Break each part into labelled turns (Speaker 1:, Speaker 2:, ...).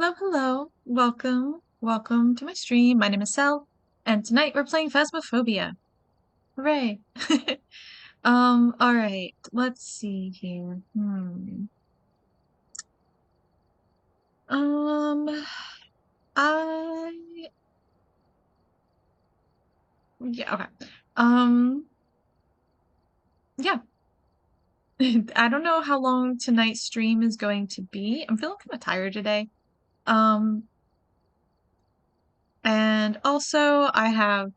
Speaker 1: Hello, hello. Welcome to my stream. My name is Sel, and tonight we're playing Phasmophobia. Hooray. All right. Let's see here. Um, I yeah, okay. Yeah. I don't know how long tonight's stream is going to be. I'm feeling kind of tired today. Um, and also I have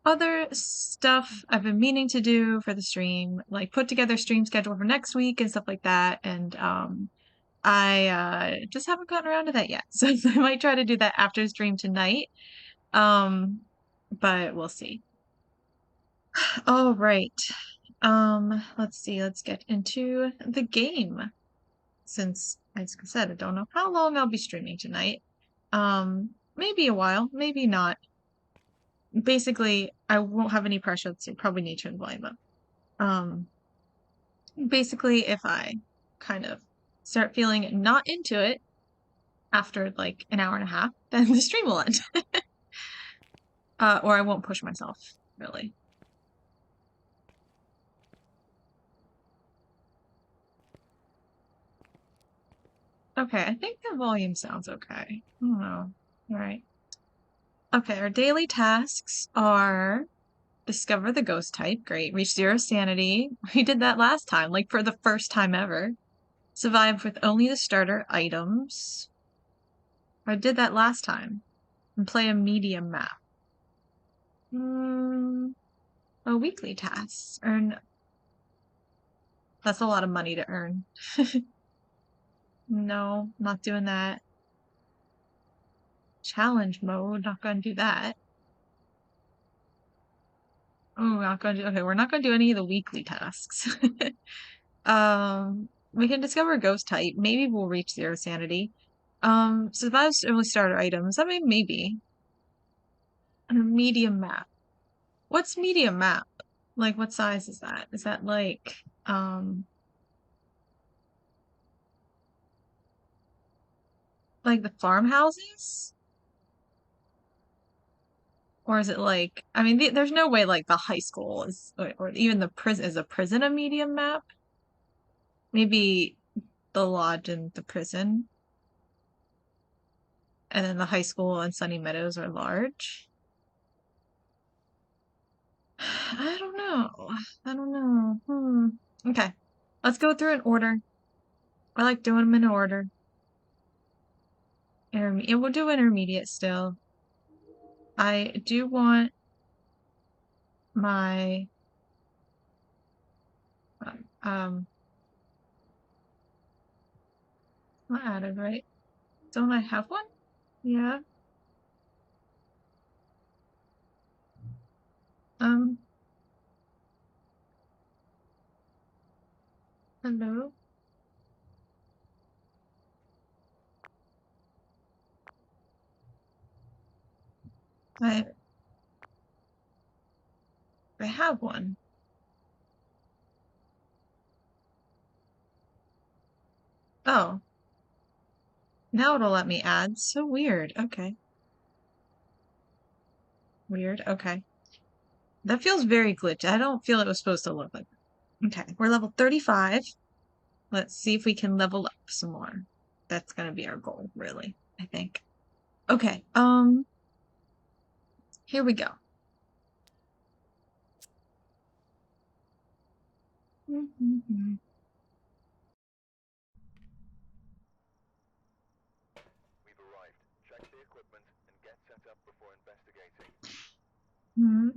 Speaker 1: other stuff I've been meaning to do for the stream, like put together stream schedule for next week and stuff like that. And I just haven't gotten around to that yet. So I might try to do that after stream tonight. Um, but we'll see. All right. Let's see. Let's get into the game. Since, as I said, I don't know how long I'll be streaming tonight. Maybe a while, maybe not. Basically, I won't have any pressure to probably need to turn the volume up. Basically, if I kind of start feeling not into it after like an hour and a half, then the stream will end. Or I won't push myself, really. Okay, I think the volume sounds okay. I don't know. All right. Okay, our daily tasks are discover the ghost type. Great. Reach 0 sanity. We did that last time, like for the first time ever. Survive with only the starter items. I did that last time. And play a medium map. Oh, weekly tasks. Earn. That's a lot of money to earn. No, not doing that. Challenge mode, not gonna do that. Oh, not gonna do. Okay, we're not gonna do any of the weekly tasks. We can discover a ghost type. Maybe we'll reach 0 sanity. Survives early starter items. I mean, maybe. And a medium map. What's medium map? Like, what size is that? Is that like the farmhouses? Or is it like, I mean, there's no way like the high school is, or even the prison, is a prison a medium map? Maybe the lodge and the prison. And then the high school and Sunny Meadows are large. I don't know. I don't know. Okay. Let's go through in order. I like doing them in order. Intermediate. We'll do intermediate still. I do want my not added, right? Don't I have one? Yeah. Hello. I have one. Oh. Now it'll let me add. So weird. Okay. Weird. Okay. That feels very glitchy. I don't feel it was supposed to look like that. Okay. We're level 35. Let's see if we can level up some more. That's gonna be our goal, really, I think. Okay. Here we go.
Speaker 2: We've arrived. Check the equipment and get set up before investigating. New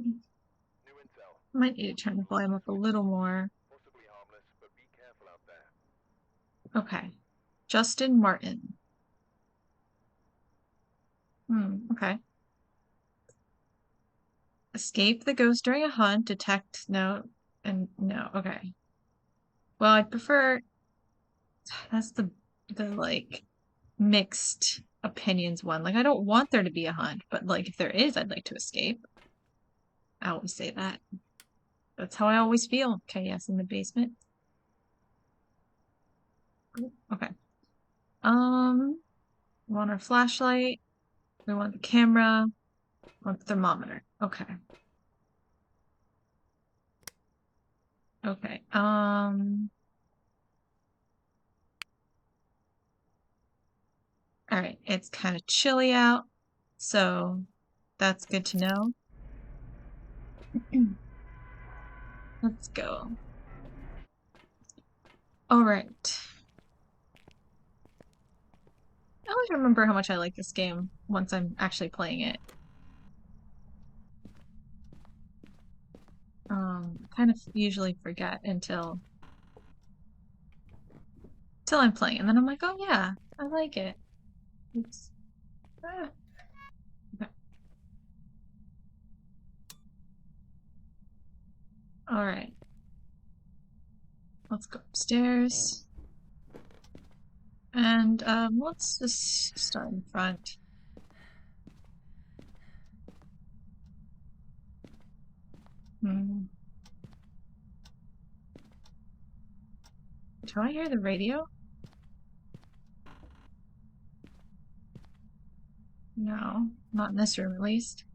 Speaker 2: intel.
Speaker 1: Might need to turn the volume up a little more.
Speaker 2: Possibly harmless, but be careful out there.
Speaker 1: Okay. Justin Martin. Okay. Escape the ghost during a hunt, detect no, and no. Okay. Well, I'd prefer. That's the like mixed opinions one. Like, I don't want there to be a hunt, but like if there is, I'd like to escape. I always say that. That's how I always feel. Okay, yes, in the basement. Okay. We want our flashlight. We want the camera. We want the thermometer. Okay. Okay. All right. It's kind of chilly out, so that's good to know. Let's go. All right. I always remember how much I like this game once I'm actually playing it. Kind of usually forget until I'm playing, and then I'm like, oh yeah, I like it. Oops. Ah. Okay. All right. Let's go upstairs. And let's just start in front. Hmm. Do I hear the radio? No, not in this room at least.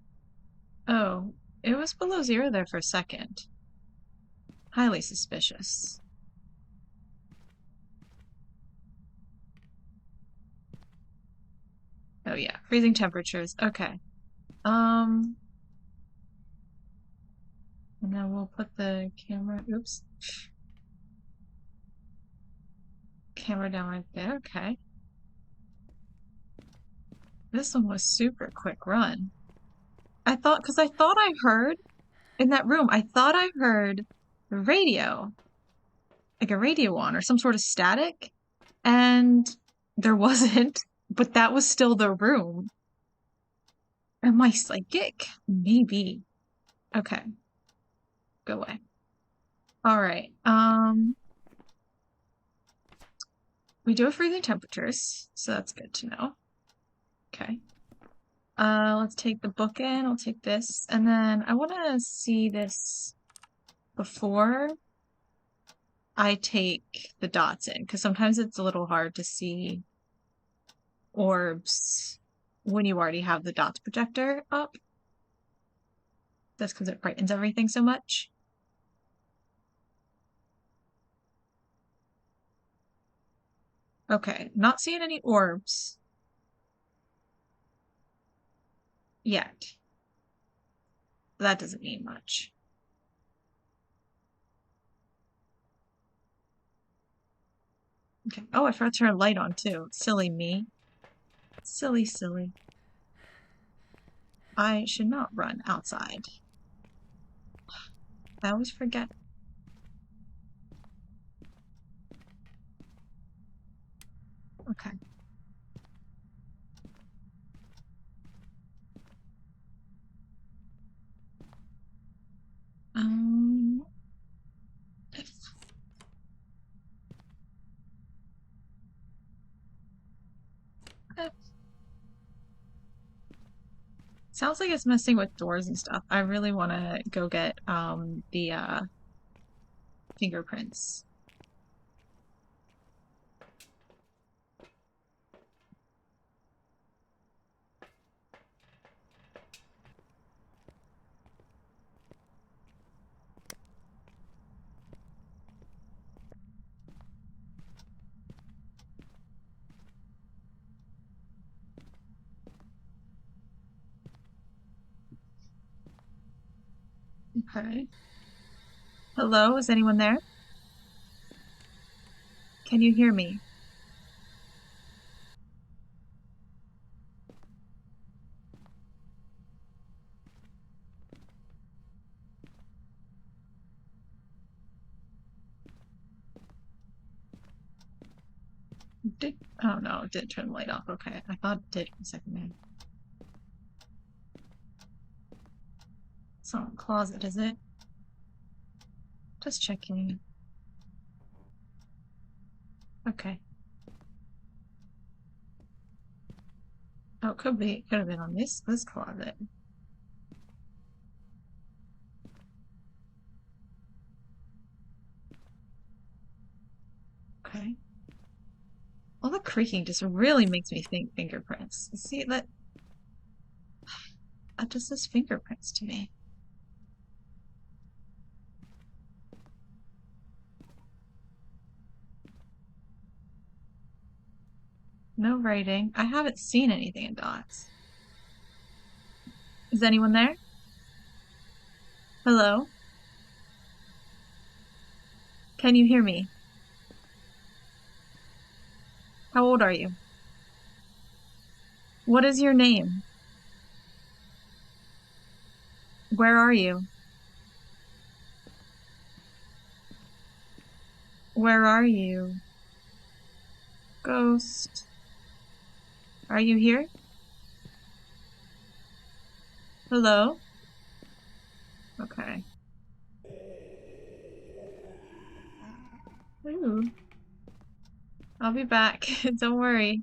Speaker 1: Oh, it was below zero there for a second. Highly suspicious. Oh yeah, freezing temperatures. Okay. Um, and then we'll put the camera, oops, camera down right there. Okay. This one was super quick run. Because I thought I heard in that room, I thought I heard the radio, like a radio on or some sort of static, and there wasn't, but that was still the room. Am I psychic? Maybe. Okay, go away. All right. We do have freezing temperatures, so that's good to know. Okay. Let's take the book in. I'll take this, and then I want to see this before I take the dots in, because sometimes it's a little hard to see orbs when you already have the dots projector up. That's because it brightens everything so much. Okay, not seeing any orbs yet. That doesn't mean much. Okay. Oh, I forgot to turn a light on too. Silly me. Silly, silly. I should not run outside. I always forget. Okay. Um, if sounds like it's messing with doors and stuff. I really want to go get the fingerprints. Okay. Hello, is anyone there? Can you hear me? Did oh no, it did turn the light off. Okay, I thought it did for a second there. It's not a closet, is it? Just checking. Okay. Oh, it could be. It could have been on this closet. Okay. All the creaking just really makes me think fingerprints. See, that just says fingerprints to me. No writing. I haven't seen anything in dots. Is anyone there? Hello? Can you hear me? How old are you? What is your name? Where are you? Where are you? Ghost. Are you here? Hello? Okay. Ooh. I'll be back. Don't worry.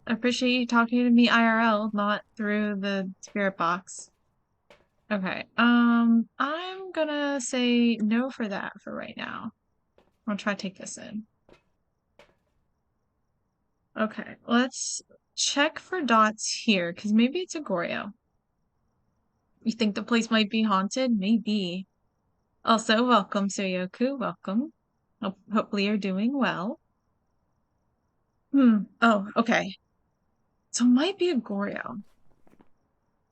Speaker 1: I appreciate you talking to me IRL, not through the spirit box. Okay. I'm gonna say no for that for right now. I'll try to take this in. Okay, let's check for dots here, because maybe it's a Goryo. You think the place might be haunted? Maybe. Also, welcome, Suryoku. Welcome. Hopefully you're doing well. Oh, okay. So it might be a Goryo.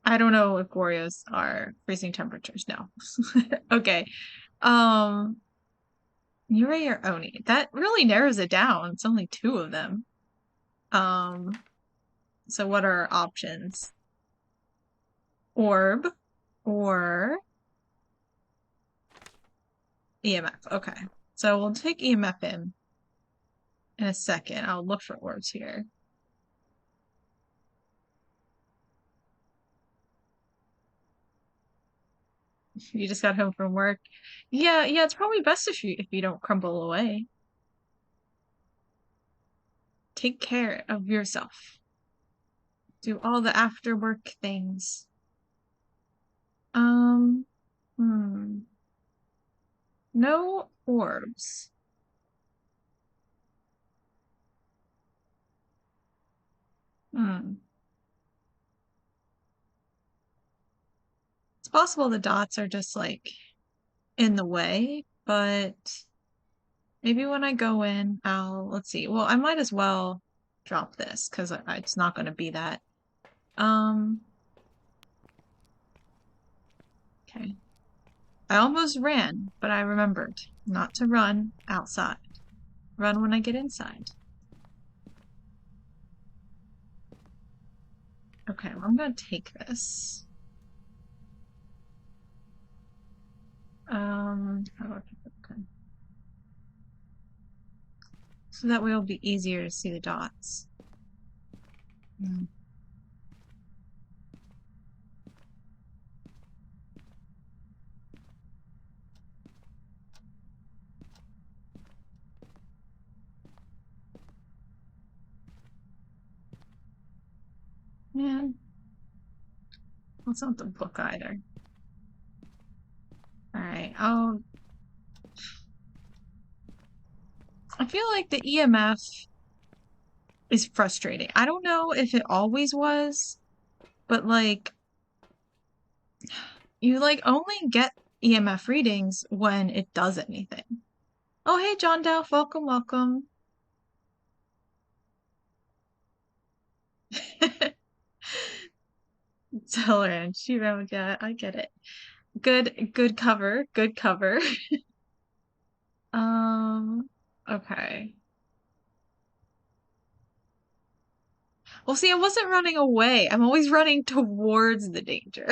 Speaker 1: I don't know if Goryos are freezing temperatures. No. Okay. Um, Yurei or Oni. That really narrows it down. It's only two of them. Um, so what are our options? Orb or EMF. Okay. So we'll take EMF in a second. I'll look for orbs here. You just got home from work. Yeah, it's probably best if you don't crumble away. Take care of yourself. Do all the after work things. Um, hmm. No orbs. Hmm. It's possible the dots are just like in the way, but maybe when I go in, let's see. Well, I might as well drop this because it's not going to be that. Okay. I almost ran, but I remembered not to run outside. Run when I get inside. Okay, well, I'm gonna take this. How do I put it? Okay. So that way it'll be easier to see the dots. Mm. Man, that's not the book either. Alright, I feel like the EMF is frustrating. I don't know if it always was, but like, you like only get EMF readings when it does anything. Oh, hey, John Dow, welcome, welcome. Tolerant, she wrote, yeah, I get it. Good cover, good cover. Okay. Well, see, I wasn't running away. I'm always running towards the danger.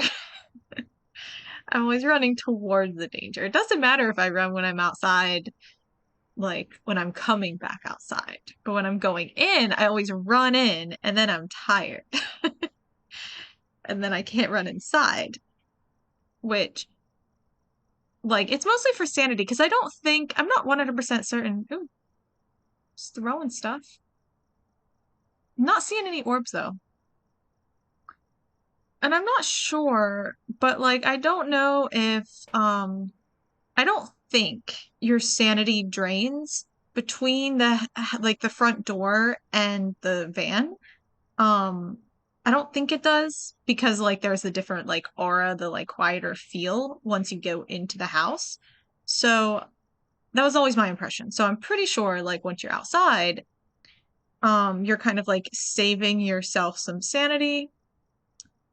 Speaker 1: I'm always running towards the danger. It doesn't matter if I run when I'm outside, like when I'm coming back outside. But when I'm going in, I always run in and then I'm tired. And then I can't run inside, which like it's mostly for sanity because I'm not 100% certain. Ooh, just throwing stuff. I'm not seeing any orbs though. And I'm not sure, but like I don't know if I don't think your sanity drains between the front door and the van. Um, I don't think it does because like there's a different like aura, the like quieter feel once you go into the house. So that was always my impression. So I'm pretty sure like once you're outside, you're kind of like saving yourself some sanity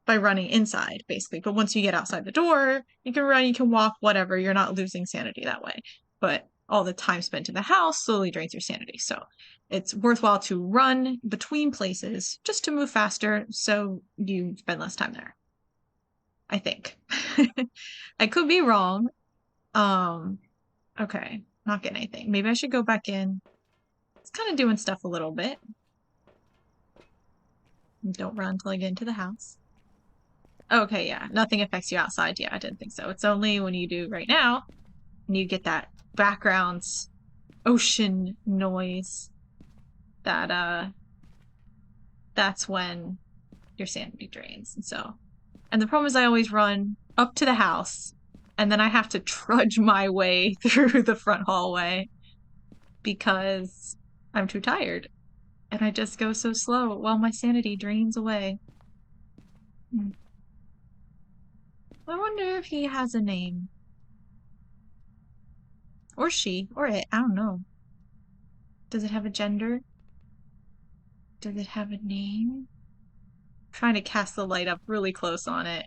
Speaker 1: by running inside, basically. But once you get outside the door, you can run, you can walk, whatever. You're not losing sanity that way. But all the time spent in the house slowly drains your sanity. So it's worthwhile to run between places just to move faster so you spend less time there. I think. I could be wrong. Um, okay, not getting anything. Maybe I should go back in. It's kind of doing stuff a little bit. Don't run until I get into the house. Okay, yeah, nothing affects you outside. Yeah, I didn't think so. It's only when you do right now, and you get that background ocean noise that that's when your sanity drains. And the problem is I always run up to the house and then I have to trudge my way through the front hallway because I'm too tired and I just go so slow while my sanity drains away. I wonder if he has a name. Or she, or it, I don't know. Does it have a gender? Does it have a name? I'm trying to cast the light up really close on it.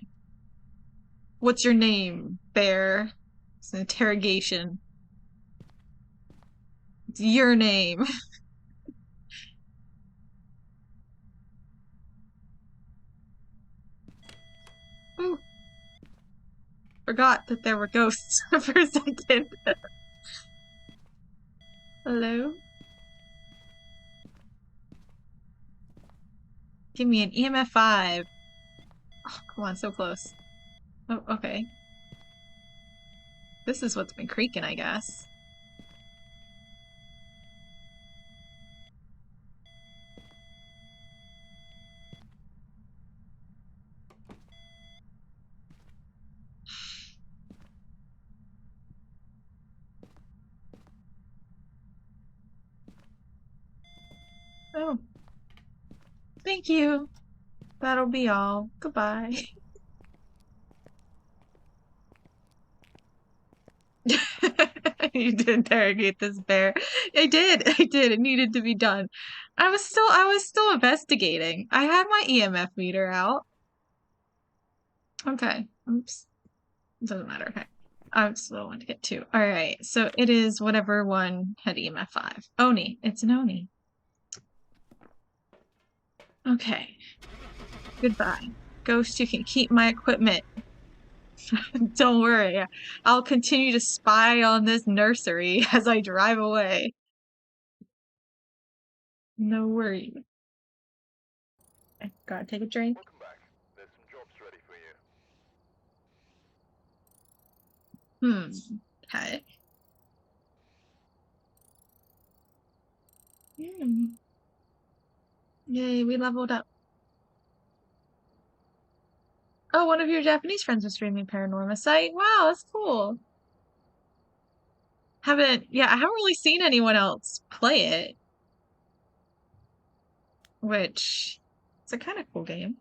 Speaker 1: What's your name, bear? It's an interrogation. It's your name. Ooh, forgot that there were ghosts for a second. Hello? Give me an EMF 5. Oh, come on, so close. Oh, okay. This is what's been creaking, I guess. Oh, thank you. That'll be all. Goodbye. You did interrogate this bear. I did. I did. It needed to be done. I was still investigating. I had my EMF meter out. Okay. Oops. Doesn't matter. Okay. I still want to get two. All right. So it is whatever one had EMF 5. Oni. It's an Oni. Okay. Goodbye. Ghost, you can keep my equipment. Don't worry. I'll continue to spy on this nursery as I drive away. No worries. I gotta take a drink.
Speaker 2: Welcome back. There's some jobs ready for you.
Speaker 1: Okay. Yay, we leveled up. Oh, one of your Japanese friends was streaming Paranormal Site. Wow, that's cool. I haven't really seen anyone else play it, which it's a kind of cool game.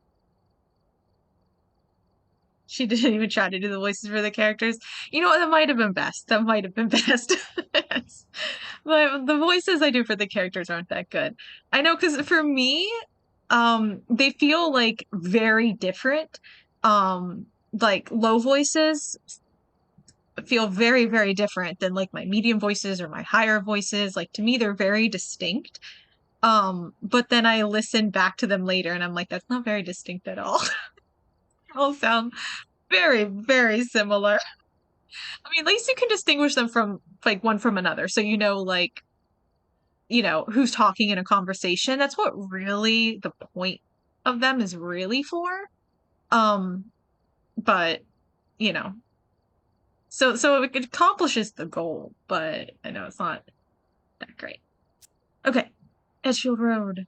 Speaker 1: She didn't even try to do the voices for the characters. You know what? That might have been best. That might have been best. But the voices I do for the characters aren't that good. I know, because for me, they feel like very different. Like low voices feel very, very different than like my medium voices or my higher voices. Like to me, they're very distinct. But then I listen back to them later and I'm like, that's not very distinct at all. They all sound very, very similar. I mean, at least you can distinguish them from like one from another. So like, who's talking in a conversation. That's what really the point of them is really for. Um, but you know, so it accomplishes the goal, but I know it's not that great. Okay, Edgefield Road.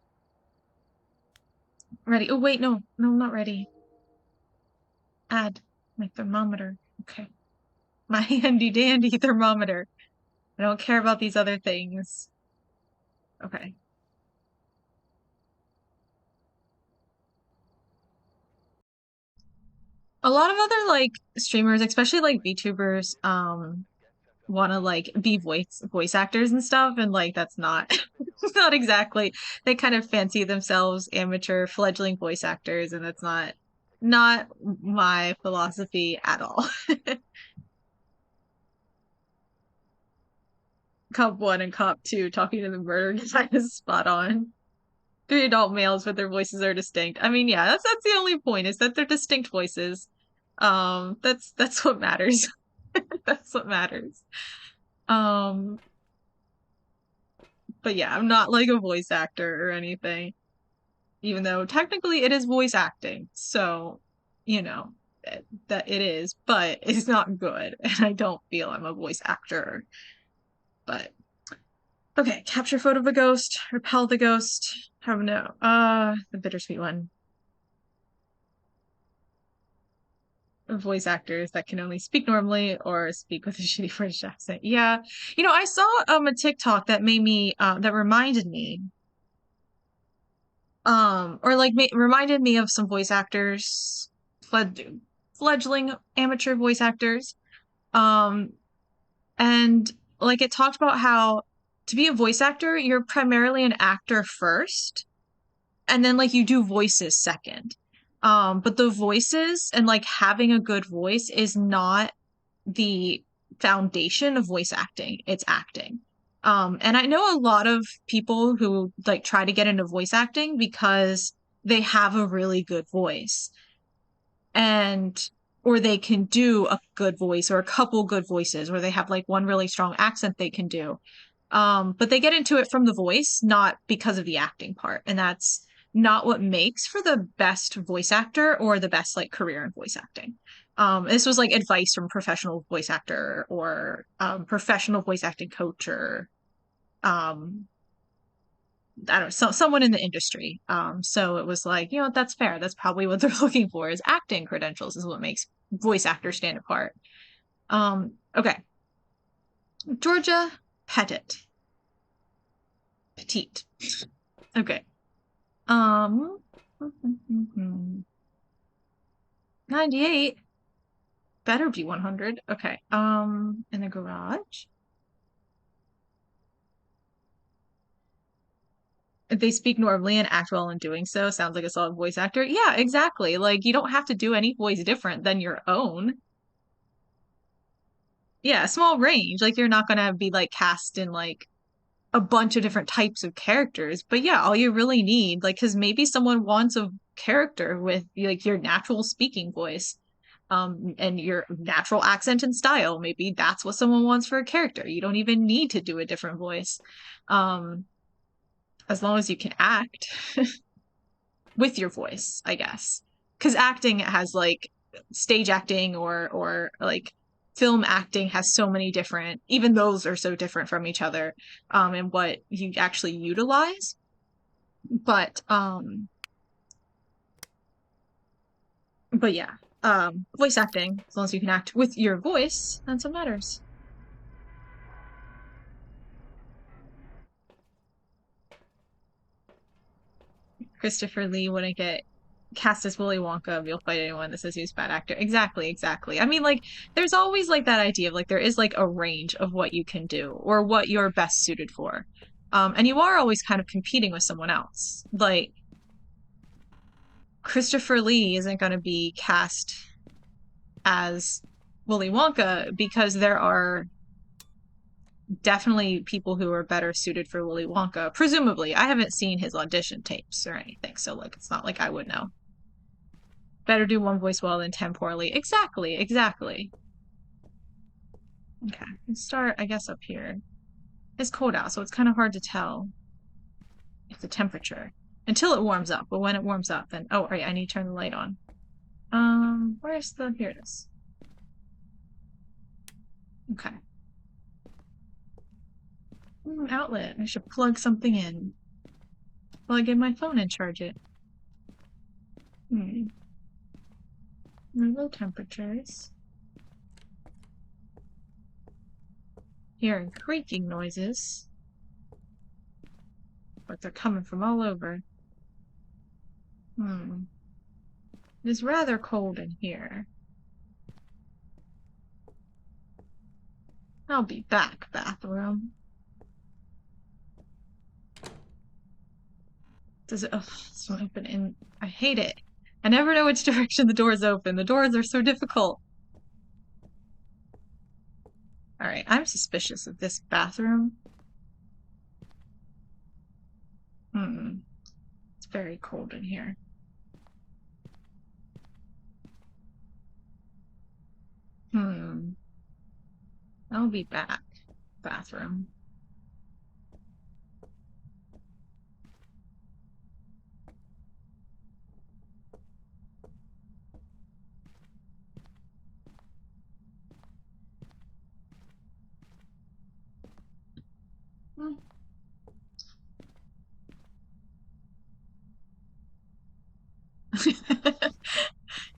Speaker 1: Ready? Oh wait, no, I'm not ready. Add my thermometer. Okay, my handy dandy thermometer. I don't care about these other things. Okay. A lot of other like streamers, especially like VTubers, want to like be voice actors and stuff, and like that's not not exactly. They kind of fancy themselves amateur fledgling voice actors, and that's not my philosophy at all. Cop one and cop two talking to the murder guy is spot on. Three adult males, but their voices are distinct. I mean, yeah, that's the only point is that they're distinct voices. That's what matters. That's what matters. Um, but yeah, I'm not like a voice actor or anything, even though technically it is voice acting. So, you know, that it is, but it's not good, and I don't feel I'm a voice actor. But okay, capture photo of a ghost, repel the ghost. How no? The bittersweet one. Voice actors that can only speak normally or speak with a shitty British accent. Yeah. You know, I saw a TikTok that made me that reminded me or like reminded me of some voice actors, fledgling amateur voice actors. Um and like it talked about how to be a voice actor, you're primarily an actor first and then like you do voices second. But the voices and like having a good voice is not the foundation of voice acting. It's acting. And I know a lot of people who like try to get into voice acting because they have a really good voice and or they can do a good voice or a couple good voices or they have like one really strong accent they can do. But they get into it from the voice, not because of the acting part. And that's not what makes for the best voice actor or the best like career in voice acting. This was like advice from professional voice actor or professional voice acting coach or um, I don't know, someone in the industry. So it was like, you know, that's fair. That's probably what they're looking for is acting credentials is what makes voice actors stand apart. Okay. Georgia Pettit. Petite. Okay. Um, 98 better be 100. Okay. In the garage. If they speak normally and act well in doing so, sounds like a solid voice actor. Yeah, exactly. Like you don't have to do any voice different than your own. Yeah, small range. Like you're not gonna be like cast in like a bunch of different types of characters. But yeah, all you really need, like, because maybe someone wants a character with like your natural speaking voice, and your natural accent and style. Maybe that's what someone wants for a character. You don't even need to do a different voice, um, as long as you can act with your voice, I guess. Because acting has like stage acting or like film acting has so many different, even those are so different from each other, and what you actually utilize. But but yeah, voice acting, as long as you can act with your voice, that's what matters. Christopher Lee wouldn't get cast as Willy Wonka if you'll fight anyone that says he's a bad actor. Exactly, exactly. I mean, like, there's always like that idea of like there is like a range of what you can do or what you're best suited for. And you are always kind of competing with someone else. Like Christopher Lee isn't going to be cast as Willy Wonka because there are definitely people who are better suited for Willy Wonka. Presumably, I haven't seen his audition tapes or anything, so like it's not like I would know. Better do one voice well than 10 poorly. Exactly, exactly. Okay, let's start, I guess, up here. It's cold out, so it's kind of hard to tell if the temperature until it warms up. But when it warms up, then oh, right, I need to turn the light on. Where's the here it is. Okay. Outlet. I should plug something in. Plug in my phone and charge it. Low temperatures. Hearing creaking noises. Like they're coming from all over. It is rather cold in here. I'll be back, bathroom. Does it? Oh, it's not open in. I hate it. I never know which direction the doors open. The doors are so difficult. All right, I'm suspicious of this bathroom. It's very cold in here. I'll be back. Bathroom. Hmm.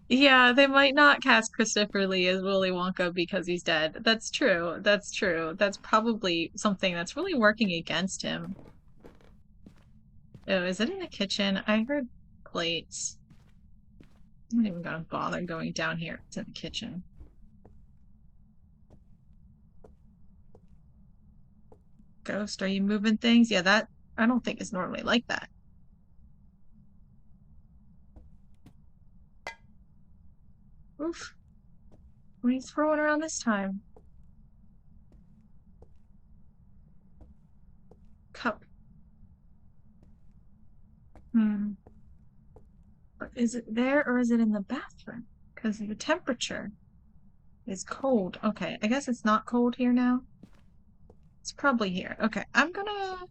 Speaker 1: Yeah, they might not cast Christopher Lee as Willy Wonka because he's dead. That's true. That's true. That's probably something that's really working against him. Oh, is it in the kitchen? I heard plates. I'm not even gonna bother going down here. It's in the kitchen. Ghost, are you moving things? Yeah, that I don't think is normally like that. Oof. What are you throwing around this time? Cup. Hmm. Is it there or is it in the bathroom? Because the temperature is cold. Okay, I guess it's not cold here now. It's probably here. Okay, I'm gonna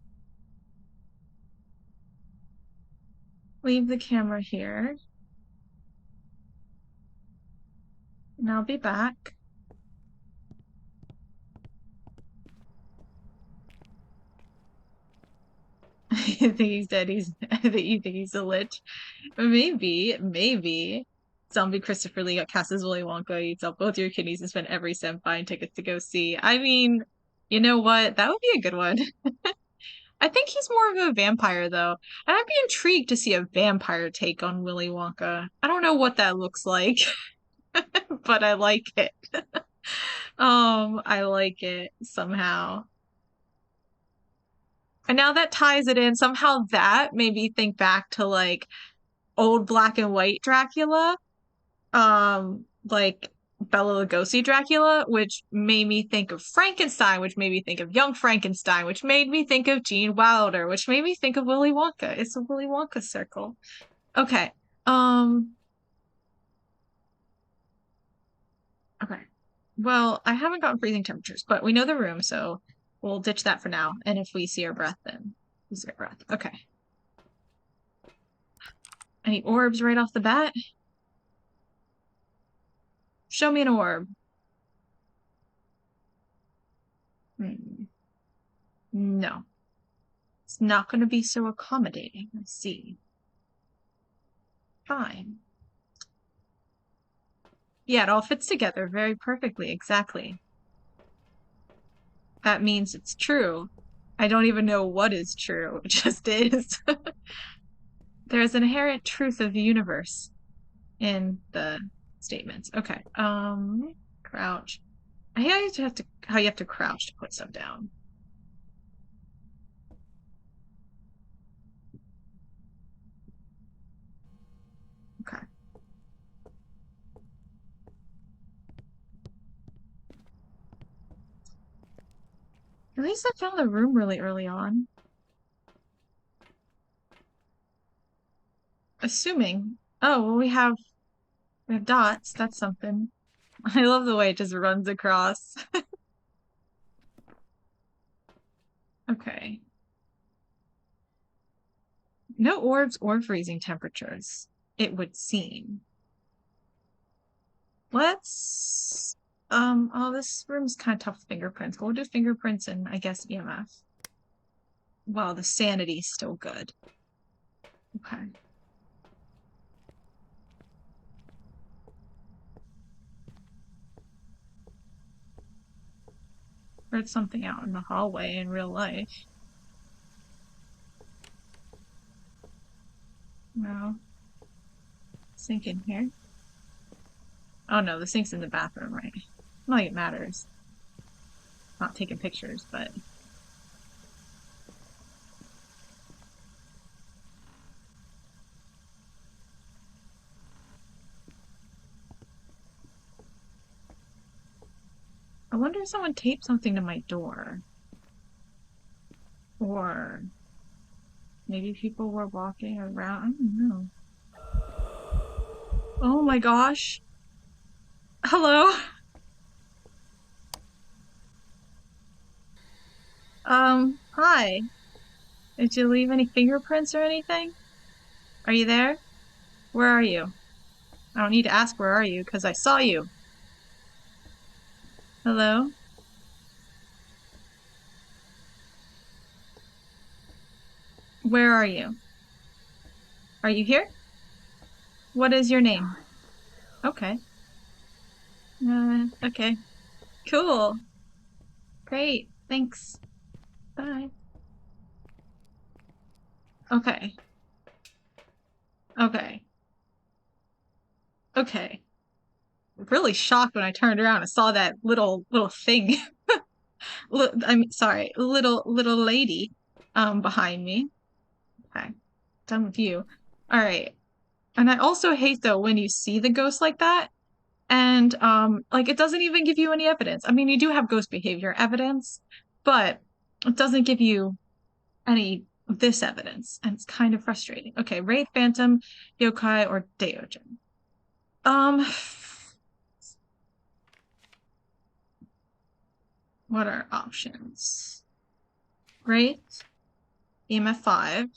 Speaker 1: leave the camera here and I'll be back. I think he's dead. I think you think he's a lich. Maybe, maybe. Zombie Christopher Lee got cast as Willy Wonka, eats up both your kidneys and spend every cent buying tickets to go see. I mean, you know what? That would be a good one. I think he's more of a vampire though. And I'd be intrigued to see a vampire take on Willy Wonka. I don't know what that looks like, but I like it. I like it somehow. And now that ties it in, somehow that made me think back to like old black and white Dracula, like Bela Lugosi Dracula, which made me think of Frankenstein, which made me think of Young Frankenstein, which made me think of Gene Wilder, which made me think of Willy Wonka. It's a Willy Wonka circle. Okay. Um, okay. Well, I haven't gotten freezing temperatures, but we know the room, so we'll ditch that for now. And if we see our breath, then we see our breath. Okay. Any orbs right off the bat? Show me an orb. No. It's not going to be so accommodating. I see. Fine. Yeah, it all fits together very perfectly, exactly. That means it's true. I don't even know what is true. It just is. There is an inherent truth of the universe in the statements. Okay. Crouch. I hate how you have to crouch to put stuff down. Okay. At least I found the room really early on. Assuming. Oh, well, we have dots. That's something. I love the way it just runs across. Okay. No orbs or freezing temperatures, it would seem. Let's oh, this room's kind of tough with fingerprints. We'll do fingerprints and I guess EMF. Wow, the sanity's still good. Okay. Heard something out in the hallway in real life. No. Sink in here. Oh no, the sink's in the bathroom, right? Not like it matters. Not taking pictures, but I wonder if someone taped something to my door. Or maybe people were walking around. I don't know. Oh my gosh. Hello. Hi. Did you leave any fingerprints or anything? Are you there? Where are you? I don't need to ask where are you because I saw you. Hello? Where are you? Are you here? What is your name? Okay. Okay. Cool. Great. Thanks. Bye. Okay. Okay. Okay. Really shocked when I turned around and saw that little thing. I'm sorry, little lady behind me. Okay. Done with you. All right. And I also hate though when you see the ghost like that and like it doesn't even give you any evidence. I mean, you do have ghost behavior evidence, but it doesn't give you any of this evidence, and it's kind of frustrating. Okay, Wraith, Phantom, Yokai, or Deogen. Um, what are options? Wraith, EMF 5,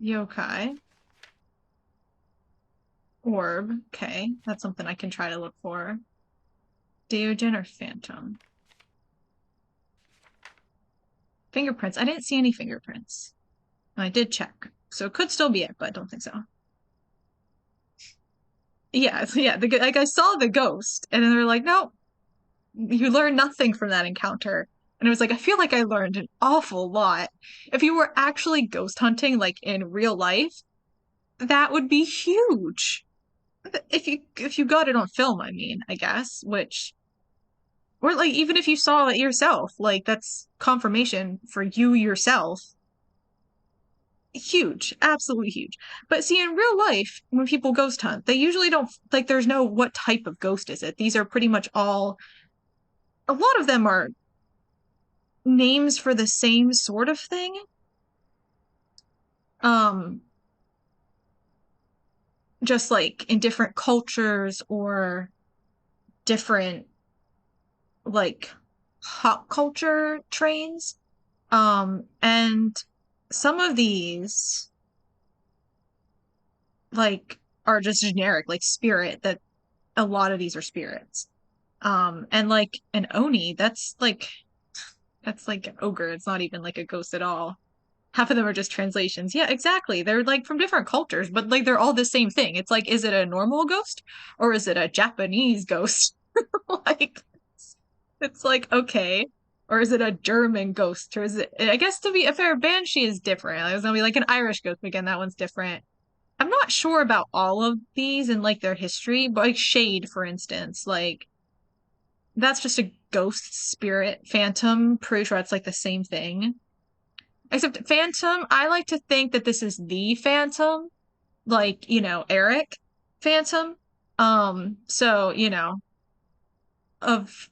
Speaker 1: Yokai, Orb. Okay, that's something I can try to look for. Deogen or Phantom? Fingerprints. I didn't see any fingerprints. I did check. So it could still be it, but I don't think so. Yeah, yeah. Like I saw the ghost, and then they're like, "No, you learn nothing from that encounter." And it was like, I feel like I learned an awful lot. If you were actually ghost hunting, like in real life, that would be huge. If you got it on film, I mean, I guess, which or like even if you saw it yourself, like that's confirmation for you yourself. Huge, absolutely huge. But see, in real life, when people ghost hunt, they usually don't like there's no what type of ghost is it. These are pretty much all a lot of them are names for the same sort of thing. Um, just like in different cultures or different like pop culture trains. And some of these like are just generic, like spirit, that a lot of these are spirits. And like an Oni, that's like an ogre. It's not even like a ghost at all. Half of them are just translations. Yeah, exactly. They're like from different cultures, but like they're all the same thing. It's like, is it a normal ghost or is it a Japanese ghost? Like, it's like, okay. Or is it a German ghost? Or is it, I guess to be a fair, Banshee is different. There's gonna be like an Irish ghost, but again, that one's different. I'm not sure about all of these and like their history, but like Shade, for instance, like that's just a ghost spirit phantom. Pretty sure it's like the same thing. Except Phantom, I like to think that this is the Phantom, like, Eric Phantom. So, of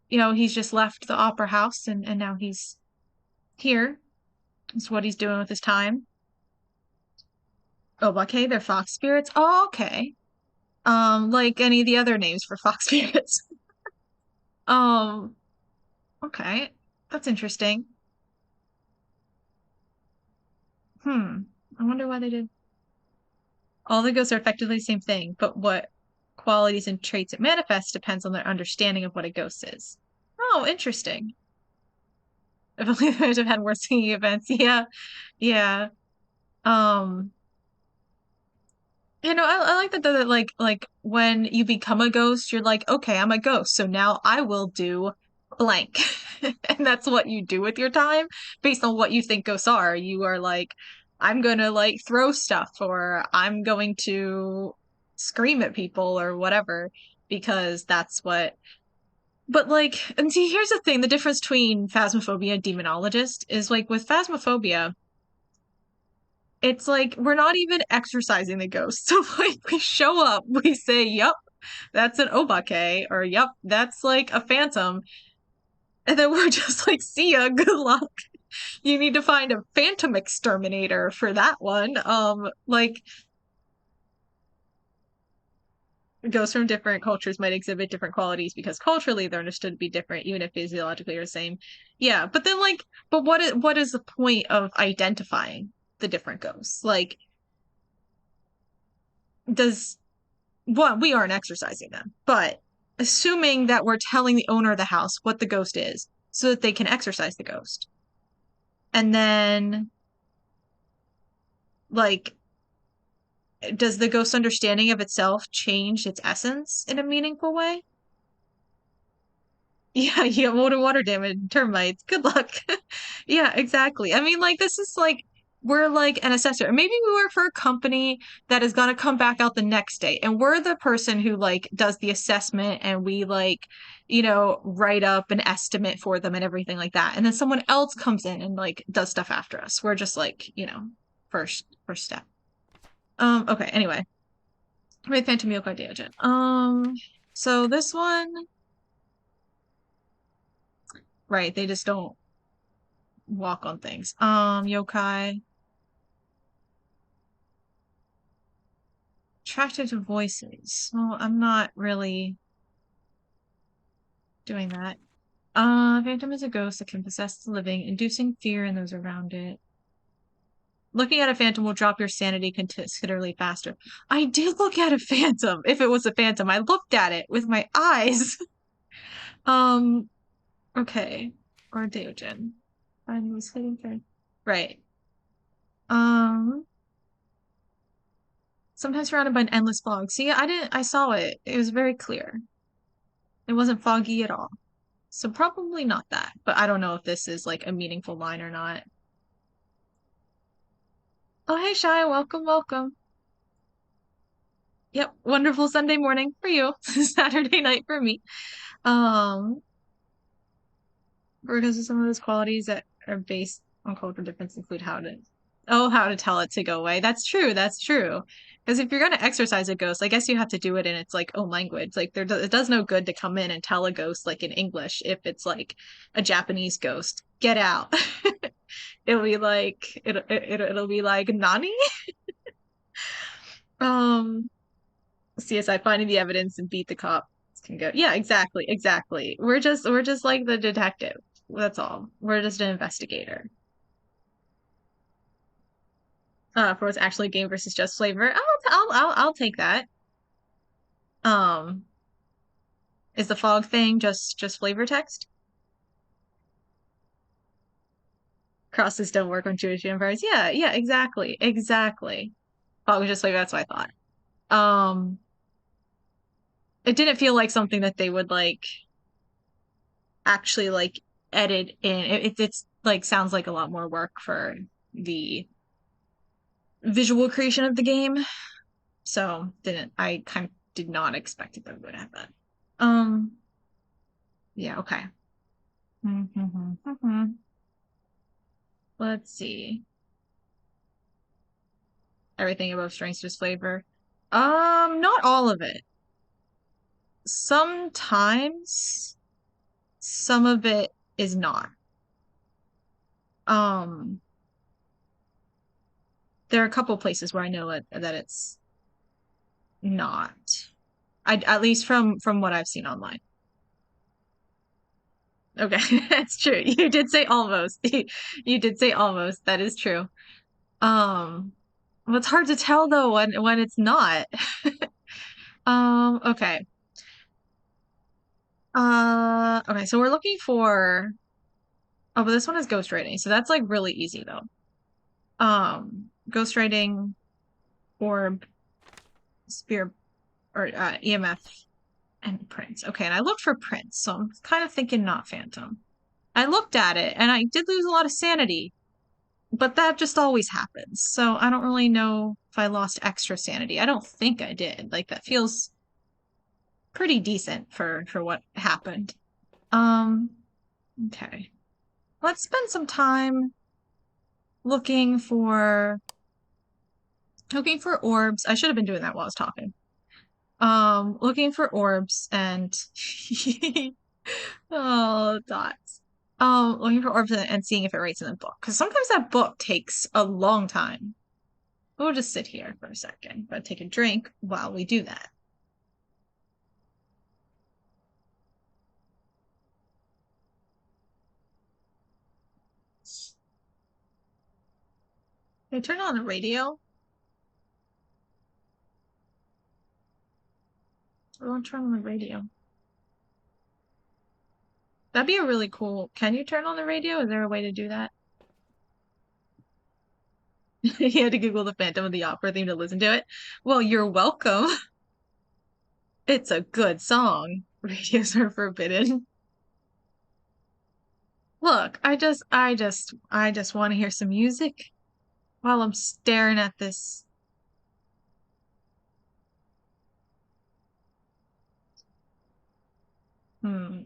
Speaker 1: he's just left the opera house and now he's here. That's what he's doing with his time. Oh, okay, they're fox spirits. Oh, okay. Like any of the other names for fox spirits. Um, okay. That's interesting. Hmm. I wonder why they did. All the ghosts are effectively the same thing, but what qualities and traits it manifests depends on their understanding of what a ghost is. Oh, interesting. If only they would have had more singing events. Yeah, yeah. Um, I like that though that like when you become a ghost, you're like, okay, I'm a ghost, so now I will do blank. And that's what you do with your time based on what you think ghosts are. You are like, I'm gonna like throw stuff, or I'm going to scream at people or whatever, because that's what. But like, and see, here's the thing, the difference between Phasmophobia and Demonologist is like with Phasmophobia, it's like we're not even exercising the ghost. So like we show up, we say, yup, that's an obake, or yup, that's like a phantom. And then we're just like, see ya, good luck. You need to find a phantom exterminator for that one. Like ghosts from different cultures might exhibit different qualities because culturally they're understood to be different, even if physiologically they're the same. Yeah, but then like, but what is the point of identifying the different ghosts? Like, does one, we aren't exercising them, but assuming that we're telling the owner of the house what the ghost is so that they can exercise the ghost. And then like, does the ghost understanding of itself change its essence in a meaningful way? Yeah, yeah, water damage, termites. Good luck. Yeah, exactly. I mean, like, this is like, we're like an assessor. Maybe we work for a company that is gonna come back out the next day, and we're the person who like does the assessment, and we like, write up an estimate for them and everything like that. And then someone else comes in and like does stuff after us. We're just like, first step. Okay, anyway. With Phantom Yokai Deogen. So this one, right, they just don't walk on things. Yokai. Attracted to voices. Well, I'm not really doing that. Phantom is a ghost that can possess the living, inducing fear in those around it. Looking at a phantom will drop your sanity considerably faster. I did look at a phantom. If it was a phantom, I looked at it with my eyes. Um, okay. Or Deogen. I'm listening for right. Um, Sometimes surrounded by an endless fog. See, I saw it. It was very clear. It wasn't foggy at all. So probably not that, but I don't know if this is like a meaningful line or not. Oh, hey, Shy, welcome, welcome. Yep, wonderful Sunday morning for you. Saturday night for me. Um, because of some of those qualities that are based on cultural difference include how to tell it to go away. That's true. That's true. Because if you're going to exercise a ghost, I guess you have to do it in its like own language. Like it does no good to come in and tell a ghost like in English if it's like a Japanese ghost. Get out. It'll be like Nani? Um, CSI finding the evidence and beat the cop can go. Yeah, exactly, exactly. We're just like the detective. That's all. We're just an investigator. For what's actually game versus just flavor. I'll take that. Um, is the fog thing just flavor text? Crosses don't work on Jewish vampires. Yeah, yeah, exactly, exactly. Fog was just flavor. That's what I thought. Um, it didn't feel like something that they would like actually like edit in. It's like sounds like a lot more work for the visual creation of the game. So didn't I kind of did not expect it that we would have that. Um, yeah, okay. Let's see. Everything above strength's just flavor. Not all of it. Sometimes some of it is not. Um, there are a couple places where I know that it's not. At least from what I've seen online. Okay, that's true. You did say almost. You did say almost. That is true. Um, well, it's hard to tell though when it's not. Okay. Okay, so we're looking for. Oh, but this one is ghostwriting, so that's like really easy though. Ghostwriting, orb, spear, or EMF And Prince. Okay, and I looked for Prince, so I'm kind of thinking not Phantom. I looked at it and I did lose a lot of sanity, but that just always happens. So I don't really know if I lost extra sanity. I don't think I did. Like that feels pretty decent for what happened. Um, okay. Let's spend some time looking for orbs. I should have been doing that while I was talking. Looking for orbs and oh, dots. Looking for orbs and seeing if it writes in the book. Because sometimes that book takes a long time. We'll just sit here for a second, but take a drink while we do that. Can I turn on the radio? I won't turn on the radio. That'd be a really cool. Can you turn on the radio? Is there a way to do that? You had to Google the Phantom of the Opera theme to listen to it. Well, you're welcome. It's a good song. Radios are forbidden. Look, I just want to hear some music while I'm staring at this. Hmm.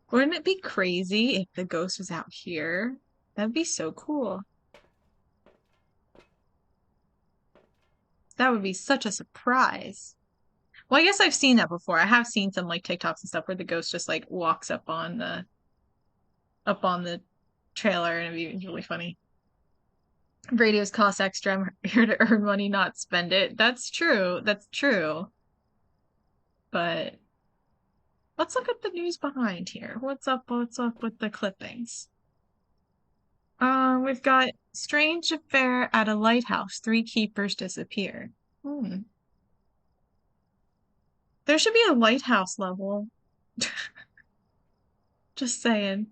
Speaker 1: Wouldn't it be crazy if the ghost was out here? That'd be so cool. That would be such a surprise. Well, I guess I've seen that before. I have seen some like TikToks and stuff where the ghost just like walks up on the trailer and it'd be really funny. Radios cost extra. I'm here to earn money, not spend it. That's true. That's true. But let's look at the news behind here. What's up? What's up with the clippings? We've got strange affair at a lighthouse. 3 keepers disappear. Hmm. There should be a lighthouse level. Just saying.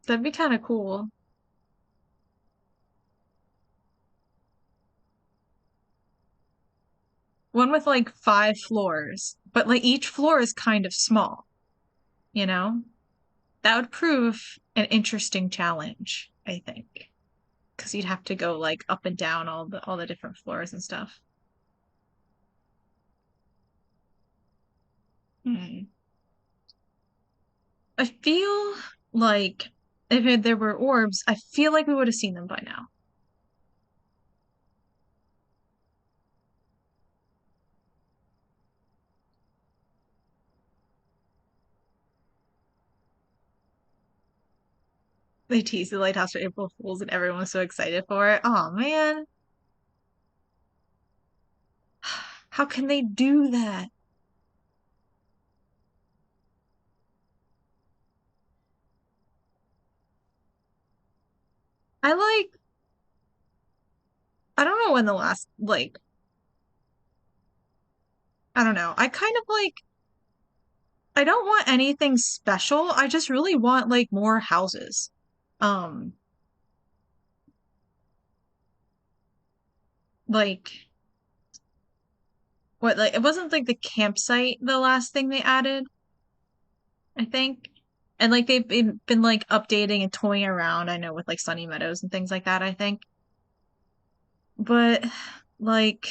Speaker 1: That'd be kind of cool. One with like 5 floors, but like each floor is kind of small, you know? That would prove an interesting challenge, I think. Because you'd have to go like up and down all the different floors and stuff. Hmm. I feel like if there were orbs, I feel like we would have seen them by now. They teased the lighthouse for April Fools and everyone was so excited for it. Oh man. How can they do that? I like I don't know when the last like I don't know. I kind of like I don't want anything special. I just really want like more houses. Um like what like it wasn't like the campsite the last thing they added, I think. And like they've been like updating and toying around, I know, with like Sunny Meadows and things like that, I think. But like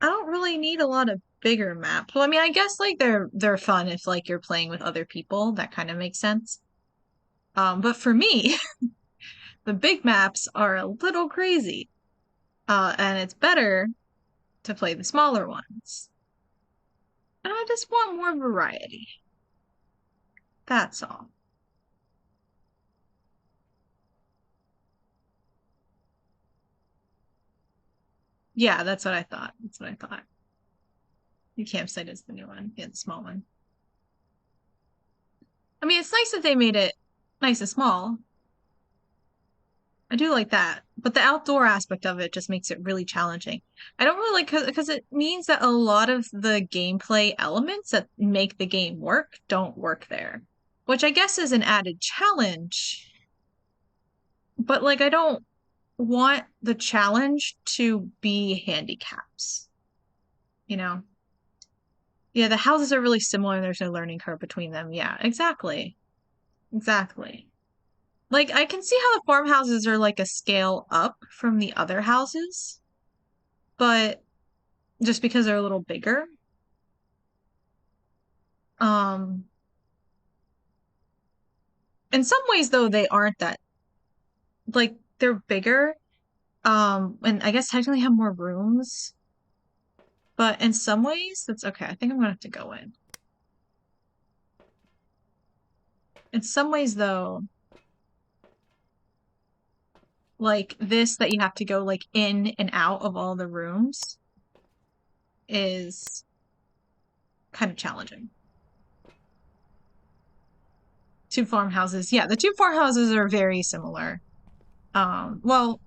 Speaker 1: I don't really need a lot of bigger maps. Well, I mean, I guess like they're fun if like you're playing with other people. That kind of makes sense. But for me, the big maps are a little crazy. And it's better to play the smaller ones. And I just want more variety. That's all. Yeah, that's what I thought. That's what I thought. The campsite is the new one. Yeah, the small one. I mean, it's nice that they made it nice and small. I do like that. But the outdoor aspect of it just makes it really challenging. I don't really like because it means that a lot of the gameplay elements that make the game work don't work there, which I guess is an added challenge. But like, I don't. want the challenge to be handicaps, you know? Yeah, the houses are really similar and there's no learning curve between them. Yeah, exactly. Exactly. Like I can see how the farmhouses are like a scale up from the other houses, but just because they're a little bigger. Um, in some ways though, they aren't that like they're bigger. And I guess technically have more rooms, but in some ways that's okay. I think I'm gonna have to go in. In some ways though, like this that you have to go like in and out of all the rooms is kind of challenging. Two farmhouses. Yeah, the two farmhouses are very similar. Well,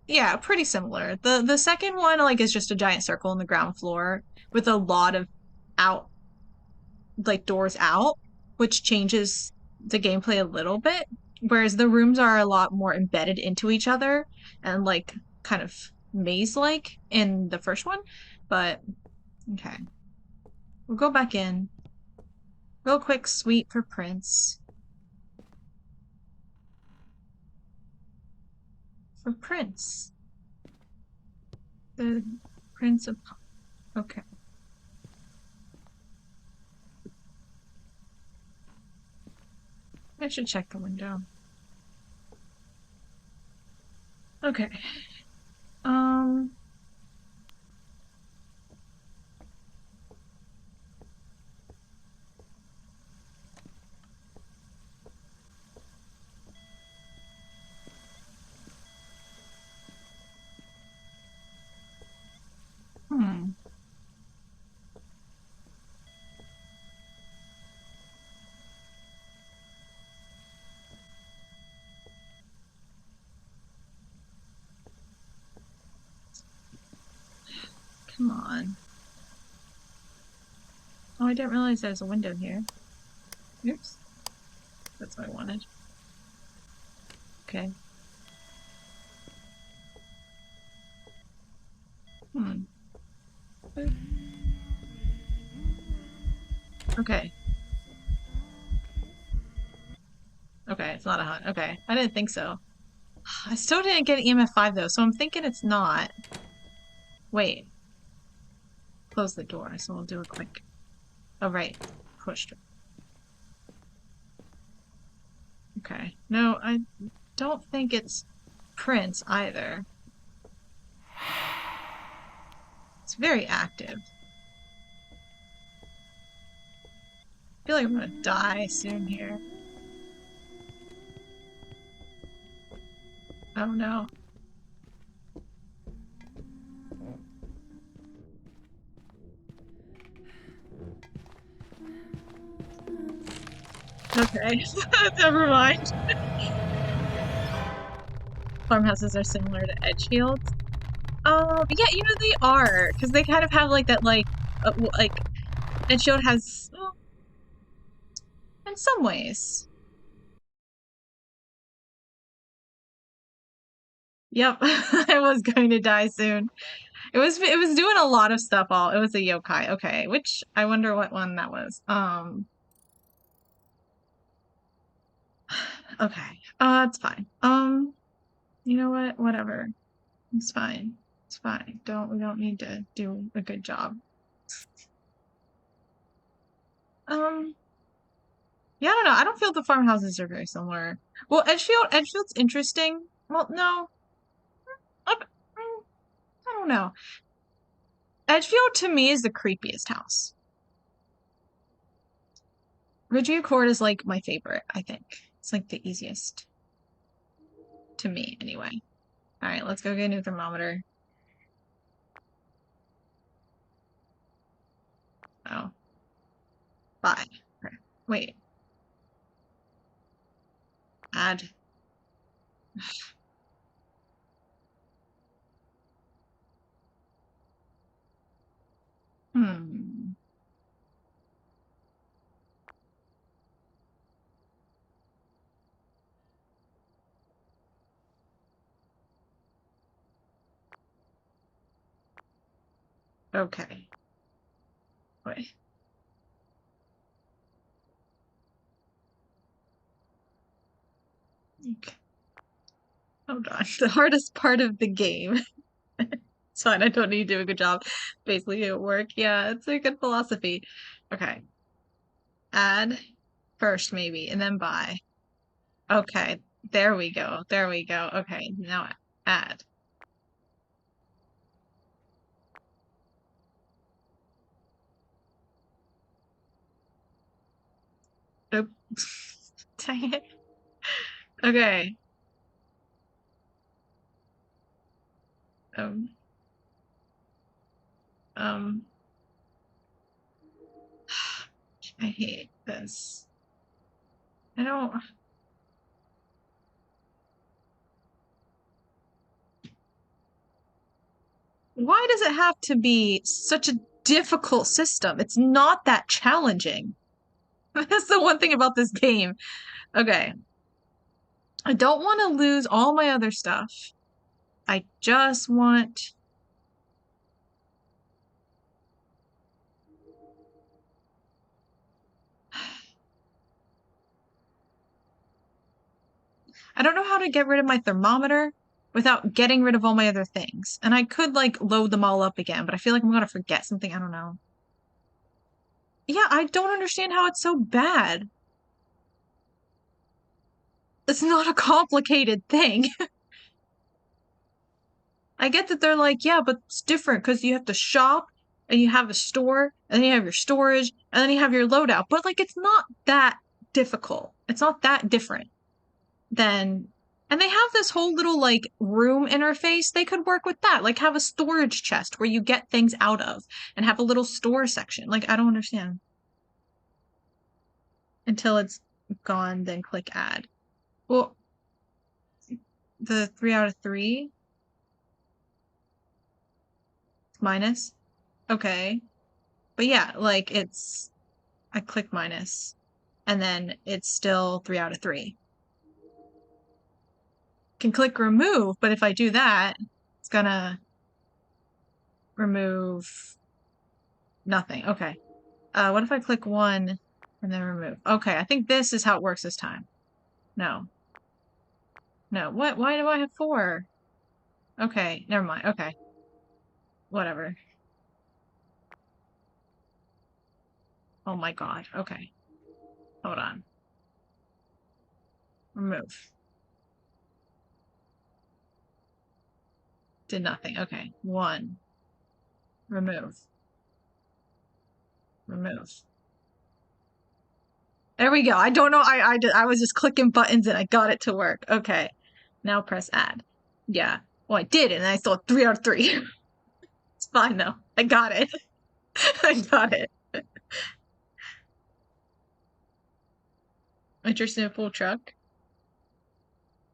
Speaker 1: yeah, pretty similar. The second one like is just a giant circle on the ground floor with a lot of out like doors out, which changes the gameplay a little bit. Whereas the rooms are a lot more embedded into each other and like kind of maze-like in the first one. But okay. We'll go back in. Real quick sweep for Prince. For Prince. The Prince of okay. I should check the window. Okay. Um, hmm. Come on. Oh, I didn't realize there was a window here. Oops. That's what I wanted. Okay. Hmm. Okay. Okay, it's not a hunt. Okay. I didn't think so. I still didn't get EMF 5 though, so I'm thinking it's not. Wait. Close the door, so we'll do a quick. Oh, right. Pushed. Okay. No, I don't think it's Prince either. It's very active. I feel like I'm gonna die soon here. Oh no. Okay. Never mind. Farmhouses are similar to Edgefields. Yeah, they are because they kind of have like that, like Edgefield has, well, in some ways. Yep, I was going to die soon. It was doing a lot of stuff. It was a yokai. Okay, which I wonder what one that was. Okay, it's fine. You know what? Whatever. It's fine. It's fine. We don't need to do a good job. Um, yeah, I don't know. I don't feel the farmhouses are very similar. Well, Edgefield's interesting. Well, no, I don't know. Edgefield to me is the creepiest house. Ridgeview Court is like my favorite, I think. It's like the easiest to me anyway. All right, let's go get a new thermometer. Oh, 5. Okay. Wait, add. Hmm. Okay. Wait. Okay. Hold on. The hardest part of the game. It's fine. I don't need to do a good job. Basically, it work. Yeah, it's a good philosophy. Okay. Add first, maybe, and then buy. Okay. There we go. There we go. Okay. Now add. Nope. Dang it. Okay. Um, um, I hate this. I don't. Why does it have to be such a difficult system? It's not that challenging. That's the one thing about this game. Okay. I don't want to lose all my other stuff. I just want. I don't know how to get rid of my thermometer without getting rid of all my other things. And I could like load them all up again, but I feel like I'm gonna forget something. I don't know. Yeah, I don't understand how it's so bad. It's not a complicated thing. I get that they're like, yeah, but it's different because you have to shop and you have a store and then you have your storage and then you have your loadout. But like, it's not that difficult. It's not that different than. And they have this whole little like room interface. They could work with that. Like, have a storage chest where you get things out of and have a little store section. Like, I don't understand. Until it's gone, then click add. Well, the 3 out of 3 minus. Okay. But yeah, like I click minus and then it's still 3 out of 3. Can click remove, but if I do that, it's gonna remove nothing. Okay. What if I click 1 and then remove? Okay, I think this is how it works this time. No. No. What? Why do I have 4? Okay, never mind. Okay. Whatever. Oh my god. Okay. Hold on. Remove. Did nothing. Okay. 1. Remove. Remove. There we go. I don't know. I was just clicking buttons and I got it to work. Okay. Now press add. Yeah. Well, I did, and I saw 3 out of 3. It's fine though. I got it. I got it. Interested in a full truck?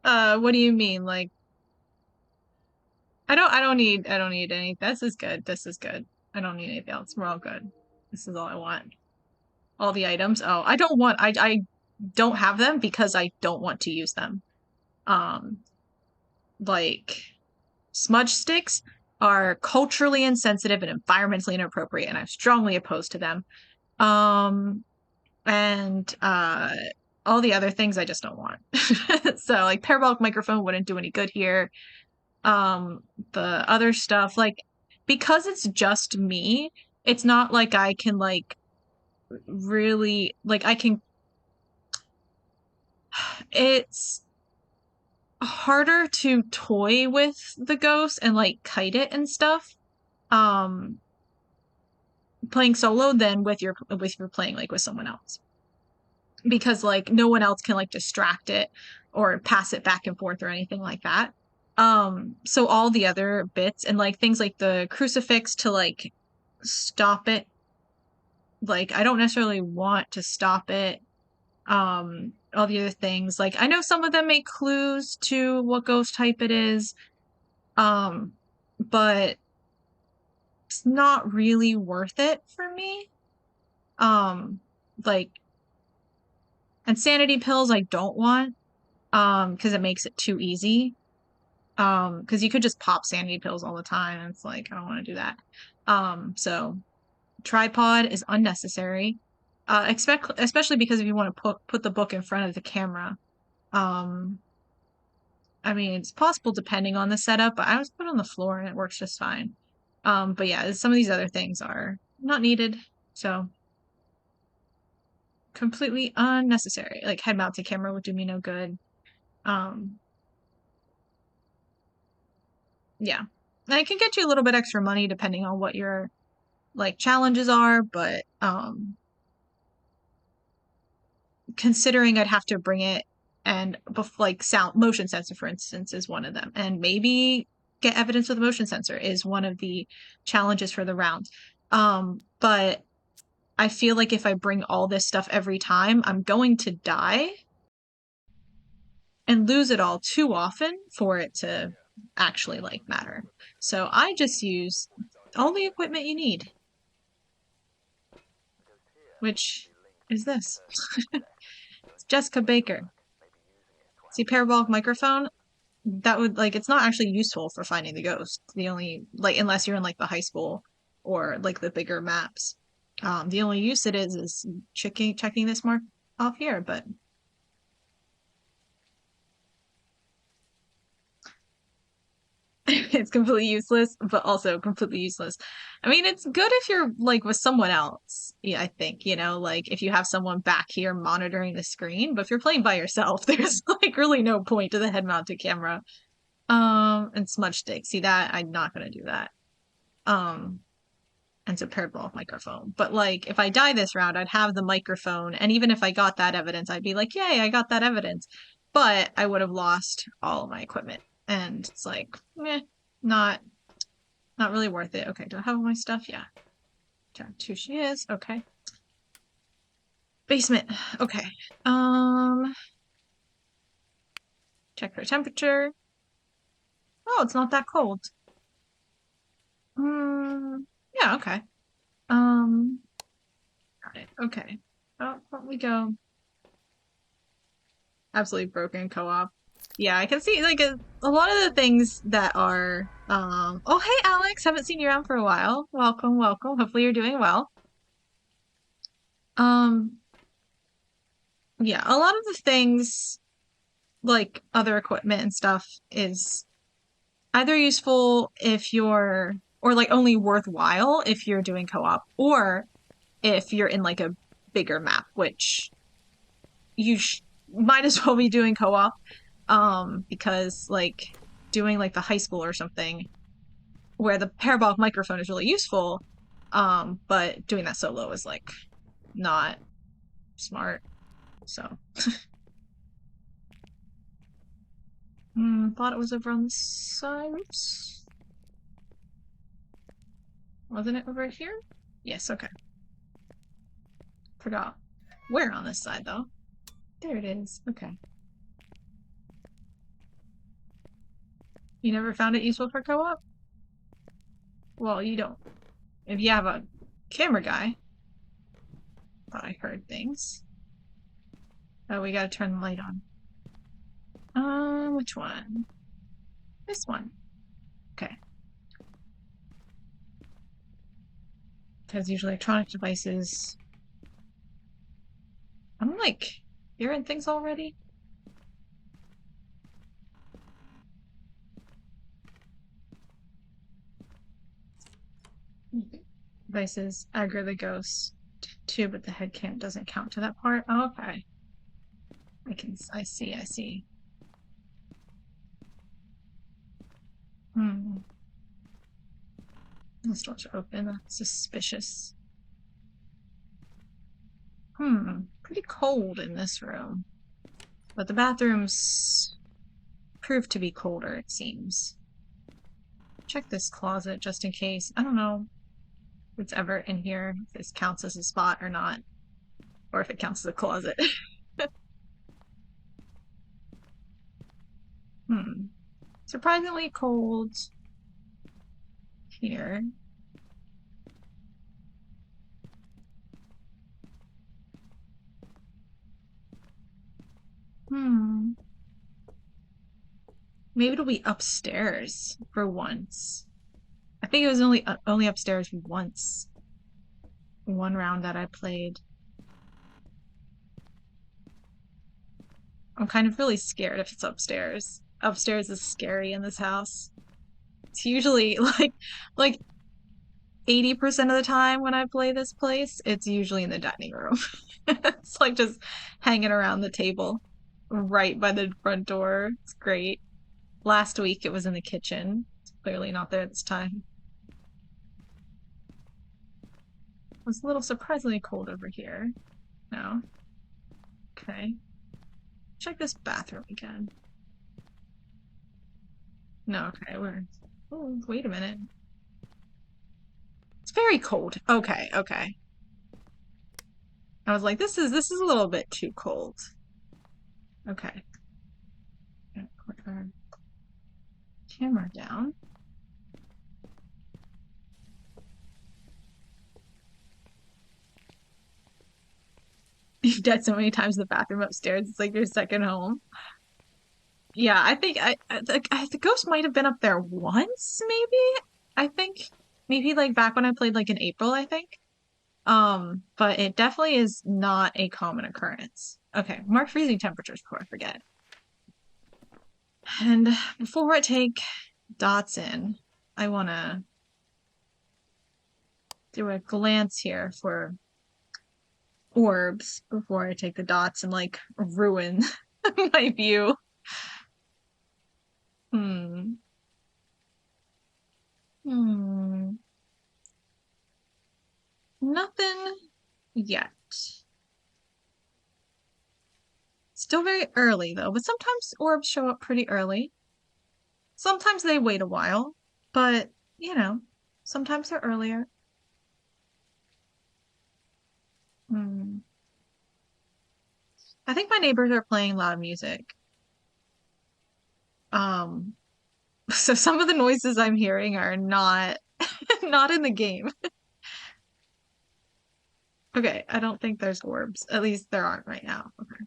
Speaker 1: What do you mean? Like, I don't need any. This is good. This is good. I don't need anything else. We're all good. This is all I want. All the items. Oh, I don't have them because I don't want to use them. Um, like smudge sticks are culturally insensitive and environmentally inappropriate, and I'm strongly opposed to them. Um, and all the other things I just don't want. So like parabolic microphone wouldn't do any good here. The other stuff, like because it's just me, it's not like I can like really like I can it's harder to toy with the ghost and like kite it and stuff. Um playing solo than with your with you're playing like with someone else. Because like no one else can like distract it or pass it back and forth or anything like that. So all the other bits and like things like the crucifix to like stop it, like I don't necessarily want to stop it. All the other things, like I know some of them make clues to what ghost type it is, um, but it's not really worth it for me. Um, like insanity pills I don't want, because it makes it too easy. Because you could just pop sanity pills all the time, and it's like I don't want to do that. So tripod is unnecessary. Especially because if you want to put the book in front of the camera. Um, I mean, it's possible depending on the setup, but I was put on the floor and it works just fine. But yeah, some of these other things are not needed. So completely unnecessary. Like head mounted camera would do me no good. Um, yeah. And it can get you a little bit extra money depending on what your like challenges are, but considering I'd have to bring it and like sound motion sensor for instance is one of them, and maybe get evidence with a motion sensor is one of the challenges for the round. But I feel like if I bring all this stuff every time, I'm going to die and lose it all too often for it to
Speaker 2: Yeah.
Speaker 1: actually
Speaker 2: Well,
Speaker 1: like
Speaker 2: that's
Speaker 1: matter.
Speaker 2: good equipment.
Speaker 1: So I just use
Speaker 2: Good
Speaker 1: all
Speaker 2: diagnostic
Speaker 1: the
Speaker 2: equipment.
Speaker 1: equipment you need,
Speaker 2: Because here
Speaker 1: which
Speaker 2: we link
Speaker 1: is
Speaker 2: the
Speaker 1: this.
Speaker 2: person's access to
Speaker 1: It's
Speaker 2: a
Speaker 1: Jessica
Speaker 2: device at the
Speaker 1: Baker.
Speaker 2: back, maybe using it to
Speaker 1: See,
Speaker 2: access
Speaker 1: parabolic
Speaker 2: personal
Speaker 1: microphone,
Speaker 2: data.
Speaker 1: that would like it's not actually useful for finding the ghost. The only like unless you're in like the high school or like the bigger maps. The only use it is checking this mark off here, but it's completely useless, but also completely useless. I mean, it's good if you're like with someone else. Yeah, I think, like if you have someone back here monitoring the screen, but if you're playing by yourself, there's like really no point to the head-mounted camera. And smudge stick. See that? I'm not gonna do that. Um, and it's a parabolic microphone. But like if I die this round, I'd have the microphone, and even if I got that evidence, I'd be like, yay, I got that evidence. But I would have lost all of my equipment. And it's like, not not really worth it. Okay, do I have all my stuff? Yeah. Two she is. Okay. Basement. Okay. Um, check her temperature. Oh, it's not that cold. Yeah, okay. Um, got it. Okay. Oh, where we go? Absolutely broken co-op. Yeah, I can see like a lot of the things that are oh hey Alex, haven't seen you around for a while. Welcome, welcome. Hopefully you're doing well. Um yeah, a lot of the things like other equipment and stuff is either useful if you're or like only worthwhile if you're doing co-op or if you're in like a bigger map, which you might as well be doing co-op because like doing like the high school or something where the parabolic microphone is really useful, but doing that solo is like not smart. So thought it was over on the side. Oops. Wasn't it over here? Yes, okay. Forgot where on this side though. There it is. Okay. You never found it useful for co-op? Well, you don't. If you have a camera guy, thought I heard things. Oh, we gotta turn the light on. Which one? This one. Okay. Because usually electronic devices. I'm like hearing things already. Devices aggro the ghost too, but the head cam doesn't count to that part. Oh, okay. I see, I see. Hmm. The doors are open. That's suspicious. Pretty cold in this room. But the bathrooms prove to be colder, it seems. Check this closet just in case. I don't know if it's ever in here, if this counts as a spot or not, or if it counts as a closet. Hmm. Surprisingly cold here. Hmm. Maybe it'll be upstairs for once. I think it was only upstairs once. One round that I played. I'm kind of really scared if it's upstairs. Upstairs is scary in this house. It's usually like 80% of the time when I play this place, it's usually in the dining room. It's like just hanging around the table right by the front door. It's great. Last week it was in the kitchen. It's clearly not there this time. It was a little surprisingly cold over here. No. Okay. Check this bathroom again. No, okay, we're. Oh, wait a minute. It's very cold. Okay, okay. I was like, this is a little bit too cold. Okay. Put our camera down. You've died so many times in the bathroom upstairs. It's like your second home. Yeah, I think the ghost might have been up there once, maybe. I think maybe like back when I played like in April, I think. But it definitely is not a common occurrence. Okay, mark freezing temperatures before I forget. And before I take dots in, I want to do a glance here for orbs before I take the dots and like ruin my view. Hmm. Hmm. Nothing yet. Still very early though, but sometimes orbs show up pretty early. Sometimes they wait a while, but you know, sometimes they're earlier. Hmm. I think my neighbors are playing loud music. Um, so some of the noises I'm hearing are not not in the game. Okay, I don't think there's orbs. At least there aren't right now. Okay.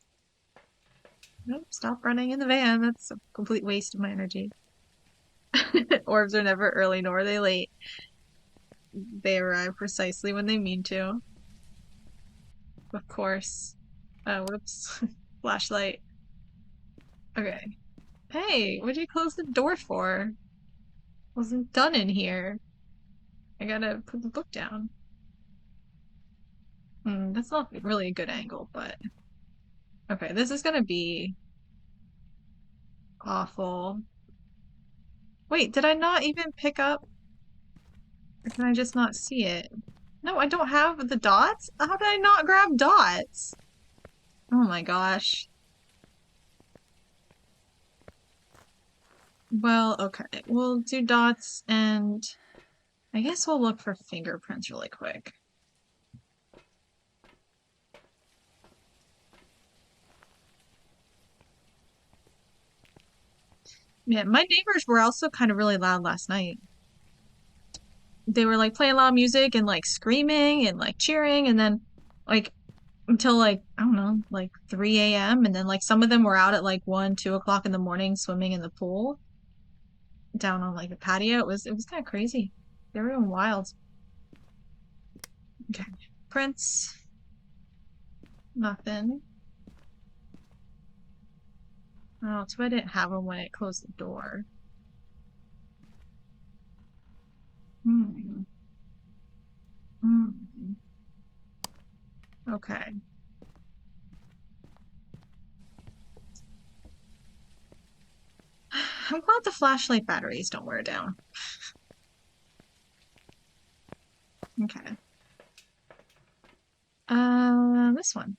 Speaker 1: Nope, stop running in the van. That's a complete waste of my energy. Orbs are never early nor are they late. They arrive precisely when they mean to. Of course. Whoops. Flashlight. Okay. Hey, what'd you close the door for? Wasn't done in here. I gotta put the book down. That's not really a good angle, but okay, this is gonna be awful. Wait, did I not even pick up? Or can I just not see it? No, I don't have the dots? How did I not grab dots? Oh my gosh. Well, okay. We'll do dots and I guess we'll look for fingerprints really quick. Yeah, my neighbors were also kind of really loud last night. They were like playing loud music and like screaming and like cheering and then like until like I don't know, like 3 a.m. and then like some of them were out at like 1, 2 o'clock in the morning swimming in the pool down on like the patio. It was kind of crazy. They were going wild. Okay. Prints, nothing. Oh, so I didn't have them when it closed the door. Hmm. Hmm. Okay. I'm glad the flashlight batteries don't wear down. Okay. This one.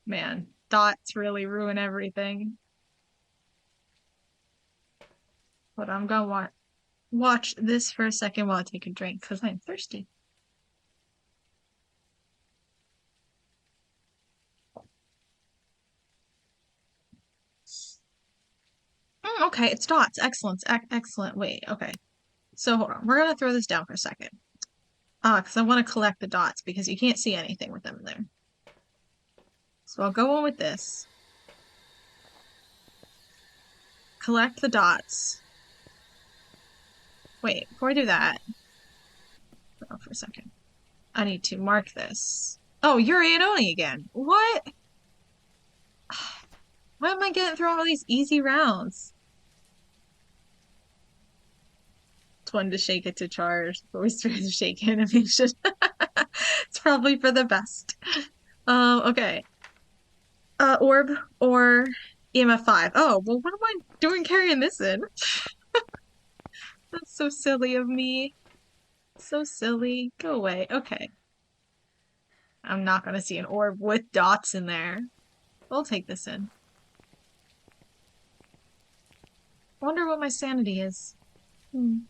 Speaker 1: Man, dots really ruin everything. But I'm gonna watch this for a second while I take a drink because I'm thirsty. Okay, it's dots. Excellent. Excellent. Wait, okay. So hold on. We're gonna throw this down for a second. Because I want to collect the dots because you can't see anything with them in there. So I'll go on with this. collect the dots. Wait, before I do that, oh, for a second. I need to mark this. Oh, Yuri and Oni again. What? Why am I getting thrown all these easy rounds? It's one to shake it to charge. Always try to shake animation. It's probably for the best. Okay. Orb or EMF 5. Oh, well, what am I doing carrying this in? That's so silly of me. So silly. Go away. Okay. I'm not gonna see an orb with dots in there. We'll take this in. Wonder what my sanity is. In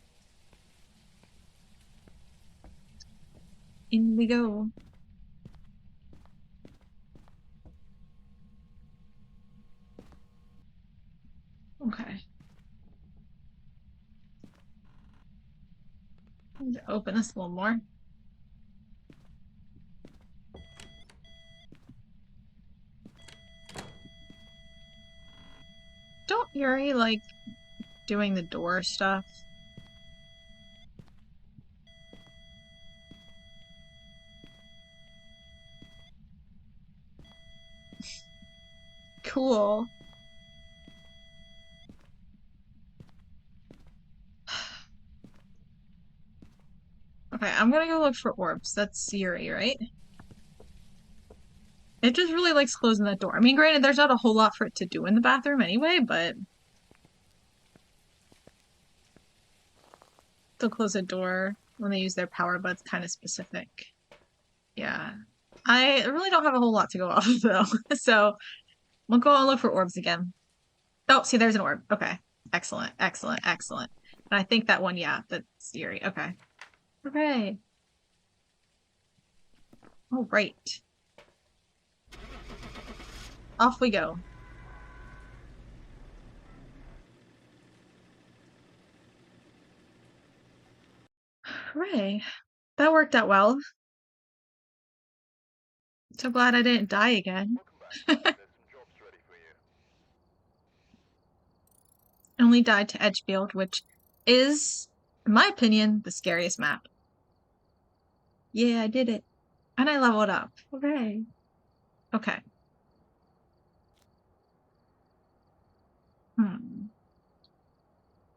Speaker 1: we go. Okay. Need to open this a little more. Don't Yuri like doing the door stuff? Cool. Okay, I'm gonna go look for orbs. That's Yuri, right? It just really likes closing that door. I mean, granted, there's not a whole lot for it to do in the bathroom anyway, but they'll close a door when they use their power, but it's kind of specific. Yeah. I really don't have a whole lot to go off of though. So we'll go and look for orbs again. Oh, see, there's an orb. Okay. Excellent, excellent, excellent. And I think that one, yeah, that's Yuri. Okay. Okay. All right. Off we go. Hooray. That worked out well. So glad I didn't die again.
Speaker 2: Welcome back. There's some jobs ready for you.
Speaker 1: Only died to Edgefield, which is, in my opinion, the scariest map. Yeah, I did it. And I leveled up. Hooray. Okay.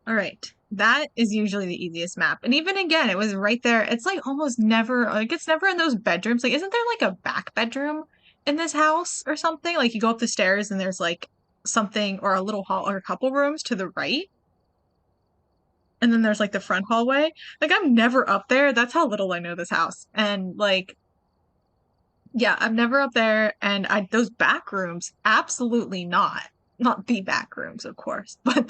Speaker 1: All right. That is usually the easiest map. And even again, it was right there. It's like almost never, like it's never in those bedrooms. Like, isn't there like a back bedroom in this house or something? Like you go up the stairs and there's like something or a little hall or a couple rooms to the right. And then there's like the front hallway. Like I'm never up there. That's how little I know this house. And like, yeah, I'm never up there. And those back rooms, absolutely not. Not the back rooms, of course, but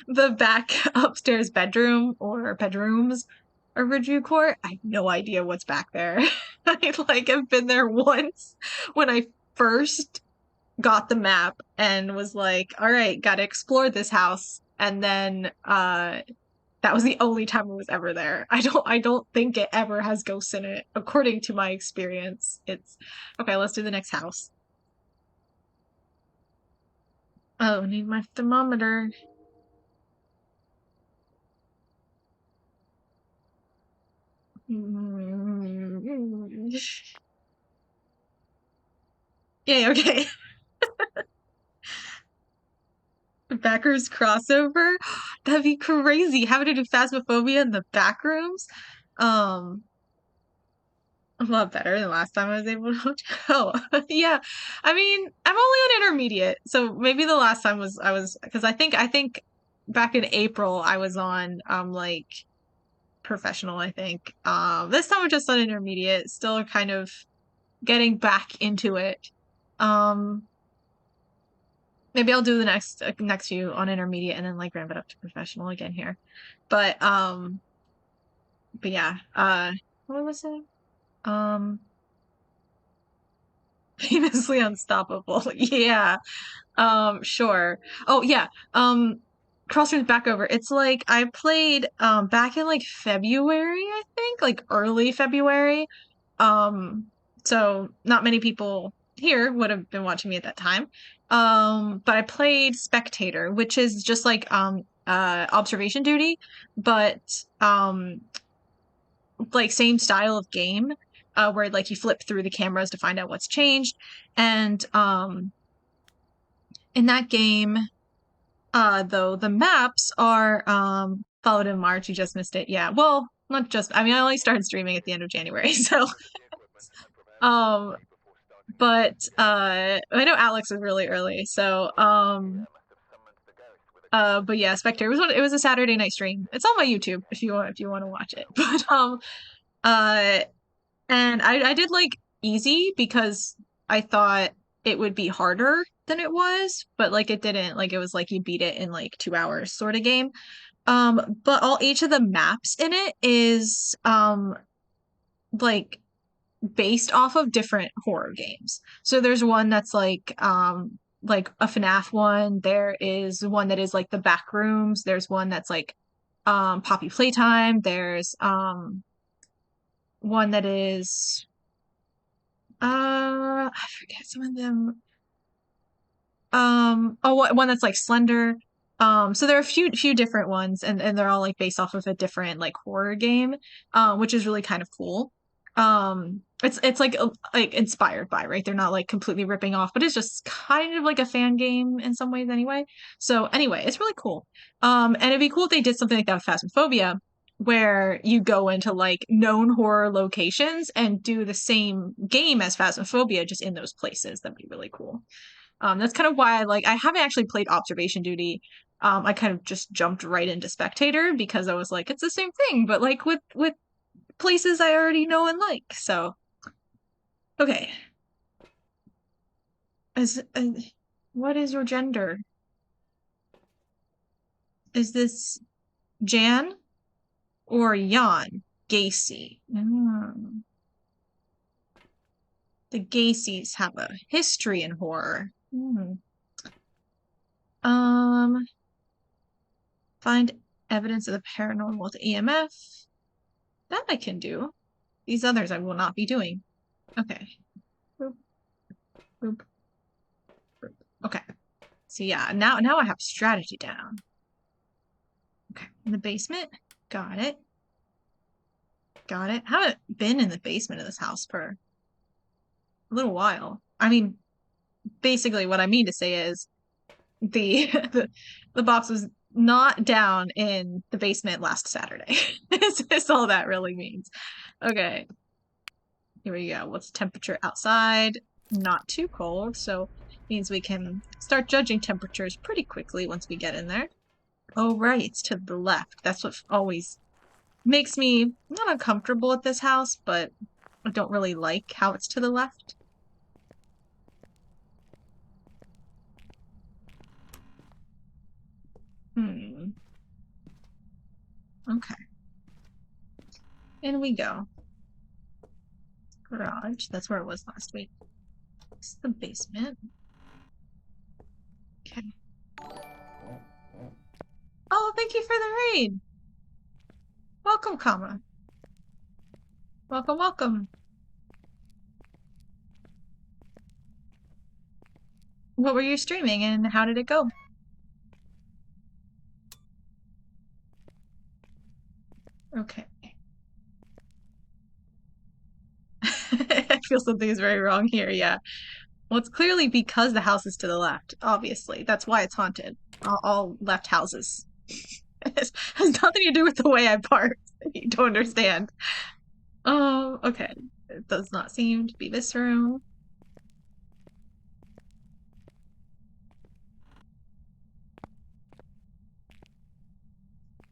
Speaker 1: the back upstairs bedroom or bedrooms or Ridgeview Court. I have no idea what's back there. I like have been there once when I first got the map and was like, all right, gotta explore this house. And then that was the only time I was ever there. I don't think it ever has ghosts in it, according to my experience. It's okay, let's do the next house. Oh, need my thermometer. Yay, okay. Backrooms crossover? That'd be crazy. Having to do Phasmophobia in the backrooms? Um, a lot better than last time I was able to. Oh, yeah. I mean, I'm only on intermediate, so maybe the last time I was because I think back in April I was on like professional, I think. This time we're just on intermediate, still kind of getting back into it. Um, maybe I'll do the next few on intermediate and then like ramp it up to professional again here. But yeah, what was it? Famously unstoppable. Yeah. Sure. Oh yeah. Crossroads back over. It's like I played back in like February, I think, like early February. Um, so not many people here would have been watching me at that time. But I played spectator, which is just like observation duty, but like same style of game, where like you flip through the cameras to find out what's changed. And in that game, though the maps are followed in March. You just missed it. Yeah. Well, not just. I mean, I only started streaming at the end of January, so
Speaker 2: Secure the equipment and prepare for
Speaker 1: um
Speaker 2: security before starting the
Speaker 1: but
Speaker 2: mission.
Speaker 1: I know Alex is really early, so
Speaker 2: Phasmophobia must have summoned the ghost with a code
Speaker 1: but yeah,
Speaker 2: which
Speaker 1: Spectre
Speaker 2: makes
Speaker 1: it
Speaker 2: it
Speaker 1: was a Saturday night stream. It's on my YouTube if you want to watch it. But uh and I did like easy because I thought it would be harder than it was, but like it didn't. Like it was like you beat it in like 2 hours sort of game. But all each of the maps in it is like based off of different horror games. So there's one that's like a FNAF one. There is one that is like the back rooms. There's one that's like Poppy Playtime. There's one that is I forget some of them. One that's like Slender. So there are a few different ones, and they're all like based off of a different like horror game, which is really kind of cool. It's like inspired by, right? They're not like completely ripping off, but it's just kind of like a fan game in some ways anyway. So anyway, it's really cool. And it'd be cool if they did something like that with Phasmophobia, where you go into like known horror locations and do the same game as Phasmophobia, just in those places. That'd be really cool. That's kind of why I haven't actually played Observation Duty. I kind of just jumped right into Spectator because I was like, it's the same thing, but like with places I already know and like. So okay, is what is your gender? Is this Jan or Jan Gacy? The Gacy's have a history in horror. Um, find evidence of the paranormal with EMF. That I can do. These others I will not be doing. Okay. Boop, boop, boop. Okay. So yeah, now I have strategy down. Okay. In the basement. Got it. Got it. Haven't been in the basement of this house for a little while. I mean, basically what I mean to say is the the box was not down in the basement last Saturday. Is all that really means. Okay. Here we go. What's the temperature outside? Not too cold, so means we can start judging temperatures pretty quickly once we get in there. Oh, right, it's to the left. That's what always makes me not uncomfortable at this house, but I don't really like how it's to the left. Hmm. Okay. In we go. Garage. That's where it was last week. This is the basement. Okay. Oh, thank you for the raid. Welcome, comma. Welcome, welcome. What were you streaming and how did it go? Okay. I feel something is very wrong here, yeah. Well, it's clearly because the house is to the left, obviously. That's why it's haunted. All left houses. It has nothing to do with the way I parked. You don't understand. Oh, okay. It does not seem to be this room.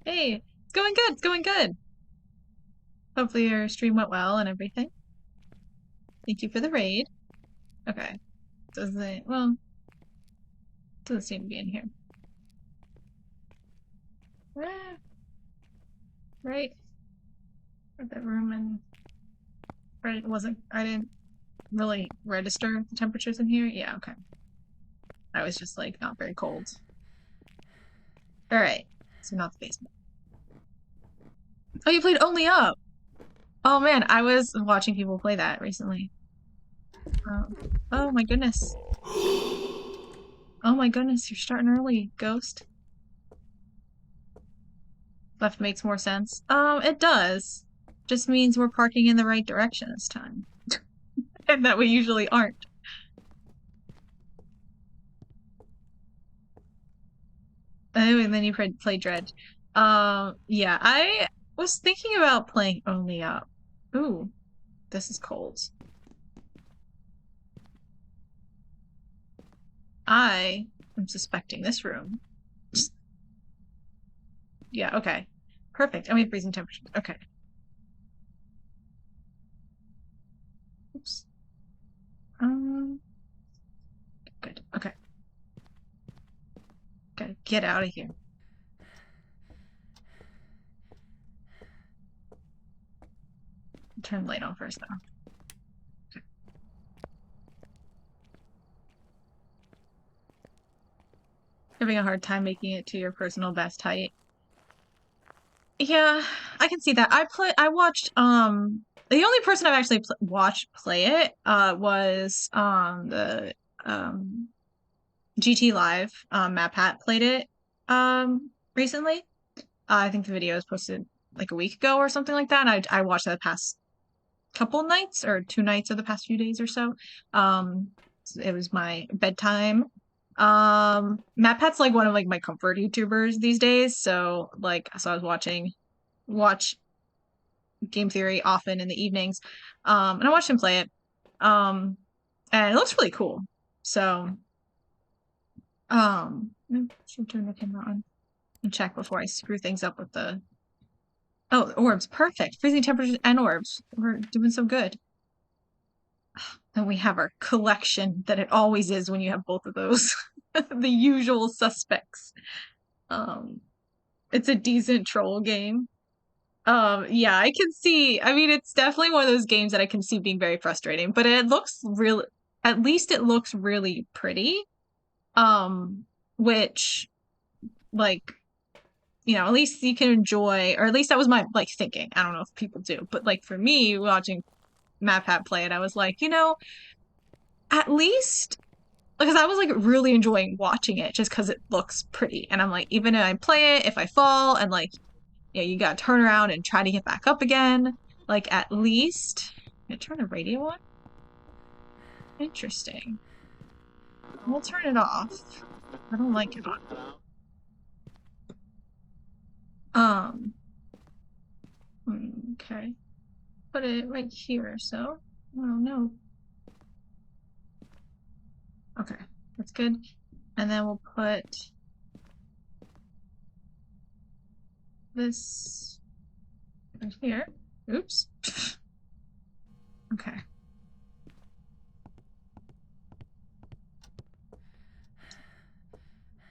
Speaker 1: Hey, it's going good. It's going good. Hopefully your stream went well and everything. Thank you for the raid. Okay. Doesn't, well, doesn't seem to be in here. Ah, right. That room and right, it wasn't, I didn't really register the temperatures in here. Yeah, okay. I was just like not very cold. All right. So not the basement. Oh, you played Only Up. Oh man, I was watching people play that recently. Oh my goodness. Oh my goodness, you're starting early, Ghost. Left makes more sense. It does. Just means we're parking in the right direction this time. And that we usually aren't. Oh, and then you play Dredge. Yeah, I was thinking about playing Only Up. Ooh, this is cold. I am suspecting this room. Yeah, okay. Perfect. I mean, freezing temperature. Okay. Oops. Um, good. Okay. Gotta get out of here. Turn the light on first, though. Having a hard time making it to your personal best height. Yeah, I can see that. I watched the only person I've actually watched play it was the GT Live. Matt Pat played it recently. I think the video was posted like a week ago or something like that. And I watched that the past couple nights or 2 nights of the past few days or so. Um, it was my bedtime. Matt Pat's like one of like my comfort YouTubers these days. So I was watch game theory often in the evenings. And I watched him play it. And it looks really cool. So, should turn the camera on and check before I screw things up with the. Oh, orbs. Perfect. Freezing temperatures and orbs. We're doing so good. And we have our collection that it always is when you have both of those. The usual suspects. Um, it's a decent troll game. Yeah, I can see. I mean, it's definitely one of those games that I can see being very frustrating, but it looks really, at least it looks really pretty. Which, like, at least you can enjoy, or at least that was my like thinking. I don't know if people do, but like for me, watching MatPat play it, I was like, at least because I was like really enjoying watching it just because it looks pretty, and I'm like, even if I play it, if I fall and like you gotta turn around and try to get back up again. Like, at least. Can I turn the radio on? Interesting. We'll turn it off. I don't like it on. Um, okay. Put it right here, so. Oh, no. Okay, that's good. And then we'll put this right here. Oops. Okay.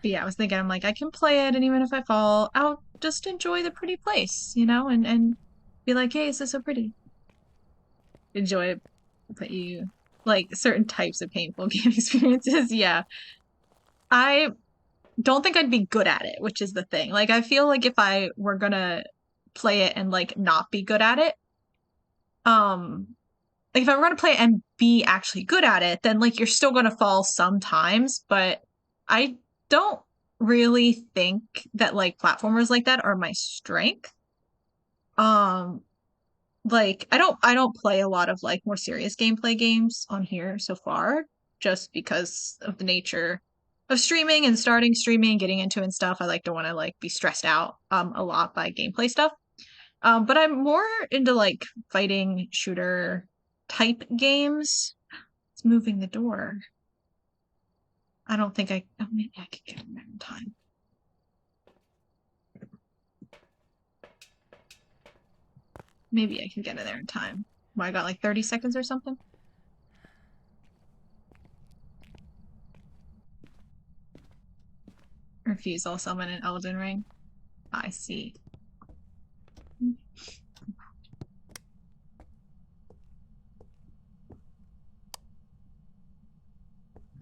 Speaker 1: But yeah, I was thinking, I'm like, I can play it, and even if I fall, I'll just enjoy the pretty place, and be like, hey, this is so pretty. Enjoy it, but you like certain types of painful game experiences. Yeah. I don't think I'd be good at it, which is the thing. Like, I feel like if I were gonna play it and like not be good at it, um, like if I were gonna play it and be actually good at it, then like you're still gonna fall sometimes, but I don't really think that like platformers like that are my strength. Um, like I don't play a lot of like more serious gameplay games on here so far, just because of the nature of streaming and starting streaming, getting into and stuff. I like to want to like be stressed out a lot by gameplay stuff. But I'm more into like fighting shooter type games. It's moving the door. I don't think oh, maybe I could get in there in time. Maybe I can get in there in time. Well, I got like 30 seconds or something. Refuse all summon an Elden Ring. I see.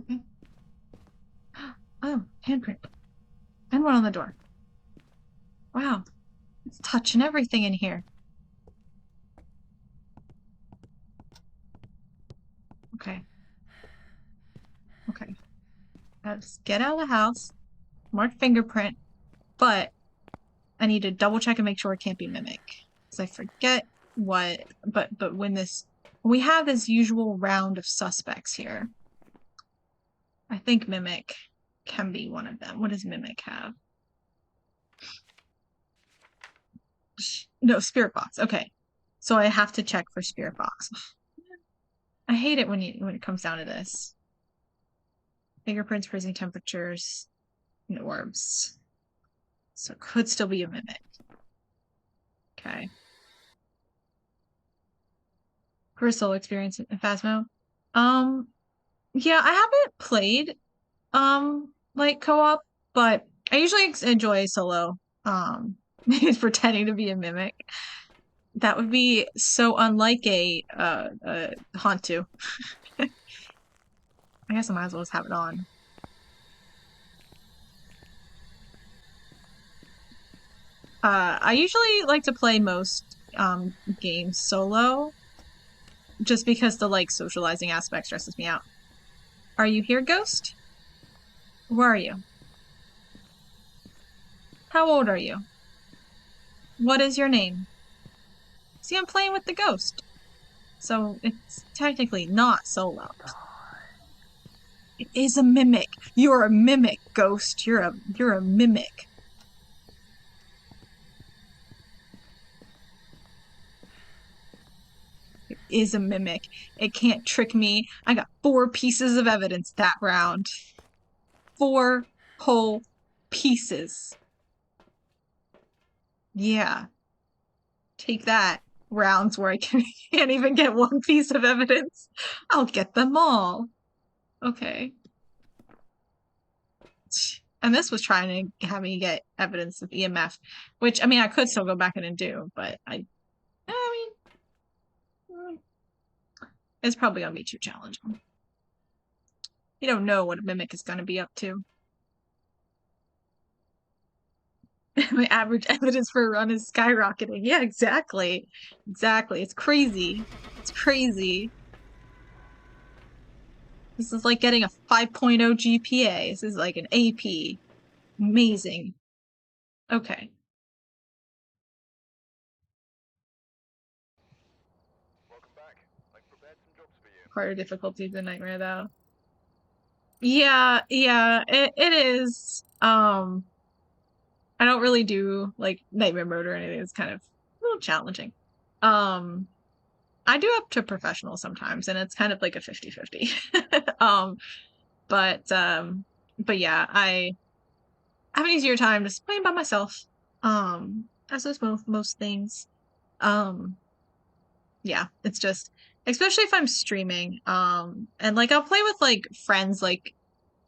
Speaker 1: Okay. Oh, handprint. And one on the door. Wow. It's touching everything in here. Okay. Okay. Let's get out of the house. Mark fingerprint. But I need to double check and make sure it can't be mimic. Because I forget what, but when we have this usual round of suspects here. I think mimic can be one of them. What does mimic have? No, spirit box. Okay. So I have to check for spirit box. I hate it when it comes down to this. Fingerprints, freezing temperatures, and orbs. So it could still be a mimic. Okay. Crystal experience in Phasmo. Um, yeah, I haven't played like co-op, but I usually enjoy solo. Pretending to be a mimic. That would be so unlike a Haunt 2. I guess I might as well just have it on. I usually like to play most games solo, just because the like socializing aspect stresses me out. Are you here, Ghost? Where are you? How old are you? What is your name? See, I'm playing with the ghost, so it's technically not solo. It is a mimic. You're a mimic, Ghost. You're a mimic. It is a mimic. It can't trick me. I got 4 pieces of evidence that round. 4 whole pieces. Yeah. Take that. Rounds where I can't even get 1 piece of evidence. I'll get them all. Okay. And this was trying to have me get evidence of EMF, which, I mean, I could still go back in and do, but I mean, it's probably gonna be too challenging. You don't know what a mimic is gonna be up to. My average evidence for a run is skyrocketing. Yeah, exactly. Exactly. It's crazy. It's crazy. This is like getting a 5.0 GPA. This is like an AP. Amazing. Okay.
Speaker 2: Welcome back. I've prepared some jobs for you.
Speaker 1: Harder difficulty than Nightmare though. Yeah, it is. I don't really do like Nightmare mode or anything. It's kind of a little challenging. Um, I do up to professional sometimes, and it's kind of like a 50-50. um, but um, but yeah, I have an easier time just playing by myself. As with most things. Um, yeah, it's just especially if I'm streaming. And like I'll play with like friends like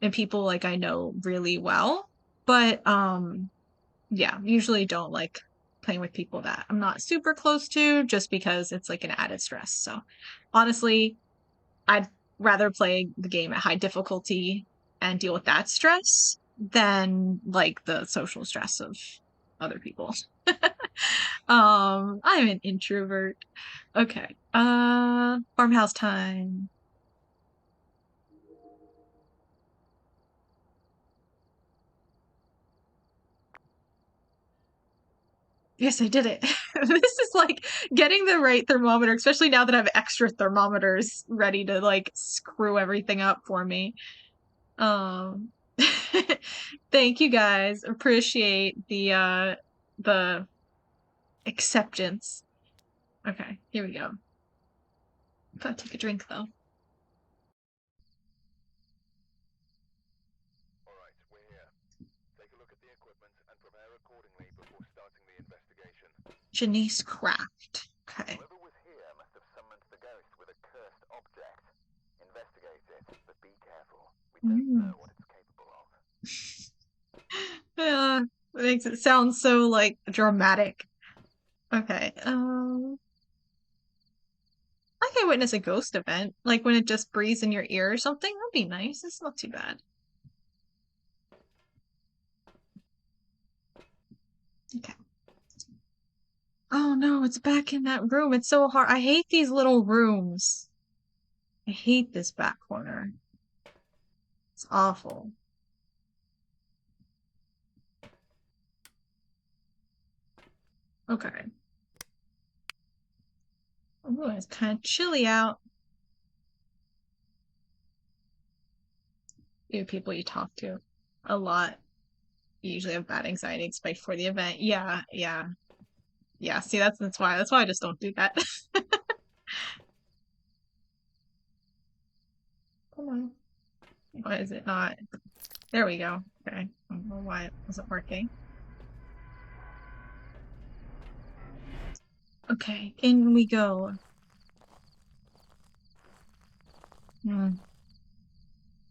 Speaker 1: and people like I know really well, but yeah, usually don't like playing with people that I'm not super close to just because it's like an added stress. So honestly, I'd rather play the game at high difficulty and deal with that stress than like the social stress of other people. I'm an introvert. Okay. Farmhouse time. Yes, I did it. This is like getting the right thermometer, especially now that I have extra thermometers ready to like screw everything up for me. Um, thank you guys. Appreciate the acceptance. Okay, here we go. Gotta take a drink though.
Speaker 2: Alright, we're here. Take a look at the equipment and prepare accordingly before starting the investigation.
Speaker 1: Janice Craft. Okay.
Speaker 2: Whoever was here must have summoned the ghost with a cursed object. Investigate it, but be careful. We don't know what it's capable of.
Speaker 1: It makes it sound so like dramatic. Okay. I can witness a ghost event, like when it just breathes in your ear or something. That'd be nice. It's not too bad. Okay. Oh no, it's back in that room. It's so hard. I hate these little rooms. I hate this back corner. It's awful. Okay. Oh, it's kind of chilly out. You people you talk to a lot. You usually have bad anxiety before the event. Yeah, yeah. Yeah, see that's why I just don't do that. Come on. Why is it not? There we go. Okay. I don't know why it wasn't working. Okay, in we go.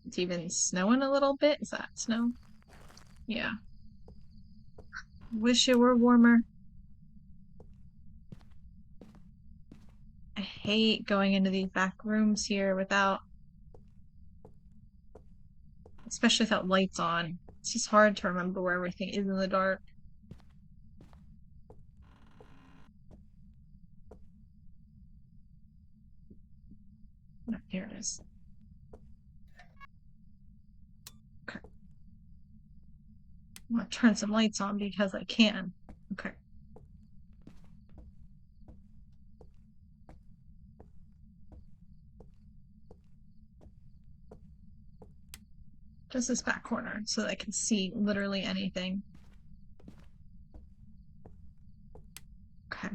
Speaker 1: It's even snowing a little bit. Is that snow? Yeah. Wish it were warmer. I hate going into these back rooms here without, especially without lights on. It's just hard to remember where everything is in the dark. Oh, here it is. Okay. I'm gonna turn some lights on because I can. Okay. Just this back corner so that I can see literally anything. Okay.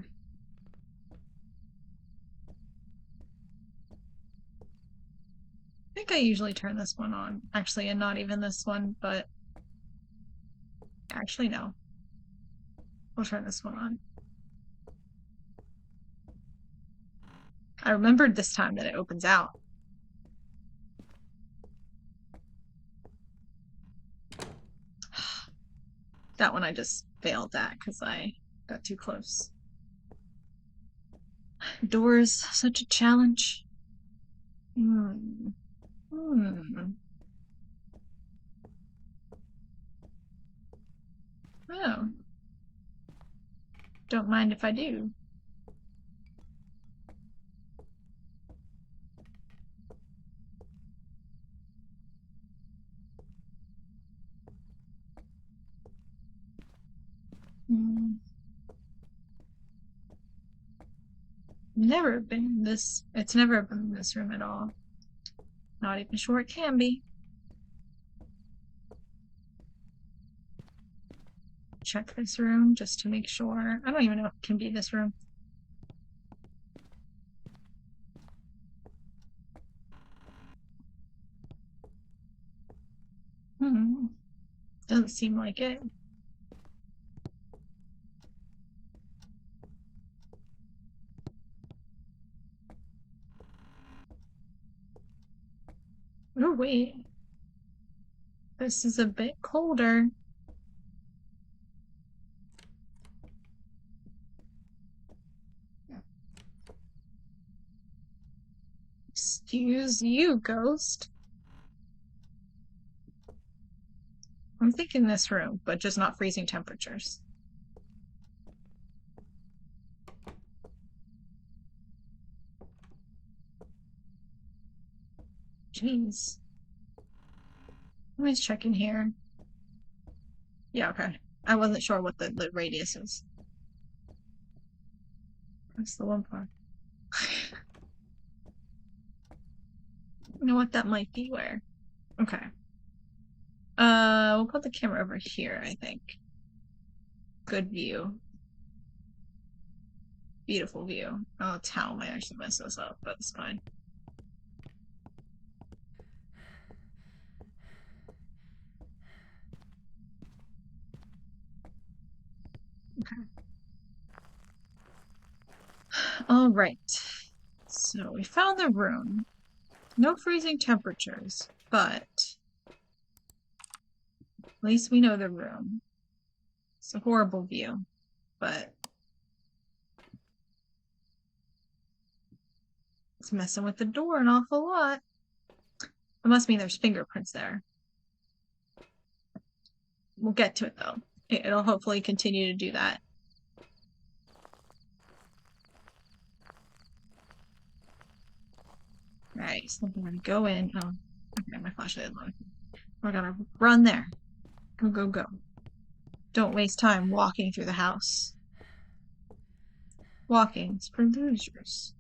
Speaker 1: I think I usually turn this one on. Actually, and not even this one, but actually, no. We'll turn this one on. I remembered this time that it opens out. That one I just failed at because I got too close. Doors, such a challenge. Hmm. Hmm. Oh. Don't mind if I do. Hmm. Never been in this. It's never been in this room at all. Not even sure it can be. Check this room just to make sure. I don't even know if it can be this room. Hmm. Doesn't seem like it. Oh, wait. This is a bit colder. Excuse you, ghost. I'm thinking this room, but just not freezing temperatures. Jeez. Let me just check in here. Yeah, okay. I wasn't sure what the radius is. That's the one part. You know what? That might be where. Okay. We'll put the camera over here, I think. Good view. Beautiful view. Oh, towel might actually mess this up, but it's fine. Okay. All right. So we found the room. No freezing temperatures, but at least we know the room. It's a horrible view, but it's messing with the door an awful lot. It must mean there's fingerprints there. We'll get to it though. It'll hopefully continue to do that. Alright, so I'm gonna go in. Oh, okay, my flashlight is on. We're gonna run there. Go, go, go. Don't waste time walking through the house. Walking's for losers.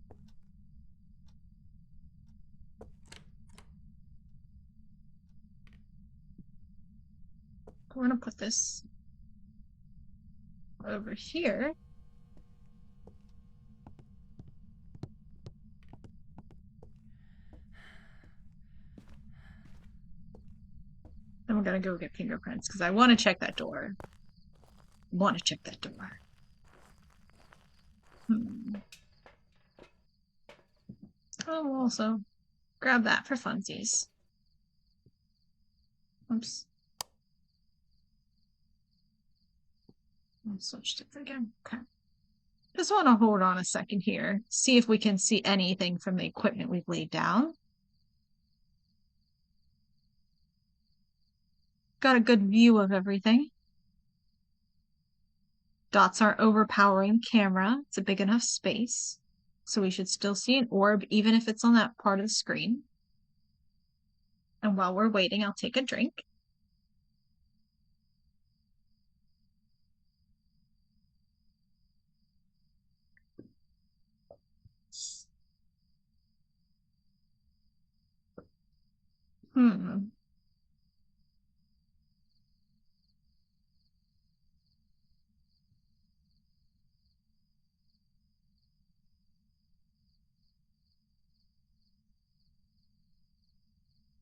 Speaker 1: We're gonna put this over here. Then we're gonna go get fingerprints because I want to check that door. Want to check that door. I'll also grab that for funsies. Oops. I'll switch it again. Okay. Just want to hold on a second here. See if we can see anything from the equipment we've laid down. Got a good view of everything. Dots aren't overpowering the camera. It's a big enough space. So we should still see an orb, even if it's on that part of the screen. And while we're waiting, I'll take a drink.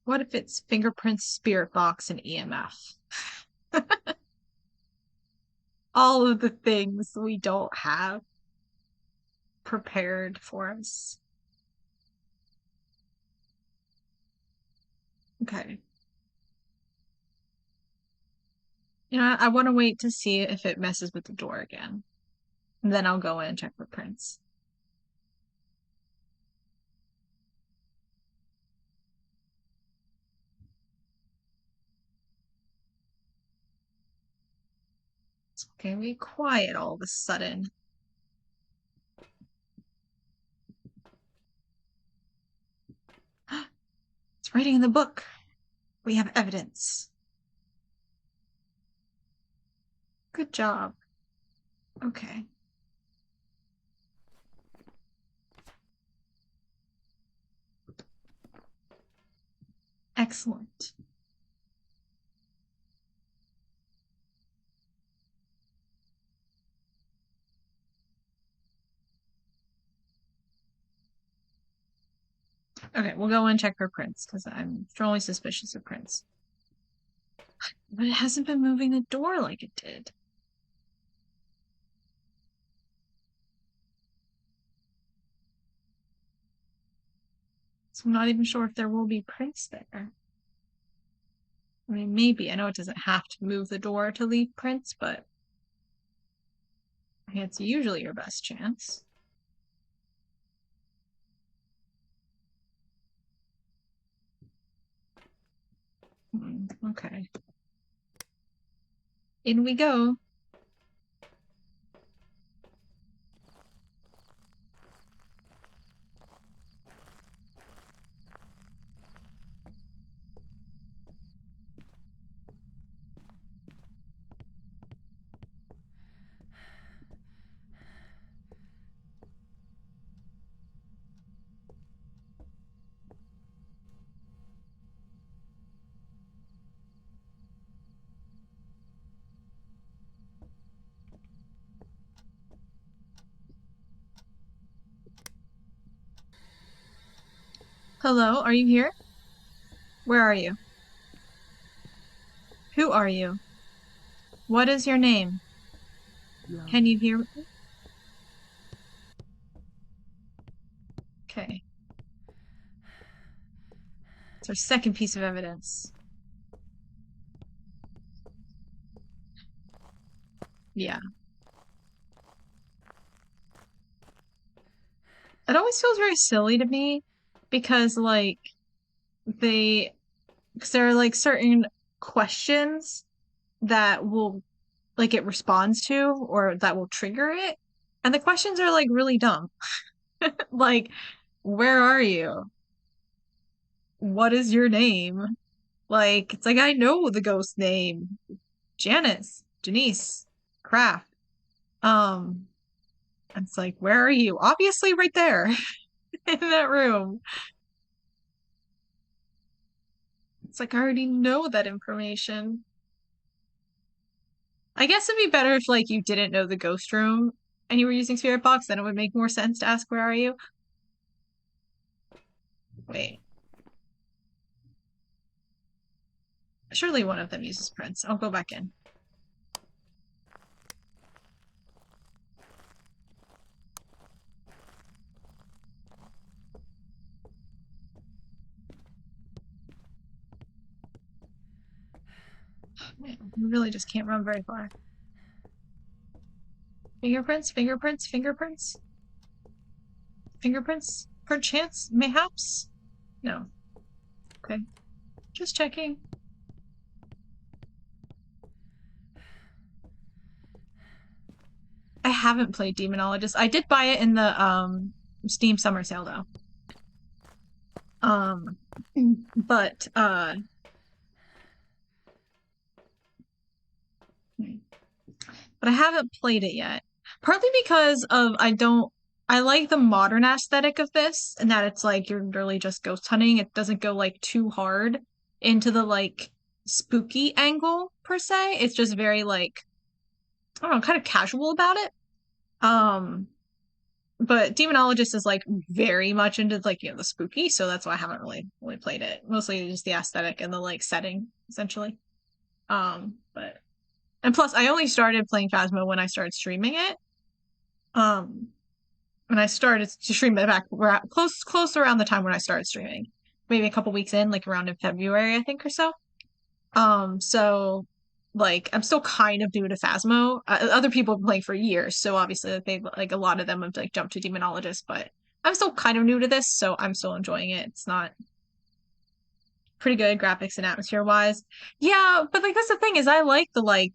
Speaker 1: What if it's fingerprints, spirit box, and EMF? All of the things we don't have prepared for us. Okay. You know, I want to wait to see if it messes with the door again. And then I'll go in and check for prints. It's okay, be quiet all of a sudden. It's writing in the book. We have evidence. Good job. Okay. Excellent. Okay, we'll go and check for prints because I'm strongly suspicious of prints. But it hasn't been moving the door like it did. So I'm not even sure if there will be prints there. I mean, maybe. I know it doesn't have to move the door to leave prints, but it's usually your best chance. Okay. In we go. Hello, are you here? Where are you? Who are you? What is your name? Can you hear me? Okay. It's our second piece of evidence. Yeah. It always feels very silly to me because, like, because there are, like, certain questions that will, like, it responds to or that will trigger it. And the questions are, like, really dumb. Like, where are you? What is your name? Like, it's like I know the ghost name. Janice, Denise, Kraft. Um, it's like, where are you? Obviously right there in that room. It's like I already know that information. I guess it'd be better if like you didn't know the ghost room and you were using Spirit Box, then it would make more sense to ask where are you? Wait. Surely one of them uses Prince. I'll go back in. Man, you really just can't run very far. Fingerprints, fingerprints, fingerprints. Fingerprints? Perchance? Mayhaps? No. Okay. Just checking. I haven't played Demonologist. I did buy it in the Steam summer sale though. Um but I haven't played it yet. Partly because of I like the modern aesthetic of this and that it's like you're literally just ghost hunting. It doesn't go like too hard into the like spooky angle per se. It's just very like I don't know, kind of casual about it. Um but Demonologist is like very much into like the spooky, so that's why I haven't really played it. Mostly just the aesthetic and the like setting, essentially. But and plus I only started playing Phasmo when I started streaming it. Um when I started to stream it back close around the time when I started streaming. Maybe a couple weeks in, like around in February, I think, or so. So like I'm still kind of new to Phasmo. Other people have been playing for years, so obviously like, they like a lot of them have like jumped to Demonologist, but I'm still kind of new to this, so I'm still enjoying it. It's not pretty good graphics and atmosphere wise. Yeah, but like that's the thing is I like the like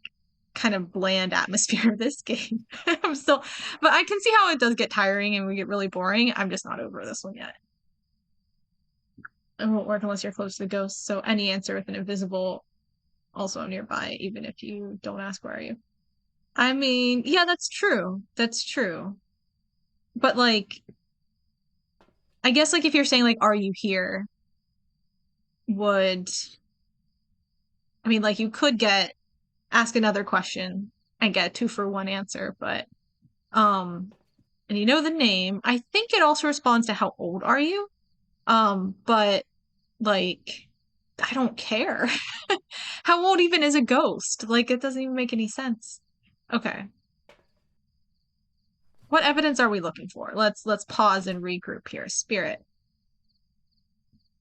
Speaker 1: kind of bland atmosphere of this game. I'm still but I can see how it does get tiring and we get really boring. I'm just not over this one yet. It won't work unless you're close to the ghost, so any answer with an invisible also nearby, even if you don't ask where are you. I mean, yeah, that's true. That's true. But like, I guess like if you're saying like, are you here? Would I mean like you could get ask another question and get a 2-for-1 answer, but and you know the name. I think it also responds to how old are you? But like I don't care. How old even is a ghost? Like it doesn't even make any sense. Okay. What evidence are we looking for? Let's pause and regroup here. Spirit.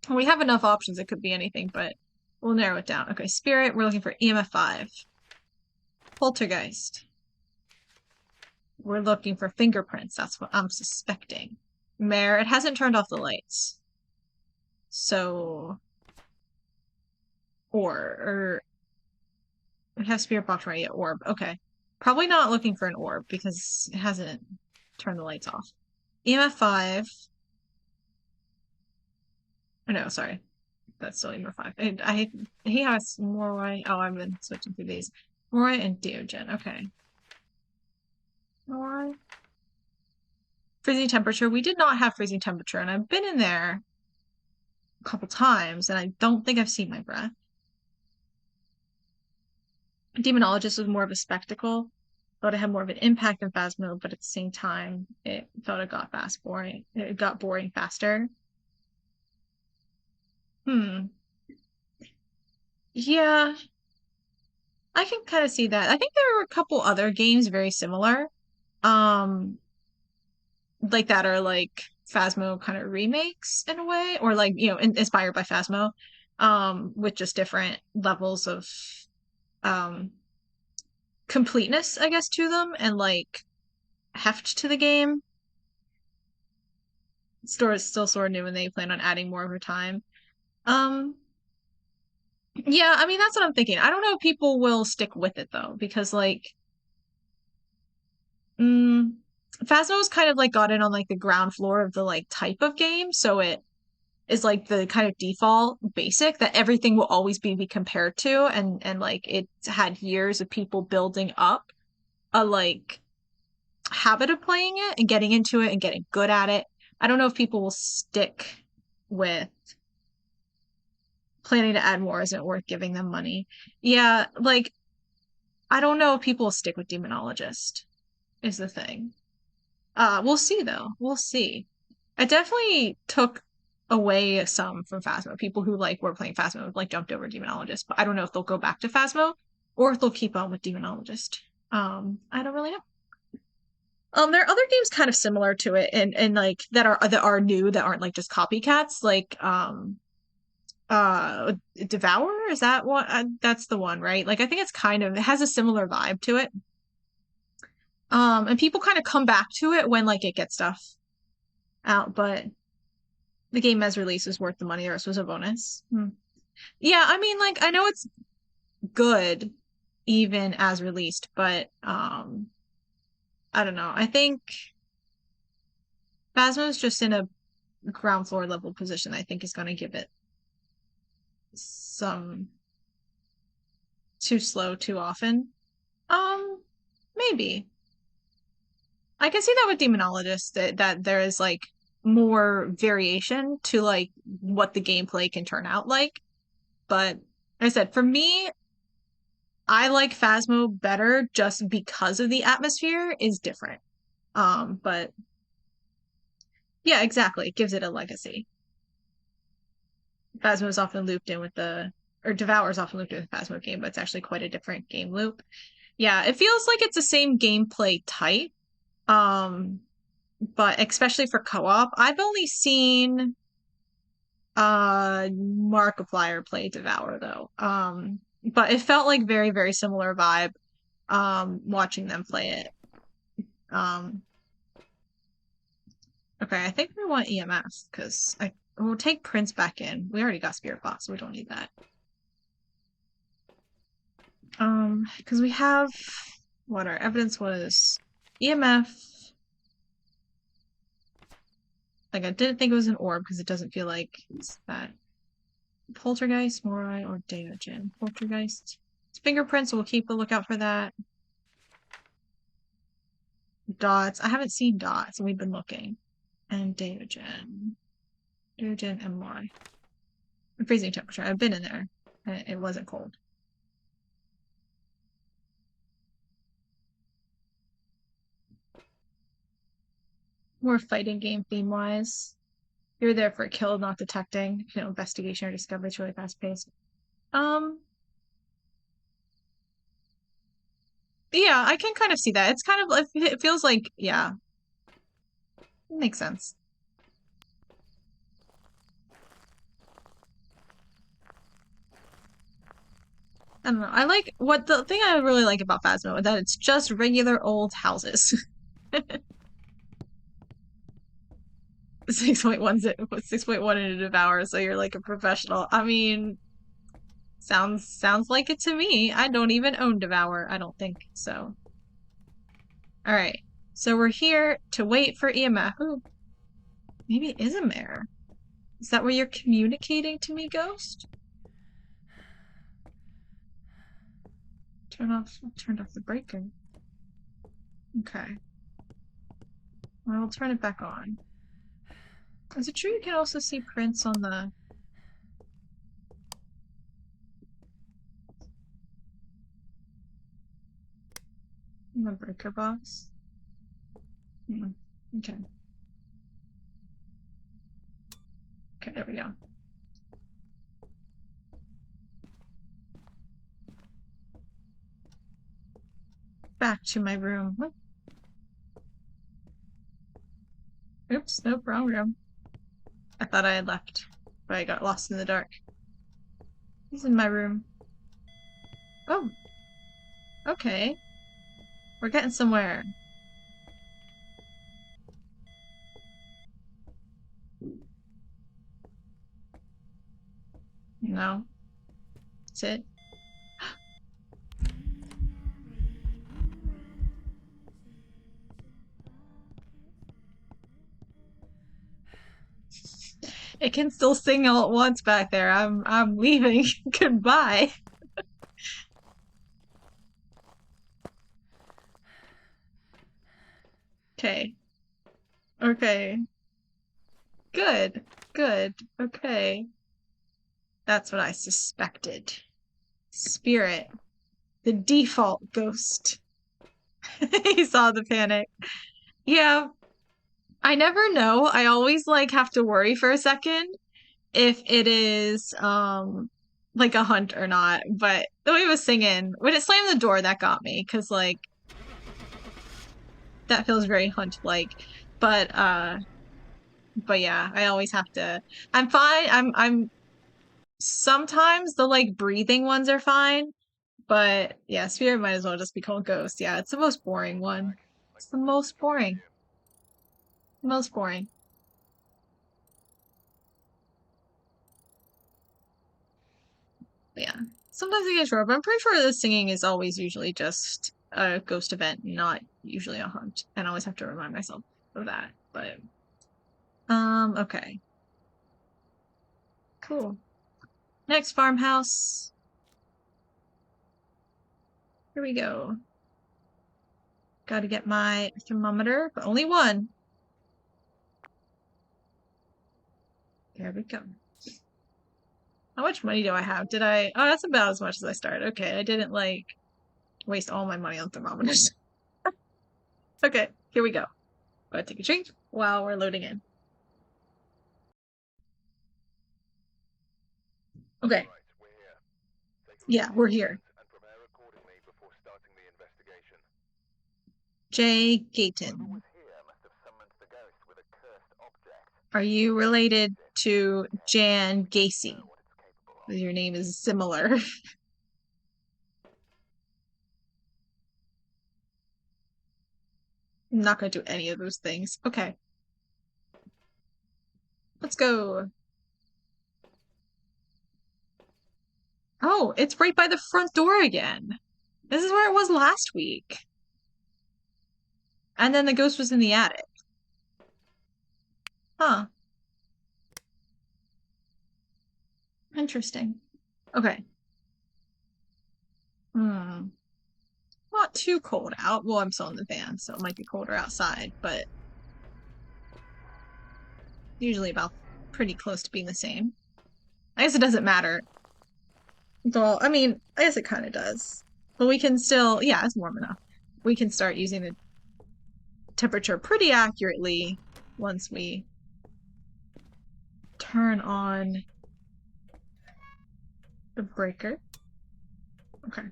Speaker 1: We have enough options. It could be anything, but we'll narrow it down. Okay, spirit. We're looking for EMF 5. Poltergeist. We're looking for fingerprints. That's what I'm suspecting. Mare. It hasn't turned off the lights. So, or it has spirit box right yet. Orb. Okay. Probably not looking for an orb because it hasn't turned the lights off. EMF 5. Oh, no, sorry. That's still EMF 5. He has Moroi. Oh, I've been switching through these. Moroi and Diogen. Okay. Moroi. Freezing temperature. We did not have freezing temperature, and I've been in there a couple times, and I don't think I've seen my breath. Demonologist was more of a spectacle. Thought it had more of an impact than Phasmo, but at the same time, it felt it got boring. It got boring faster. Hmm. Yeah, I can kind of see that. I think there were a couple other games very similar. Um, like that are like Phasmo kind of remakes in a way, or like, inspired by Phasmo, with just different levels of um completeness, I guess, to them and like heft to the game. Store is still sort of new and they plan on adding more over time. Um, yeah, I mean that's what I'm thinking. I don't know if people will stick with it though, because like Phasmo's kind of like got in on like the ground floor of the like type of game, so it is like the kind of default basic that everything will always be compared to, and like it's had years of people building up a like habit of playing it and getting into it and getting good at it. I don't know if people will stick with planning to add more isn't worth giving them money. Yeah, like I don't know if people will stick with Demonologist is the thing. We'll see though. We'll see. I definitely took away some from Phasmo. People who like were playing Phasmo like jumped over Demonologist, but I don't know if they'll go back to Phasmo or if they'll keep on with Demonologist. I don't really know. There are other games kind of similar to it and like that are new that aren't like just copycats, like Devour, is that one? That's the one, right? Like I think it's kind of it has a similar vibe to it. And people kind of come back to it when like it gets stuff out, but the game as release is worth the money. The rest was a bonus. Yeah, I mean, like I know it's good even as released, but I don't know. I think Phasma is just in a ground floor level position. I think is going to give it some too slow too often. Maybe I can see that with Demonologist that there is like more variation to like what the gameplay can turn out like. But like I said, for me, I like Phasmo better just because of the atmosphere is different. But yeah, exactly. It gives it a legacy. Phasmo is often looped in with or Devour is often looped in with the Phasmo game, but it's actually quite a different game loop. Yeah, it feels like it's the same gameplay type. Um, but especially for co-op, I've only seen Markiplier play Devour though. But it felt like very, very similar vibe watching them play it. Um, okay, I think we want EMF because we'll take Prince back in. We already got Spirit Box, so we don't need that. Because we have what our evidence was EMF. Like I didn't think it was an orb because it doesn't feel like it's that. Poltergeist, Morai, or Daogen. Poltergeist. It's fingerprints, so we'll keep a lookout for that. Dots. I haven't seen dots, and we've been looking. And Daogen. Daogen and Morai. Freezing temperature. I've been in there. It wasn't cold. More fighting game theme-wise. You're there for a kill, not detecting. You know, investigation or discovery. It's really fast-paced. Yeah, I can kind of see that. It's kind of, it feels like, yeah, it makes sense. I don't know. I like what the thing I really like about Phasmo is that it's just regular old houses. 6.1 in a Devour, so you're like a professional. I mean, sounds like it to me. I don't even own Devour, I don't think so. All right. So we're here to wait for EMF. Ooh, maybe it is a mirror. Is that where you're communicating to me, Ghost? Turned off the breaker. Okay. Well, I'll turn it back on. Is it true you can also see prints on the breaker box? Okay. Okay, there we go. Back to my room. What? Oops, nope, wrong room. I thought I had left, but I got lost in the dark. He's in my room. Oh, okay. We're getting somewhere. No. That's it. It can still sing all at once back there. I'm leaving. Goodbye. Okay. Okay. Good. Good. Okay. That's what I suspected. Spirit. The default ghost. He saw the panic. Yeah. I never know. I always like have to worry for a second if it is like a hunt or not. But the way it was singing, when it slammed the door, that got me because like that feels very hunt like. But but yeah, I always have to. I'm fine. I'm sometimes the like breathing ones are fine, but yeah, spirit might as well just be called ghost. Yeah, it's the most boring one. It's the most boring. Most boring. But yeah. Sometimes it gets rough. I'm pretty sure the singing is always usually just a ghost event, not usually a hunt. And I always have to remind myself of that. But okay. Cool. Next farmhouse. Here we go. Gotta get my thermometer, but only one. There we go. How much money do I have? Did I? Oh, that's about as much as I started. Okay, I didn't like waste all my money on thermometers. Okay, here we go. Gotta take a drink while we're loading in. Okay, yeah, we're here. Jay Gayton. Are you related to Jan Gacy? Your name is similar. I'm not gonna do any of those things. Okay. Let's go. Oh, it's right by the front door again. This is where it was last week. And then the ghost was in the attic. Huh. Interesting. Okay. Hmm. Not too cold out. Well, I'm still in the van, so it might be colder outside, but usually about pretty close to being the same. I guess it doesn't matter. Well, I mean, I guess it kind of does. But we can still, yeah, it's warm enough. We can start using the temperature pretty accurately once we turn on the breaker. Okay.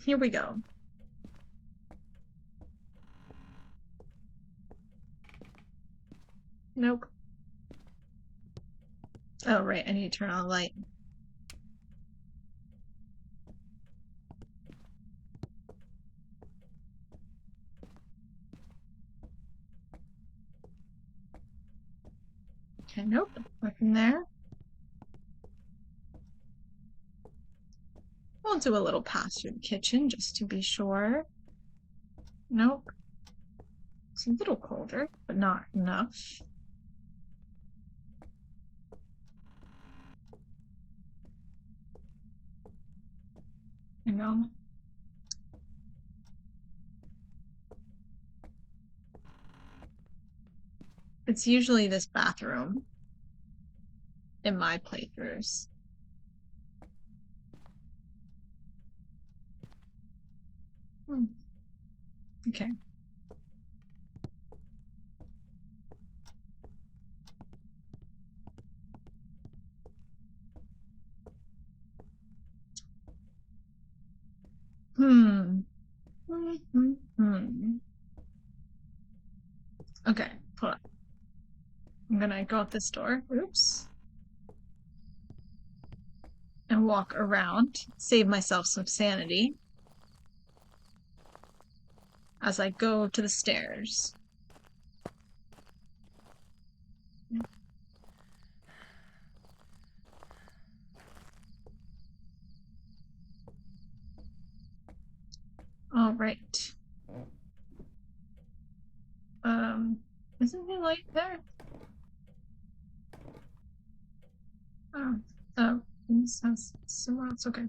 Speaker 1: Here we go. Nope. Oh, right. I need to turn on the light. Okay, nope. Nothing there. We'll do a little pass through the kitchen just to be sure. Nope. It's a little colder, but not enough. You know. It's usually this bathroom in my playthroughs. Okay. Hmm. Okay, hold on. I'm gonna go out this door. Oops. And walk around. Save myself some sanity. As I go to the stairs. All right. Isn't there light there? This house somewhere else. Okay.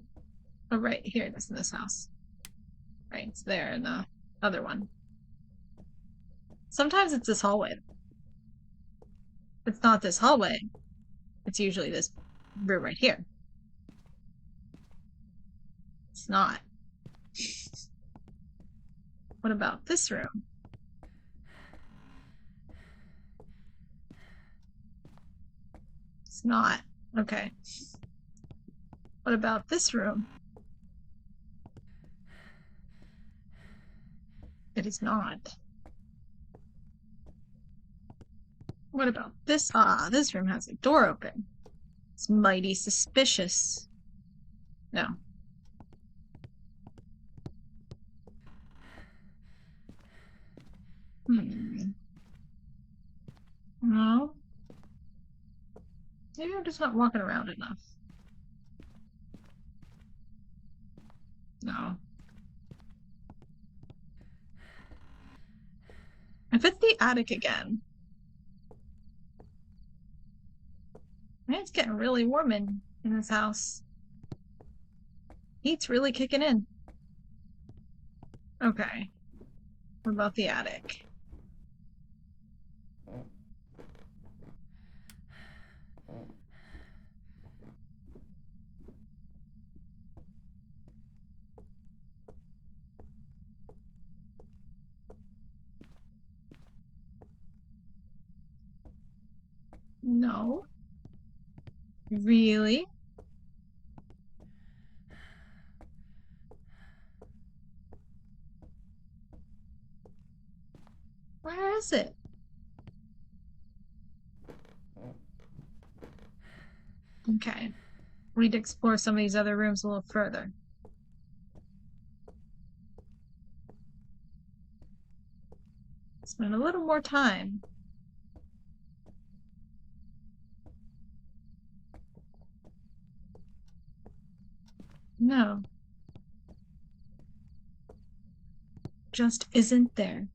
Speaker 1: Oh, right. Here it is in this house. Right. It's there in the other one. Sometimes it's this hallway. It's not this hallway. It's usually this room right here. It's not. What about this room? It's not. Okay. What about this room? It is not. What about this? Ah, this room has a door open. It's mighty suspicious. No. No. Maybe I'm just not walking around enough. No. If it's the attic again. Man, it's getting really warm in this house. Heat's really kicking in. Okay. What about the attic? No. Really? Where is it? Okay. We need to explore some of these other rooms a little further. Spend a little more time. No. Just isn't there.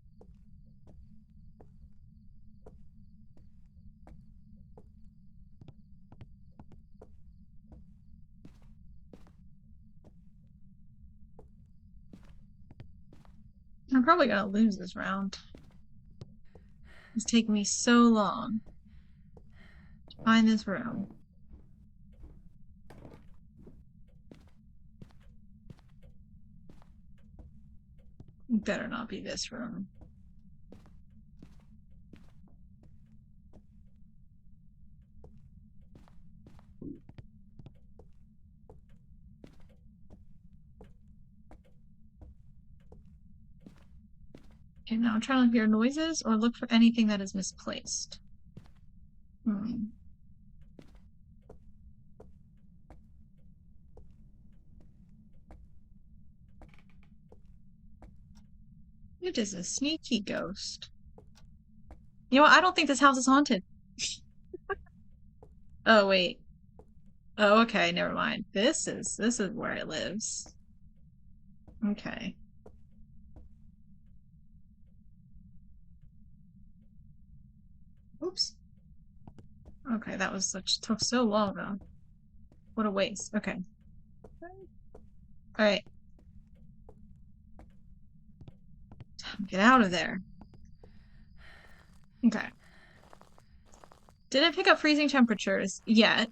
Speaker 1: I'm probably gonna lose this round. It's taken me so long to find this room. It better not be this room. Okay, now I'm trying to hear noises or look for anything that is misplaced. It is a sneaky ghost. You know what? I don't think this house is haunted. Oh, wait. Oh, okay, never mind. This is where it lives. Okay. Oops. Okay, that was took so long though. What a waste. Okay. Alright. Get out of there. Okay. Didn't pick up freezing temperatures yet.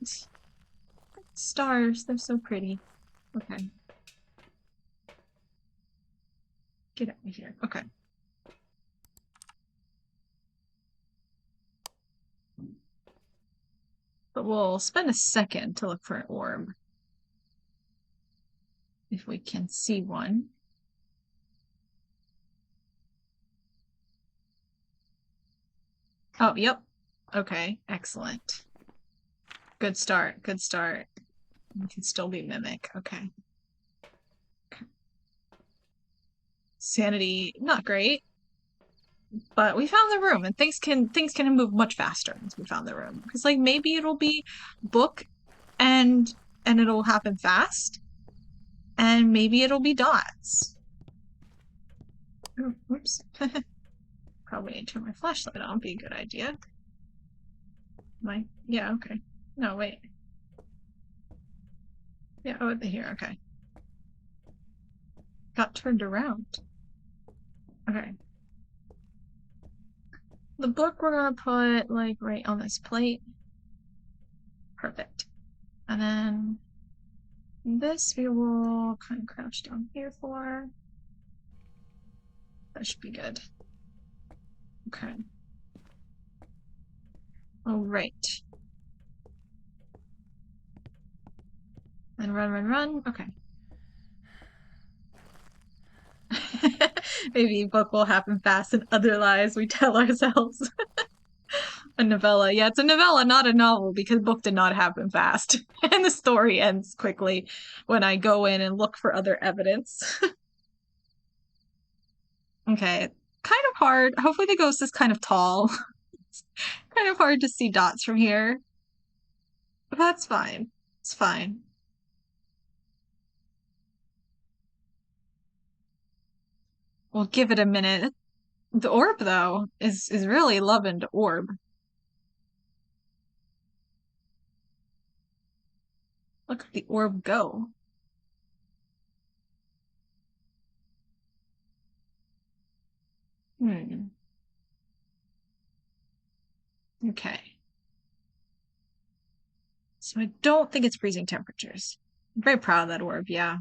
Speaker 1: Stars, they're so pretty. Okay. Get out of here. Okay. But we'll spend a second to look for an orb. If we can see one. Oh, yep. Okay, excellent. Good start, good start. We can still be mimic. Okay. Sanity, not great. But we found the room, and things can move much faster once we found the room. Because like maybe it'll be book and it'll happen fast. And maybe it'll be dots. Oh, whoops. Probably need to turn my flashlight on, be a good idea. Yeah, okay. No, wait. Yeah, oh, here, okay. Got turned around. Okay. The book we're gonna put, like, right on this plate. Perfect. And then this we will kind of crouch down here for. That should be good. Okay. All right. And run, run, run. Okay. Maybe book will happen fast and other lies we tell ourselves. A novella. Yeah, it's a novella, not a novel, because book did not happen fast. And the story ends quickly when I go in and look for other evidence. Okay. Kind of hard. Hopefully the ghost is kind of tall. It's kind of hard to see dots from here. But that's fine. It's fine. We'll give it a minute. The orb, though, is really loving the orb. Look at the orb go. Hmm. Okay. So I don't think it's freezing temperatures. I'm very proud of that orb, yeah.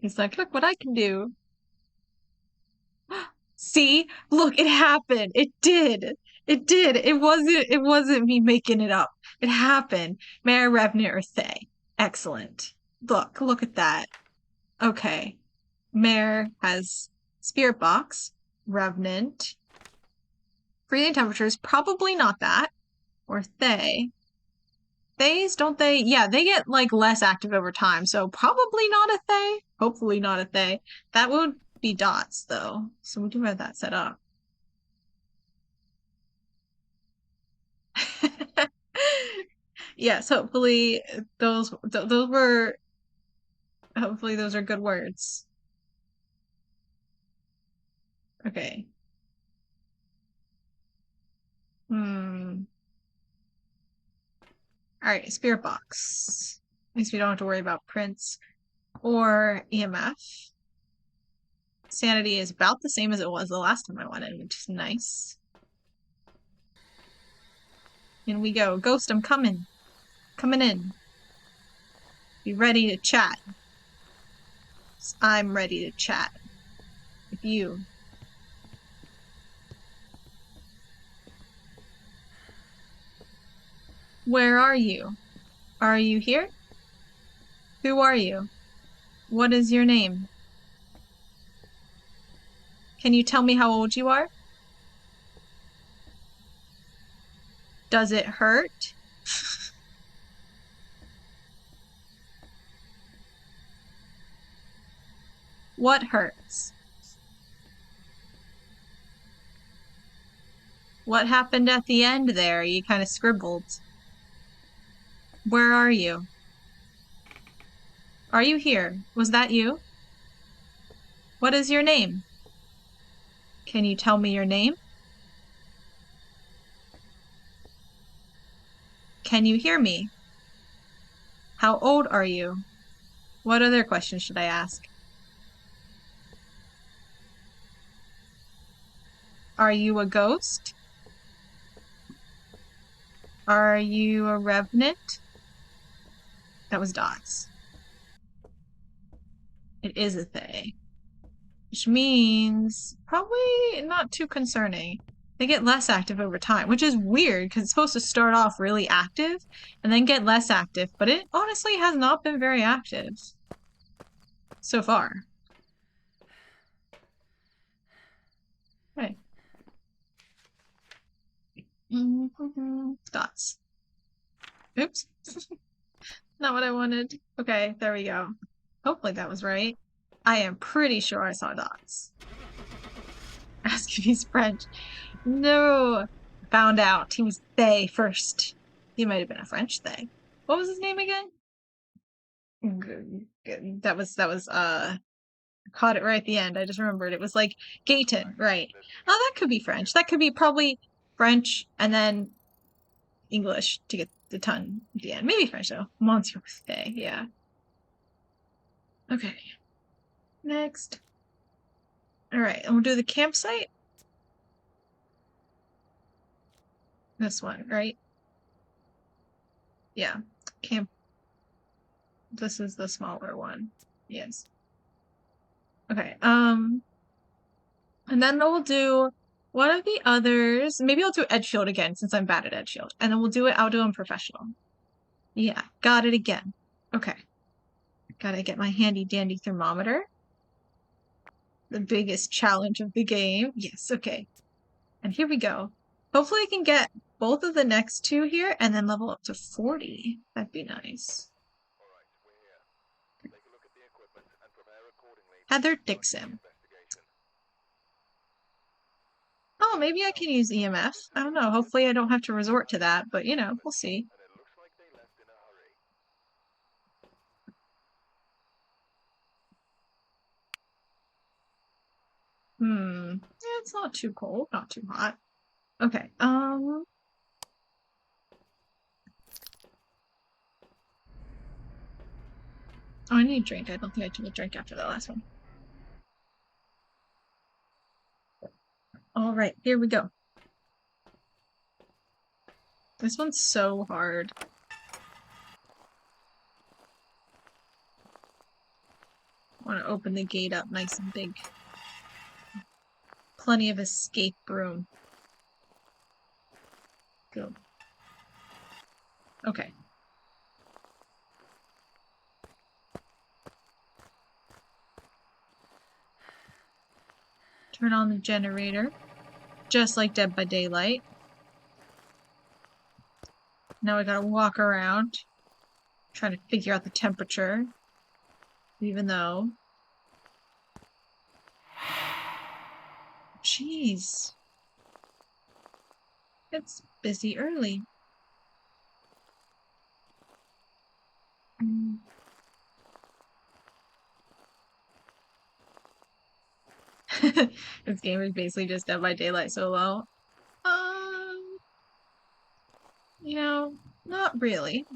Speaker 1: He's like, look what I can do. See? Look, it happened. It did. It did. It wasn't me making it up. It happened. Mayor Revenant or Thay. Excellent. Look at that. Okay. Mayor has Spirit Box, Revenant. Freezing temperatures, probably not that. Or Thay. Thays, don't they? Yeah, they get like less active over time, so probably not a Thay. Hopefully not a Thay. That would be dots though, so we do have that set up. Yes, hopefully those were hopefully those are good words. Okay. Hmm. All right, spirit box. At least we don't have to worry about prints or EMF. Sanity is about the same as it was the last time I went in, which is nice. In we go. Ghost, I'm coming. Coming in. Be ready to chat. I'm ready to chat with you. Where are you? Are you here? Who are you? What is your name? Can you tell me how old you are? Does it hurt? What hurts? What happened at the end there? You kind of scribbled. Where are you? Are you here? Was that you? What is your name? Can you tell me your name? Can you hear me? How old are you? What other questions should I ask? Are you a ghost? Are you a revenant? That was dots. It is a Thay. Which means probably not too concerning. They get less active over time, which is weird because it's supposed to start off really active and then get less active, but it honestly has not been very active so far. Okay. Dots. Oops. Not what I wanted. Okay, there we go. Hopefully that was right. I am pretty sure I saw dots. Ask if he's French. No. Found out he was Thay first. He might have been a French Thay. What was his name again? That was caught it right at the end. I just remembered. It was like Gayton, right. Oh, that could be French. That could be probably French and then English to get a ton at the end. Maybe French though. Monsieur Day, yeah. Okay. Next. Alright, and we'll do the campsite. This one, right? Yeah. Camp. This is the smaller one. Yes. Okay. And then we'll do one of the others. Maybe I'll do Edgefield again since I'm bad at Edgefield. And then I'll do them professional. Yeah, got it again. Okay. Gotta get my handy dandy thermometer. The biggest challenge of the game. Yes, okay. And here we go. Hopefully I can get both of the next two here and then level up to 40. That'd be nice. Heather Dixon. Oh, maybe I can use EMF. I don't know. Hopefully I don't have to resort to that, but you know, we'll see. Yeah, it's not too cold, not too hot. Okay, oh, I need a drink. I don't think I took a drink after the last one. All right, here we go. This one's so hard. I want to open the gate up nice and big. Plenty of escape room. Go. Okay. Turn on the generator. Just like Dead by Daylight. Now we gotta walk around. Trying to figure out the temperature. Even though... Jeez. It's busy early. This game is basically just Dead by Daylight solo. You know, not really.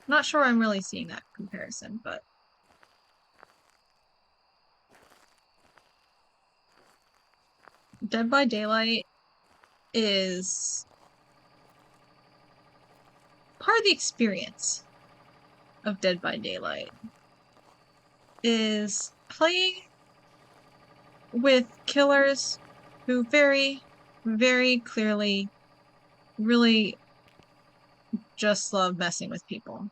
Speaker 1: Not sure I'm really seeing that comparison, but... Dead by Daylight is part of the experience of Dead by Daylight is playing with killers who very, very clearly really just love messing with people.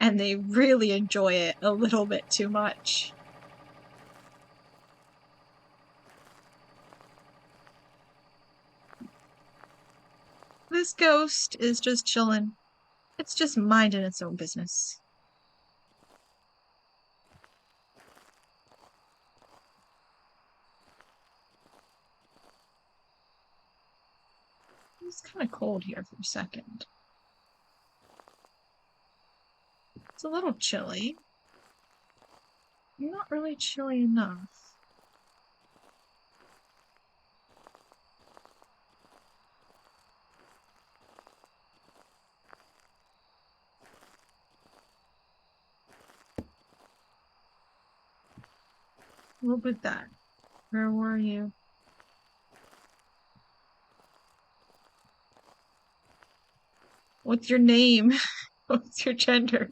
Speaker 1: And they really enjoy it a little bit too much. This ghost is just chilling. It's just minding its own business. It's kind of cold here for a second. It's a little chilly. Not really chilly enough. What was that? Where were you? What's your name? What's your gender?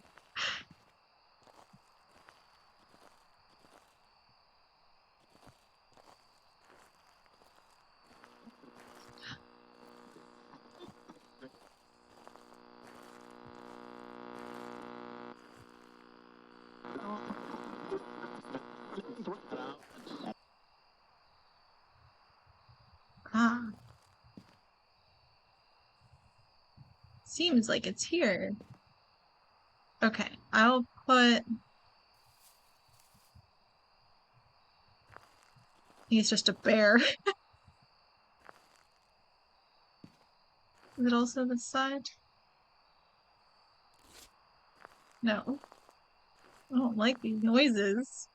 Speaker 1: Ah. Seems like it's here. Okay, I'll put... He's just a bear. Is it also this side? No. I don't like these noises.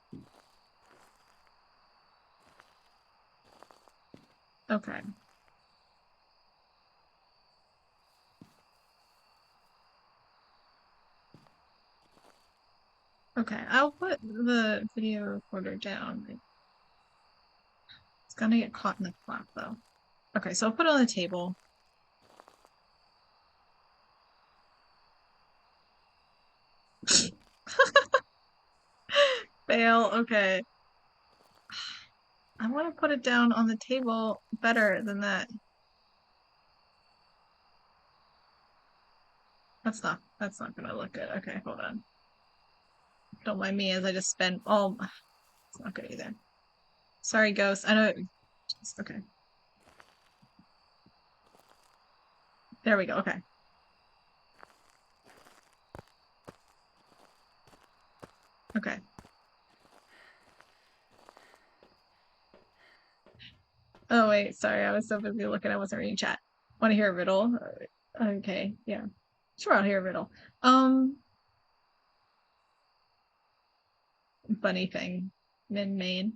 Speaker 1: Okay. Okay, I'll put the video recorder down. It's gonna get caught in the flap though. Okay, so I'll put it on the table. Fail, okay. I want to put it down on the table better than that. That's not gonna look good. Okay, hold on. Don't mind me as I just spent all, it's not good either. Sorry, ghost. I know, okay. There we go, okay. Okay. Oh wait, sorry, I was so busy looking, I wasn't reading chat. Want to hear a riddle? Okay, yeah. Sure, I'll hear a riddle. Bunny thing. Min Main.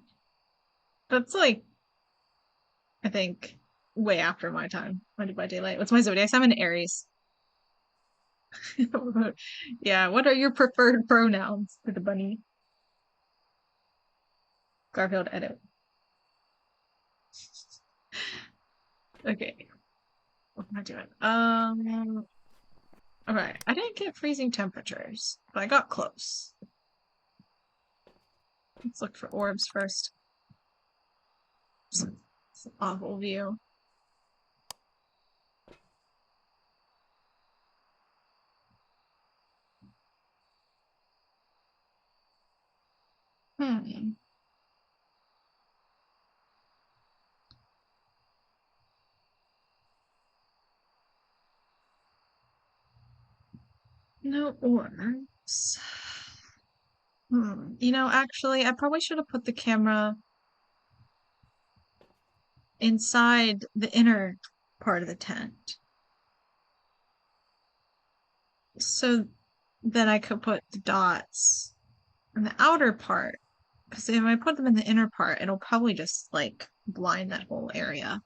Speaker 1: That's like, I think, way after my time. I did by daylight. What's my zodiac? I'm an Aries. Yeah, what are your preferred pronouns for the bunny? Garfield edit. Okay. What am I doing? Okay. I didn't get freezing temperatures, but I got close. Let's look for orbs first. It's an awful view. Hmm. No orbs. You know, actually, I probably should have put the camera inside the inner part of the tent. So then I could put the dots in the outer part. Because if I put them in the inner part, it'll probably just, like, blind that whole area.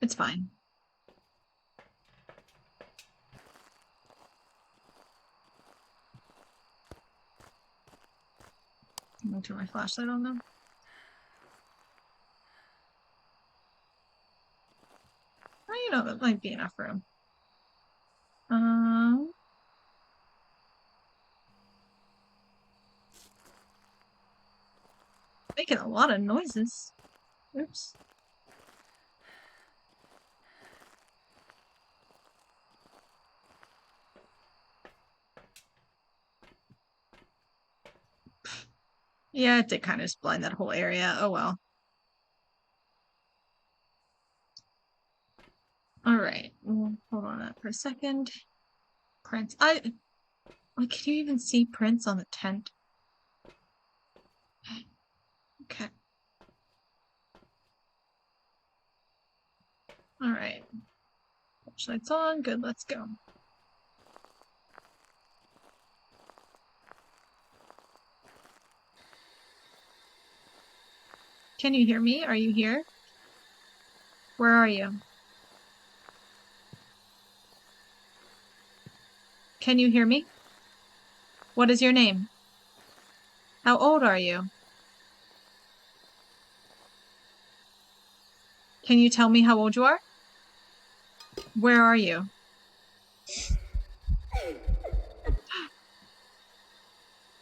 Speaker 1: It's fine. I'm gonna turn my flashlight on them. Oh, you know, that might be enough room. Making a lot of noises. Oops. Yeah, it did kind of just blind that whole area. Oh well. All right. Well, hold on that for a second. Prints. Like, can you even see prints on the tent? Okay. All right. Flashlight's on. Good. Let's go. Can you hear me? Are you here? Where are you? Can you hear me? What is your name? How old are you? Can you tell me how old you are? Where are you?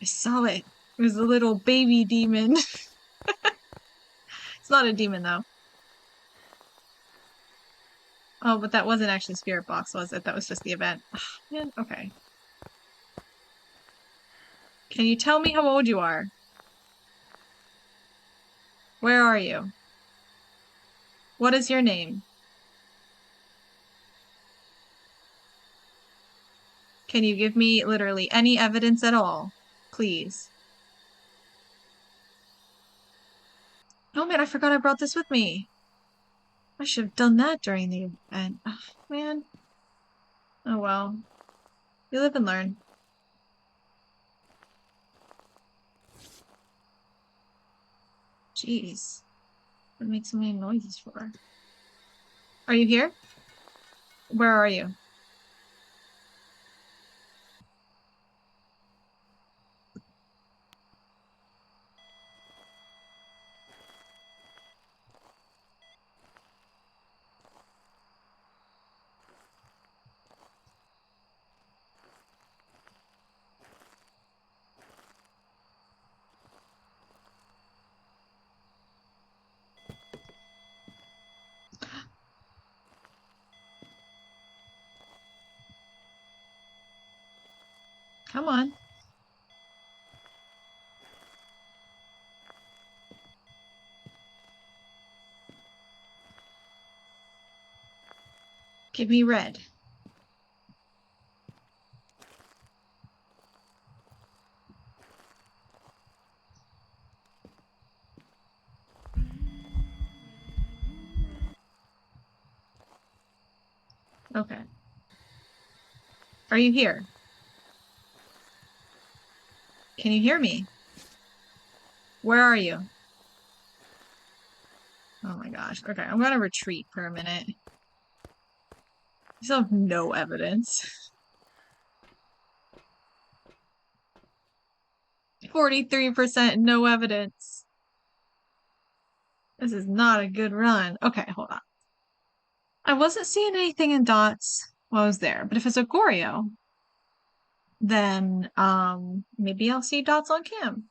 Speaker 1: I saw it. It was a little baby demon. It's not a demon though. Oh, but that wasn't actually Spirit Box, was it? That was just the event. Man, okay. Can you tell me how old you are? Where are you? What is your name? Can you give me literally any evidence at all? Please. Oh man, I forgot I brought this with me. I should have done that during the event. Oh, man. Oh well. You live and learn. Jeez. What makes so many noises for? Are you here? Where are you? Come on. Give me red. Okay. Are you here? Can you hear me? Where are you? Oh my gosh. Okay, I'm gonna retreat for a minute. You still have no evidence. 43% no evidence. This is not a good run. Okay, hold on. I wasn't seeing anything in dots while I was there, but if it's a Goryo, then maybe I'll see dots on cam.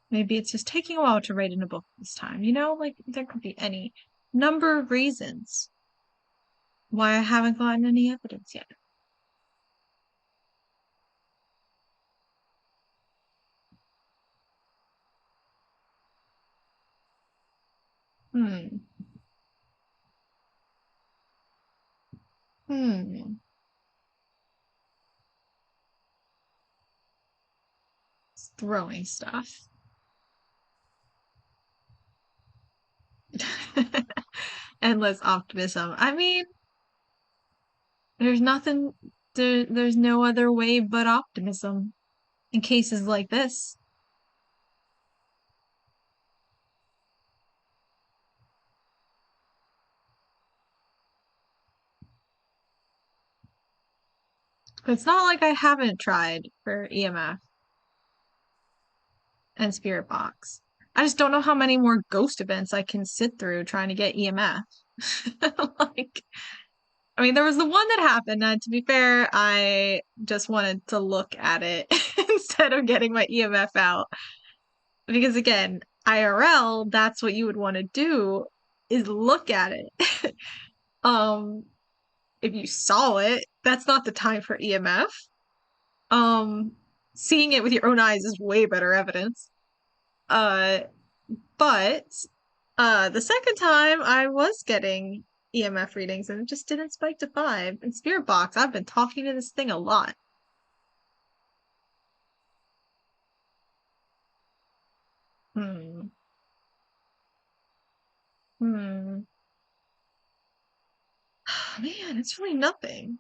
Speaker 1: Maybe it's just taking a while to write in a book this time. You know, like there could be any number of reasons why I haven't gotten any evidence yet. Hmm. Hmm. It's throwing stuff. Endless optimism. I mean, there's nothing, there's no other way but optimism in cases like this. It's not like I haven't tried for EMF and Spirit Box. I just don't know how many more ghost events I can sit through trying to get EMF. Like, I mean, there was the one that happened. To be fair, I just wanted to look at it instead of getting my EMF out. Because again, IRL, that's what you would want to do is look at it. um, if you saw it, that's not the time for EMF. Um, seeing it with your own eyes is way better evidence. Uh, but the second time I was getting EMF readings and it just didn't spike to 5. In Spirit Box, I've been talking to this thing a lot. Hmm. Hmm. Man, it's really nothing.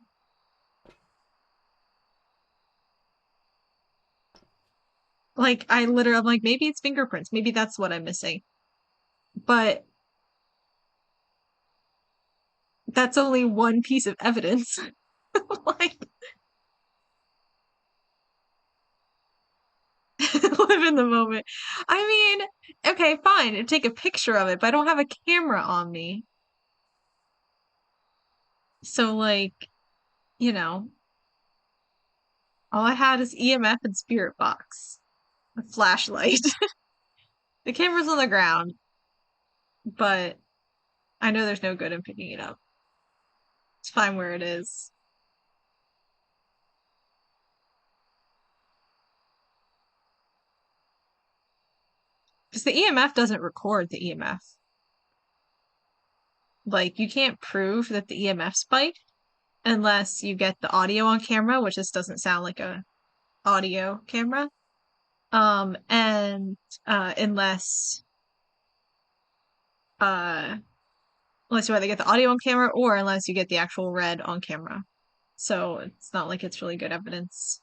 Speaker 1: Like, I'm like, maybe it's fingerprints. Maybe that's what I'm missing. But that's only one piece of evidence. Like, live in the moment. I mean, okay, fine, take a picture of it, but I don't have a camera on me. So, like, you know, all I had is EMF and Spirit Box, a flashlight. The camera's on the ground, but I know there's no good in picking it up. It's fine where it is. Because the EMF doesn't record the EMF. Like, you can't prove that the EMF spiked unless you get the audio on camera, which just doesn't sound like a audio camera. And unless uh unless you either get the audio on camera or unless you get the actual red on camera. So it's not like it's really good evidence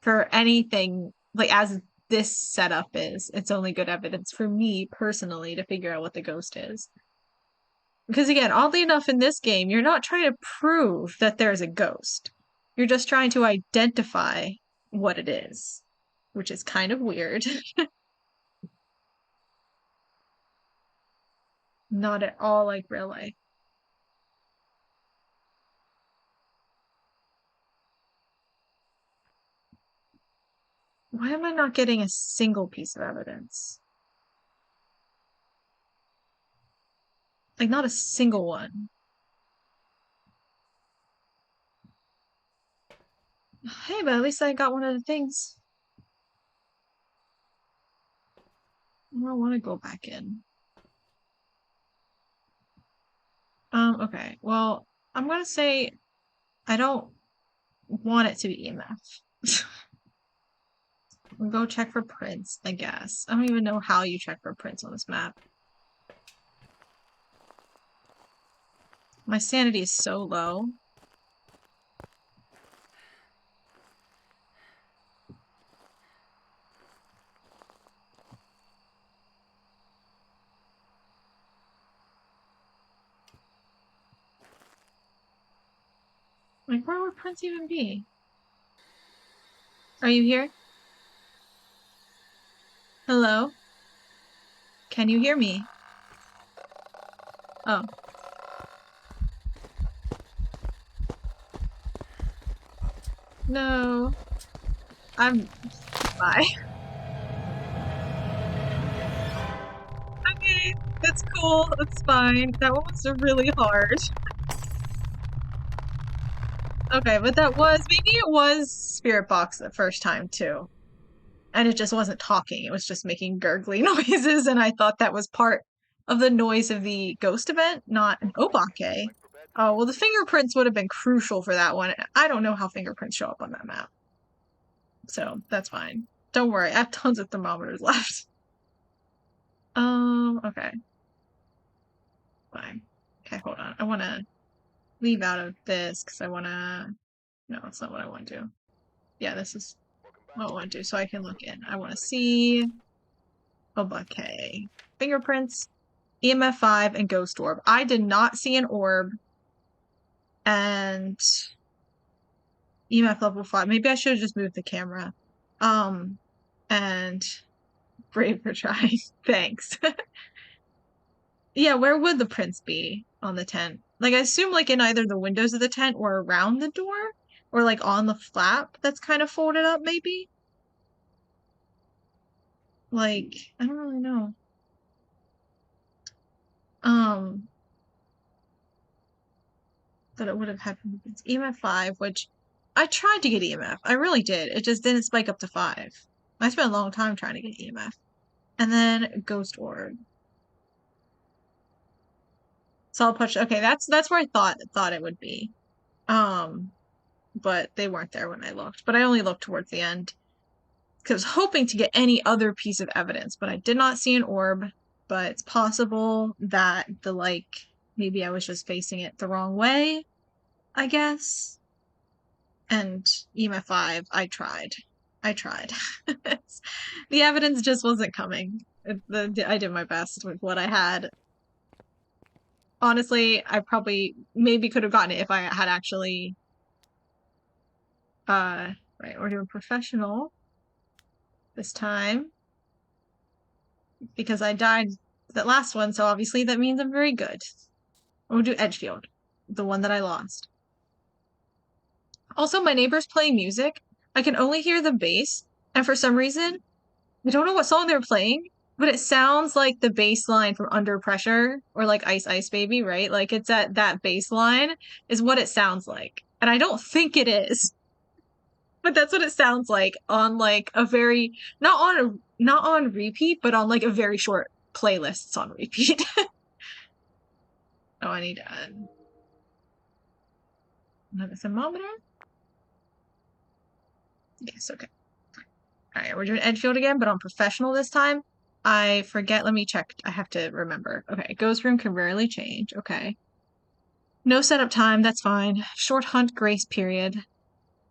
Speaker 1: for anything like as this setup is. It's only good evidence for me personally to figure out what the ghost is. Because again, oddly enough, in this game, you're not trying to prove that there's a ghost. You're just trying to identify what it is, which is kind of weird. Not at all like real life. Why am I not getting a single piece of evidence? Like, not a single one. Hey, but at least I got one of the things. I don't want to go back in. Okay. Well, I'm gonna say I don't want it to be EMF. We'll go check for prints, I guess. I don't even know how you check for prints on this map. My sanity is so low. Like, where would prints even be? Are you here? Hello? Can you hear me? Oh. No. Bye. Okay, that's cool. That's fine. That one was really hard. Okay, but maybe it was Spirit Box the first time too. And it just wasn't talking. It was just making gurgly noises, and I thought that was part of the noise of the ghost event, not an obake. Oh, well, the fingerprints would have been crucial for that one. I don't know how fingerprints show up on that map. So, that's fine. Don't worry, I have tons of thermometers left. Okay. Fine. Okay, hold on. I want to leave out of this because I want to... No, that's not what I want to do. Yeah, this is what I want to do, so I can look in. I want to see... Obake. Fingerprints, EMF 5, and Ghost Orb. I did not see an orb. And... EMF level 5. Maybe I should have just moved the camera. And... Brave for trying. Thanks. Yeah, where would the prints be on the tent? Like, I assume, like, in either the windows of the tent or around the door? Or, like, on the flap that's kind of folded up, maybe? Like, I don't really know. That it would have had EMF 5, which I tried to get EMF. I really did. It just didn't spike up to 5. I spent a long time trying to get EMF. And then Ghost Orb. Solid Punch. Okay, that's where I thought it would be. But they weren't there when I looked. But I only looked towards the end. Because I was hoping to get any other piece of evidence, but I did not see an orb. But it's possible that maybe I was just facing it the wrong way, I guess. And EMF 5, I tried. The evidence just wasn't coming. I did my best with what I had. Honestly, I probably maybe could have gotten it if I had actually... Right, we're doing professional this time. Because I died that last one, so obviously that means I'm very good. We'll do Edgefield, the one that I lost. Also, my neighbor's playing music. I can only hear the bass, and for some reason, I don't know what song they're playing, but it sounds like the bass line from Under Pressure or like Ice Ice Baby, right? Like it's that bass line is what it sounds like. And I don't think it is. But that's what it sounds like on like a very not on repeat, but on like a very short playlist. It's on repeat. Oh, I need to add another thermometer. Yes, okay. Alright, we're doing Edgefield again, but on professional this time. I forget, let me check. I have to remember. Okay, ghost room can rarely change. Okay. No setup time, that's fine. Short hunt grace period.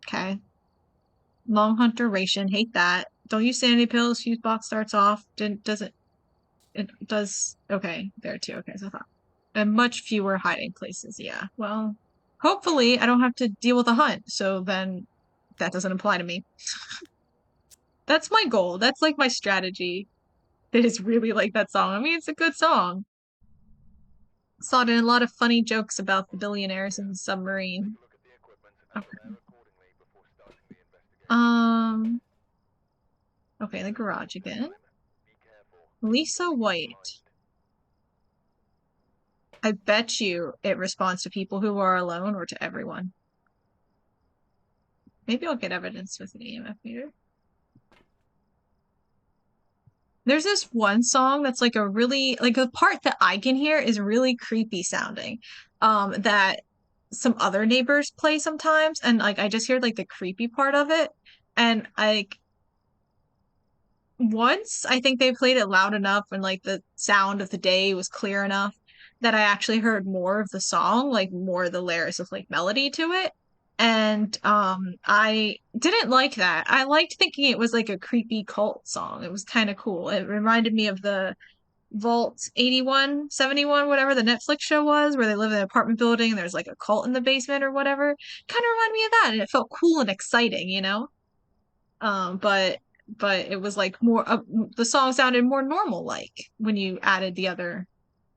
Speaker 1: Okay. Long hunt duration, hate that. Don't use sanity pills, fuse box starts off. It does, okay, there too. Okay, so I thought. And much fewer hiding places, yeah. Well, hopefully I don't have to deal with a hunt, so then that doesn't apply to me. That's my goal. That's like my strategy. It is really like that song. I mean, it's a good song. Saw it in a lot of funny jokes about the billionaires in the submarine. Okay. Okay, the garage again. Lisa White. I bet you it responds to people who are alone or to everyone. Maybe I'll get evidence with an EMF meter. There's this one song that's like a really like the part that I can hear is really creepy sounding. That some other neighbors play sometimes, and like I just hear like the creepy part of it. And like once I think they played it loud enough and like the sound of the day was clear enough that I actually heard more of the song, like more of the layers of like melody to it. And I didn't like that. I liked thinking it was like a creepy cult song. It was kind of cool. It reminded me of the Vault 81, 71, whatever the Netflix show was, where they live in an apartment building and there's like a cult in the basement or whatever. Kind of reminded me of that, and it felt cool and exciting, you know? But it was like more the song sounded more normal like when you added the other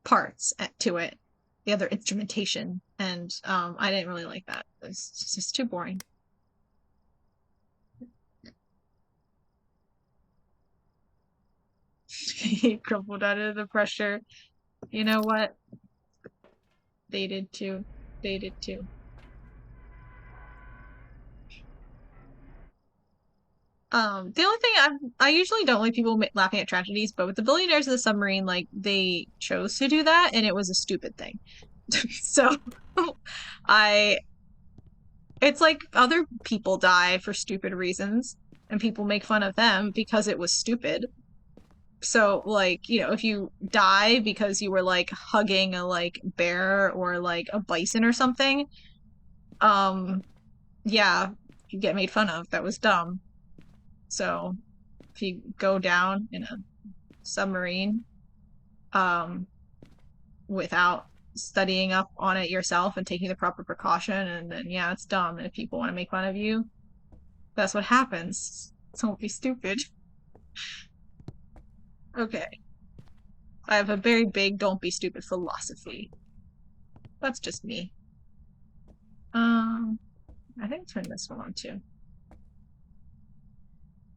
Speaker 1: parts to it, the other instrumentation, and I didn't really like that. It's just too boring. He crumpled under the pressure. You know what? They did too. They did too. The only thing I usually don't like people laughing at tragedies, but with the billionaires of the submarine, like they chose to do that, and it was a stupid thing. So I it's like other people die for stupid reasons and people make fun of them because it was stupid. So like, you know, if you die because you were like hugging a like bear or like a bison or something, um yeah, you get made fun of. That was dumb. So if you go down in a submarine um without studying up on it yourself and taking the proper precaution, and then yeah, it's dumb. If people want to make fun of you, that's what happens. So don't be stupid. Okay. I have a very big don't be stupid philosophy. That's just me. Um, I think turn this one on too.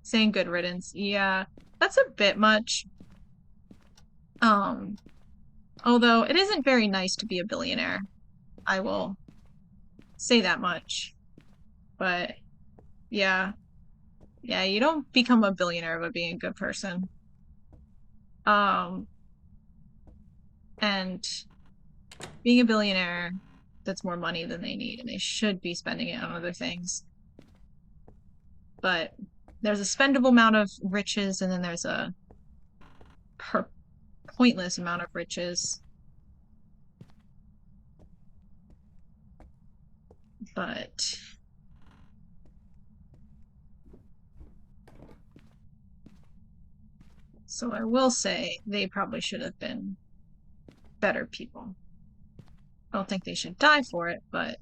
Speaker 1: Saying good riddance. Yeah, that's a bit much. Um, although it isn't very nice to be a billionaire. I will say that much. But yeah, yeah, you don't become a billionaire by being a good person. Um, and being a billionaire, that's more money than they need, and they should be spending it on other things. But there's a spendable amount of riches, and then there's a pointless amount of riches. But so I will say they probably should have been better people. I don't think they should die for it, but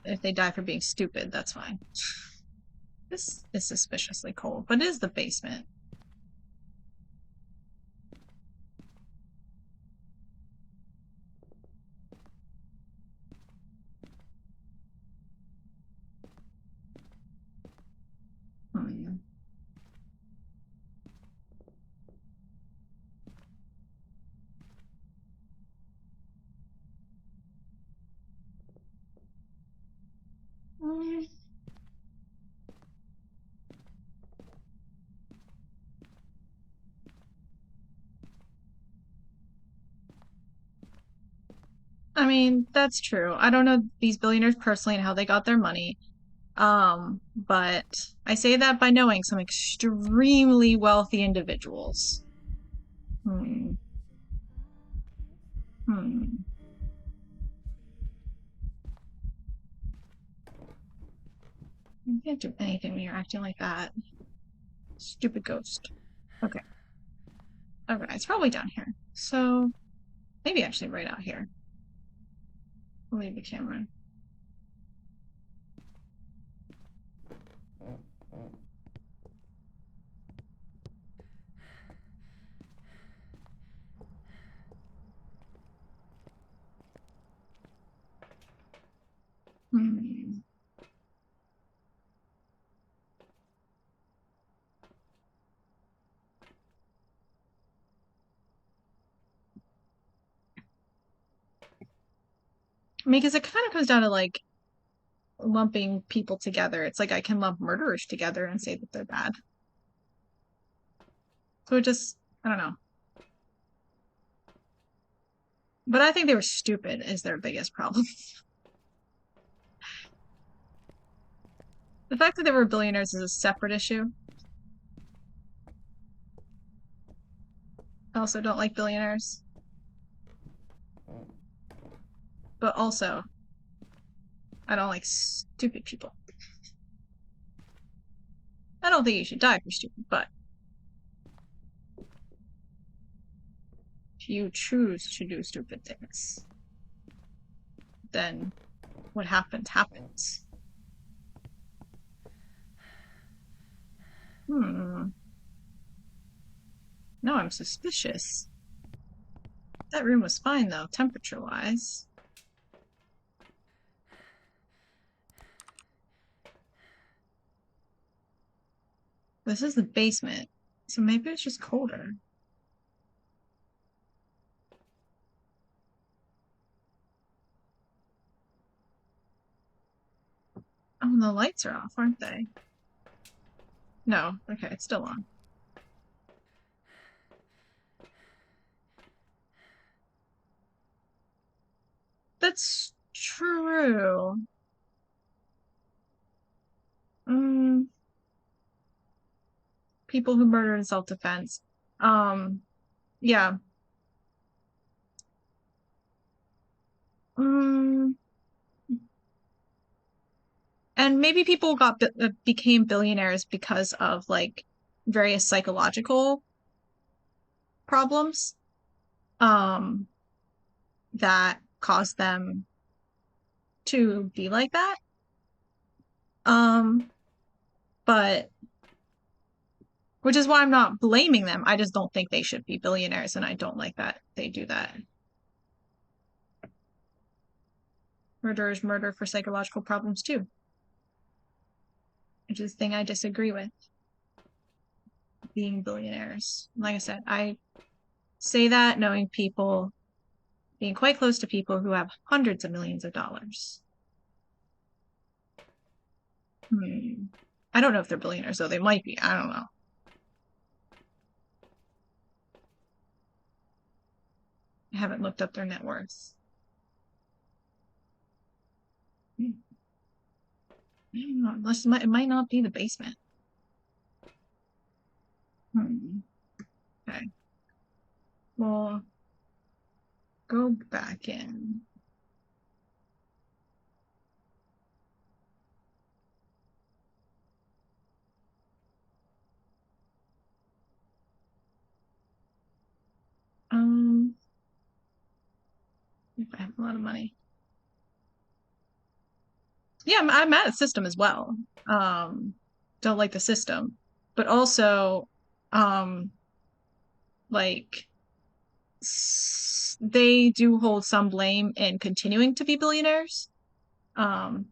Speaker 1: if they die for being stupid, that's fine. This is suspiciously cold, but it is the basement. Hmm. I mean, that's true. I don't know these billionaires personally and how they got their money. But I say that by knowing some extremely wealthy individuals. Hmm. Hmm. You can't do anything when you're acting like that. Stupid ghost. Okay. Okay, it's probably down here. So maybe actually right out here. I'll leave the camera. Hmm. mean, because it kind of comes down to like lumping people together. It's like I can lump murderers together and say that they're bad. So it just, I don't know. But I think they were stupid is their biggest problem. The fact that they were billionaires is a separate issue. I also don't like billionaires. But also, I don't like stupid people. I don't think you should die for stupid, but if you choose to do stupid things, then what happens, happens. Hmm. No, I'm suspicious. That room was fine, though, temperature-wise. This is the basement, so maybe it's just colder. Oh, and the lights are off, aren't they? No, okay, it's still on. That's true. Mm, people who murder in self-defense. Yeah. Mm, and maybe people became billionaires because of like various psychological problems um that caused them to be like that. Um, but which is why I'm not blaming them. I just don't think they should be billionaires, and I don't like that they do that. Murderers murder for psychological problems too, which is the thing I disagree with. Being billionaires. Like I said, I say that knowing people, being quite close to people who have hundreds of millions of dollars. I don't know if they're billionaires, though. They might be. I don't know. I haven't looked up their net worths. Unless it might not be the basement. Okay. Well, go back in. If I have a lot of money. Yeah, I'm mad at system as well. Don't like the system, but also, um, like they do hold some blame in continuing to be billionaires. Um,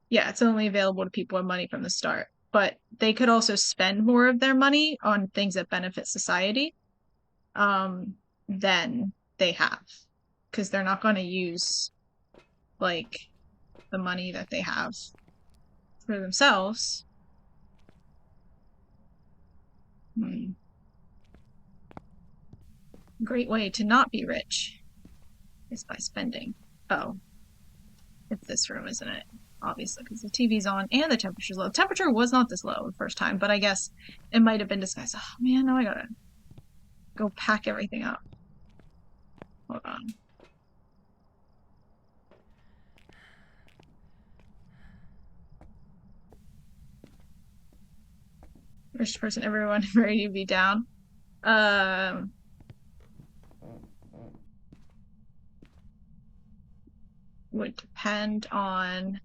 Speaker 1: yeah, it's only available to people with money from the start, but they could also spend more of their money on things that benefit society, than they have, because they're not going to use like the money that they have for themselves. Great way to not be rich is by spending. Oh, it's this room, isn't it? Obviously, because the TV's on and the temperature's low. Temperature was not this low the first time, but I guess it might have been disguised. Oh man, now I gotta go pack everything up. Hold on. First person everyone ready to be down. Would depend on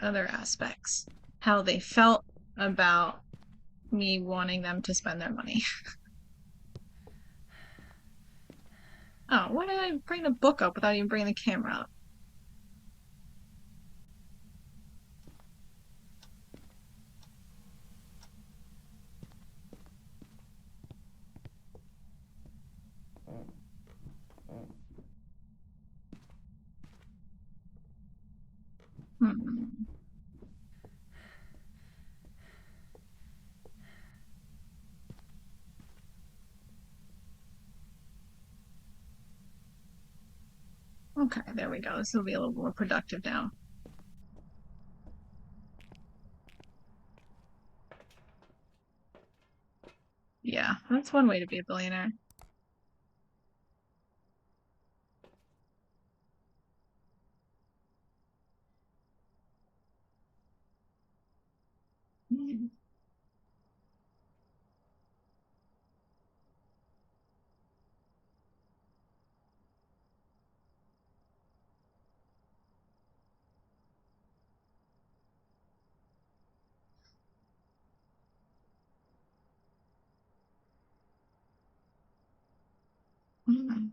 Speaker 1: other aspects. How they felt about me wanting them to spend their money. Oh, why did I bring the book up without even bringing the camera up? Hmm. Okay, there we go. This will be a little more productive now. Yeah, that's one way to be a billionaire. Mm. Mm.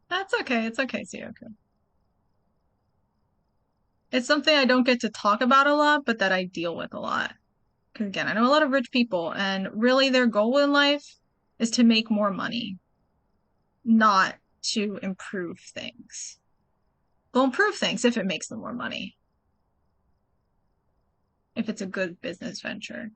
Speaker 1: That's okay. It's okay, Sayoko. It's something I don't get to talk about a lot, but that I deal with a lot. Because again, I know a lot of rich people, and really their goal in life is to make more money, not to improve things. They'll improve things if it makes them more money, if it's a good business venture.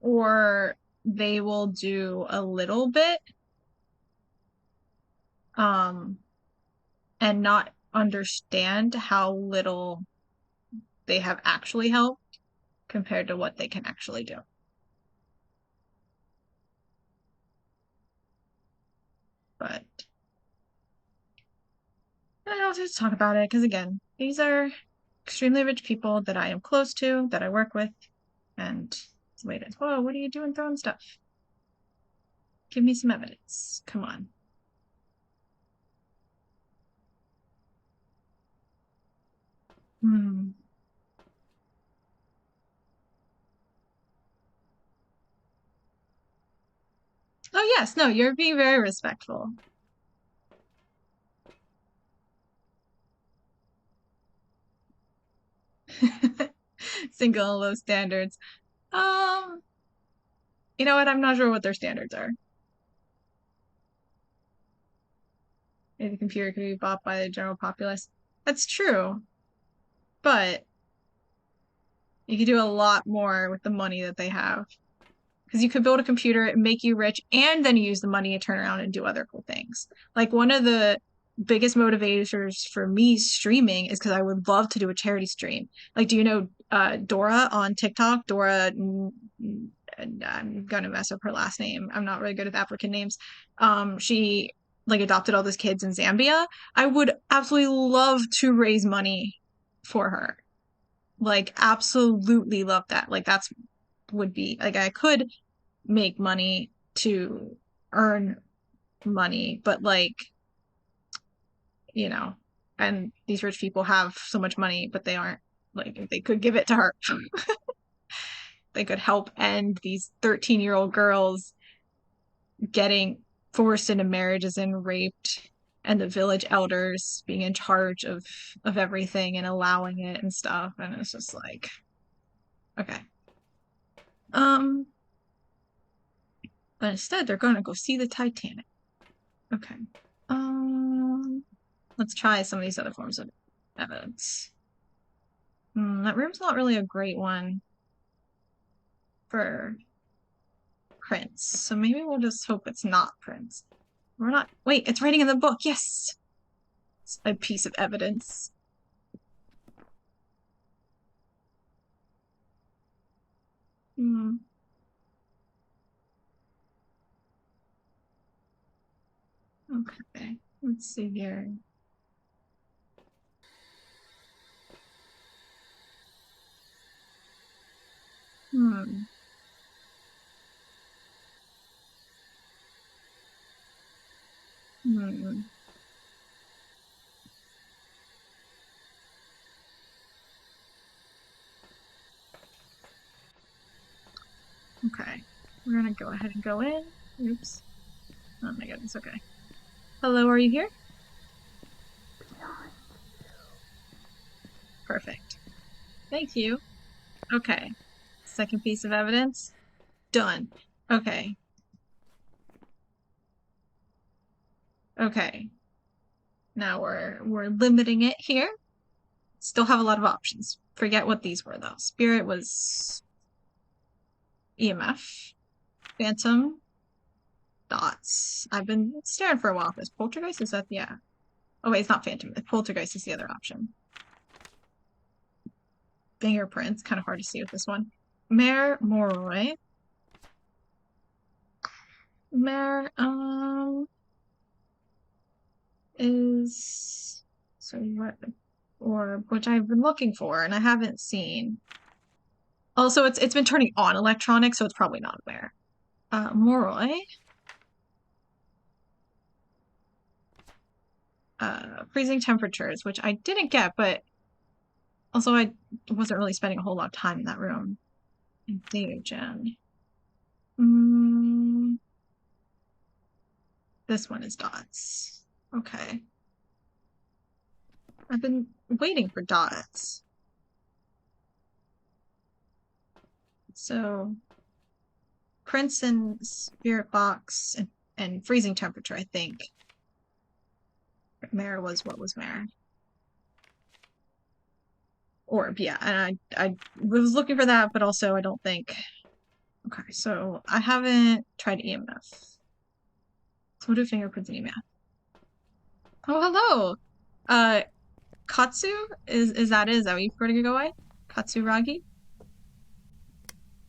Speaker 1: Or they will do a little bit, um, and not understand how little they have actually helped compared to what they can actually do. But I don't have to talk about it because, again, these are extremely rich people that I am close to, that I work with, and it's the way it is. Whoa, what are you doing throwing stuff? Give me some evidence. Come on. Hmm. Oh, yes, no, you're being very respectful. Single and low standards. Um, you know what? I'm not sure what their standards are. Maybe the computer could be bought by the general populace. That's true, but you could do a lot more with the money that they have. Because you could build a computer and make you rich and then use the money to turn around and do other cool things. Like one of the biggest motivators for me streaming is because I would love to do a charity stream. Like, do you know Dora on TikTok? Dora, I'm gonna mess up her last name. I'm not really good with African names. She like adopted all those kids in Zambia. I would absolutely love to raise money for her. Like, absolutely love that. Like, that's would be like I could make money to earn money, but like, you know, and these rich people have so much money, but they aren't like if they could give it to her. They could help end these 13-year-old girls getting forced into marriages and raped and the village elders being in charge of everything and allowing it and stuff. And it's just like, okay. Um, but instead they're gonna go see the Titanic. Okay. Um, let's try some of these other forms of evidence. That room's not really a great one for Prince, so maybe we'll just hope it's not Prince. We're not. Wait, it's writing in the book. Yes, it's a piece of evidence. Hmm. Okay. Let's see here. Hmm. Hmm. Okay. We're gonna go ahead and go in. Oops. Oh my goodness, okay. Hello, are you here? Perfect. Thank you. Okay. Second piece of evidence. Done. Okay. Okay. Now we're limiting it here. Still have a lot of options. Forget what these were though. Spirit was EMF. Phantom. Dots. I've been staring for a while. This poltergeist, is that yeah. Oh wait, it's not phantom. Poltergeist is the other option. Fingerprints, kind of hard to see with this one. Mare Moroi. Mare, is so what, or which I've been looking for and I haven't seen. Also, it's been turning on electronic, so it's probably not a mare. Moroi. Freezing temperatures, which I didn't get, but also I wasn't really spending a whole lot of time in that room. Entheogen. This one is dots. Okay. I've been waiting for dots. So Prince and Spirit Box and freezing temperature, I think. Mare was what was Mare. Orb, yeah, and I was looking for that, but also I don't think. Okay, so I haven't tried EMF. So what do fingerprints and EMF? Oh, hello. Katsu? Is that what you prefer to go by? Katsuragi?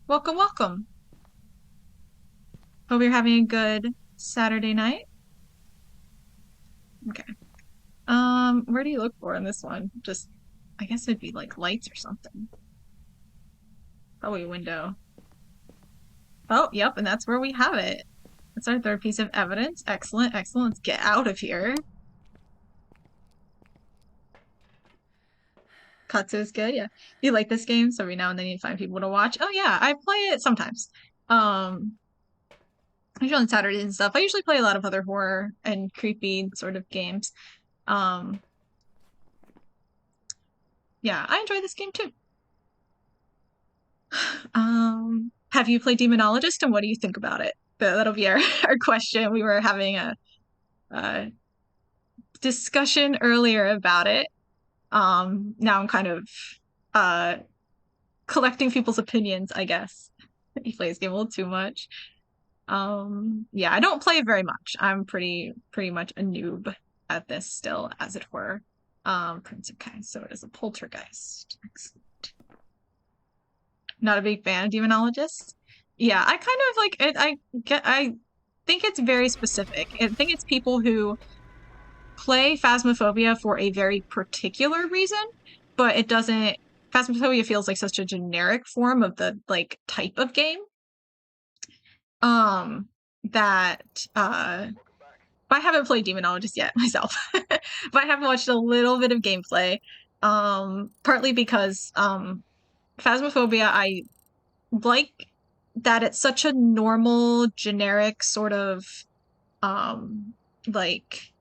Speaker 1: Welcome, welcome. Hope you're having a good Saturday night. Okay. Where do you look for in this one? Just, I guess it'd be like lights or something. Probably a window. Oh, yep, and that's where we have it. That's our third piece of evidence. Excellent, excellent. Let's get out of here. Katsu is good, yeah. You like this game, so every now and then you find people to watch. Oh yeah, I play it sometimes. Usually on Saturdays and stuff. I usually play a lot of other horror and creepy sort of games. Yeah, I enjoy this game too. Have you played Demonologist, and what do you think about it? That'll be our question. We were having a discussion earlier about it. Now I'm kind of collecting people's opinions, I guess. He plays game a little too much. Yeah, I don't play very much. I'm pretty much a noob at this still, as it were. Prince of Kai, so it is a poltergeist. Excellent. Not a big fan of demonologists. Yeah, I kind of like it. I think it's very specific. I think it's people who play Phasmophobia for a very particular reason, but it doesn't. Phasmophobia feels like such a generic form of the like type of game. That I haven't played Demonologist yet myself, but I have watched a little bit of gameplay. Partly because Phasmophobia, I like that it's such a normal, generic sort of like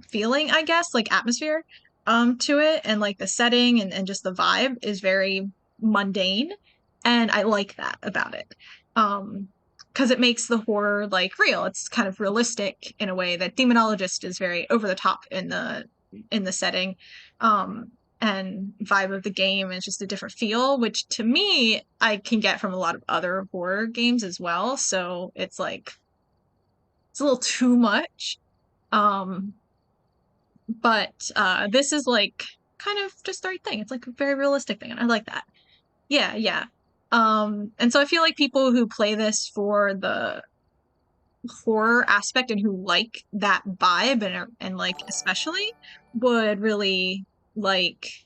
Speaker 1: feeling, I guess, like atmosphere to it, and like the setting and just the vibe is very mundane, and I like that about it. Because it makes the horror like real. It's kind of realistic in a way that Demonologist is very over the top in the setting. And vibe of the game, and it's just a different feel, which to me I can get from a lot of other horror games as well. So it's like it's a little too much. But this is like kind of just the right thing. It's like a very realistic thing, and I like that. Yeah, yeah. And so I feel like people who play this for the horror aspect and who like that vibe and like especially would really like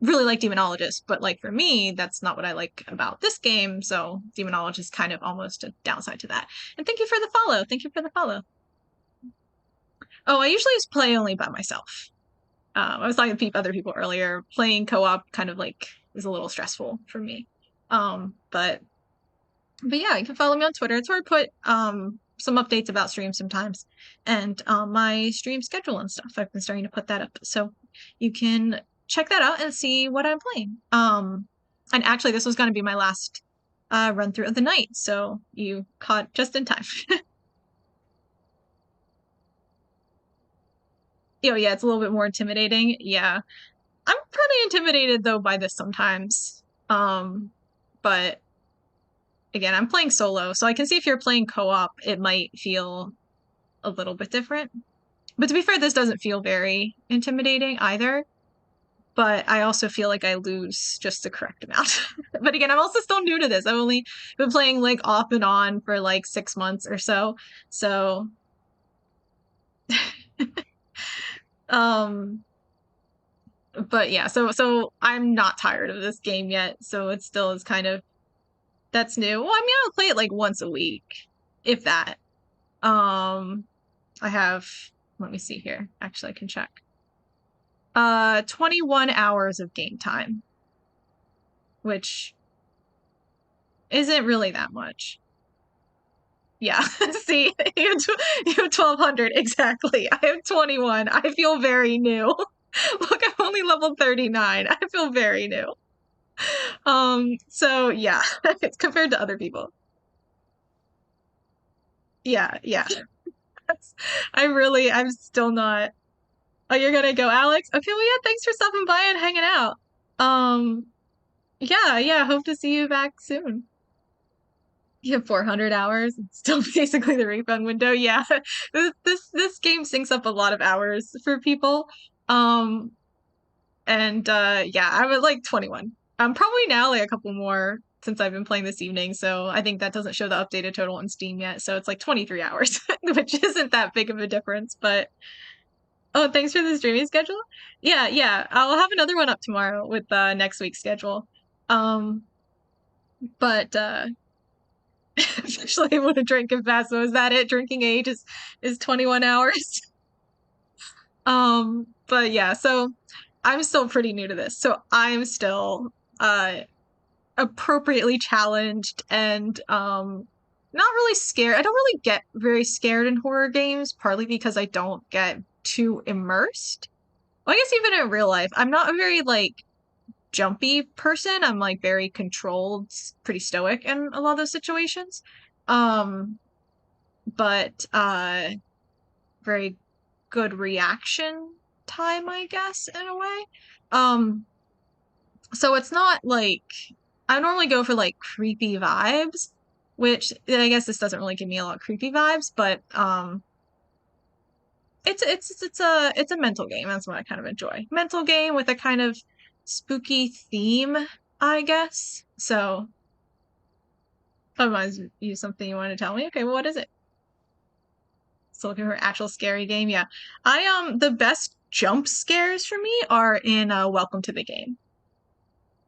Speaker 1: Demonologist, but like for me, that's not what I like about this game. So Demonologist is kind of almost a downside to that. And thank you for the follow. Thank you for the follow. Oh, I usually just play only by myself. I was talking to other people earlier. Playing co-op kind of like is a little stressful for me. But But yeah, you can follow me on Twitter. It's where I put some updates about streams sometimes, and my stream schedule and stuff. I've been starting to put that up, so you can check that out and see what I'm playing. And actually, this was going to be my last run through of the night, so you caught just in time. Oh yeah, it's a little bit more intimidating. Yeah, I'm pretty intimidated though by this sometimes. But again, I'm playing solo, so I can see if you're playing co-op, it might feel a little bit different. But to be fair, this doesn't feel very intimidating either. But I also feel like I lose just the correct amount. But again, I'm also still new to this. I've only been playing like off and on for like 6 months or so. So, um, but yeah, so I'm not tired of this game yet. So it still is kind of that's new. Well, I mean, I'll play it like once a week, if that. Um, I have, let me see here. Actually, I can check. 21 hours of game time, which isn't really that much. Yeah, see, you have 1200 exactly. I have 21. I feel very new. Look, I'm only level 39. I feel very new. So yeah, compared to other people. Yeah, yeah. I'm still not. Oh, you're gonna go, Alex? Okay, well, yeah, thanks for stopping by and hanging out. Um, yeah, hope to see you back soon. You have 400 hours. It's still basically the refund window. Yeah, this game sinks up a lot of hours for people. Um, and yeah, I was like 21. I'm probably now like a couple more since I've been playing this evening. So I think that doesn't show the updated total on Steam yet. So it's like 23 hours, which isn't that big of a difference. But oh, thanks for the streaming schedule. Yeah, I'll have another one up tomorrow with next week's schedule. Um, but Especially able to drink and fast. So is that it? Drinking age is 21 hours. But yeah, so I'm still pretty new to this. So I'm still appropriately challenged and not really scared. I don't really get very scared in horror games, partly because I don't get too immersed. Well, I guess even in real life, I'm not a very like jumpy person. I'm like very controlled, pretty stoic in a lot of those situations. Um, but very good reaction time, I guess, in a way. Um, so it's not like I normally go for like creepy vibes, which I guess this doesn't really give me a lot of creepy vibes, but it's a mental game. That's what I kind of enjoy. Mental game with a kind of spooky theme, I guess. So that reminds you of something you want to tell me? Okay, well, what is it? So looking for an actual scary game. Yeah. The best jump scares for me are in Welcome to the Game.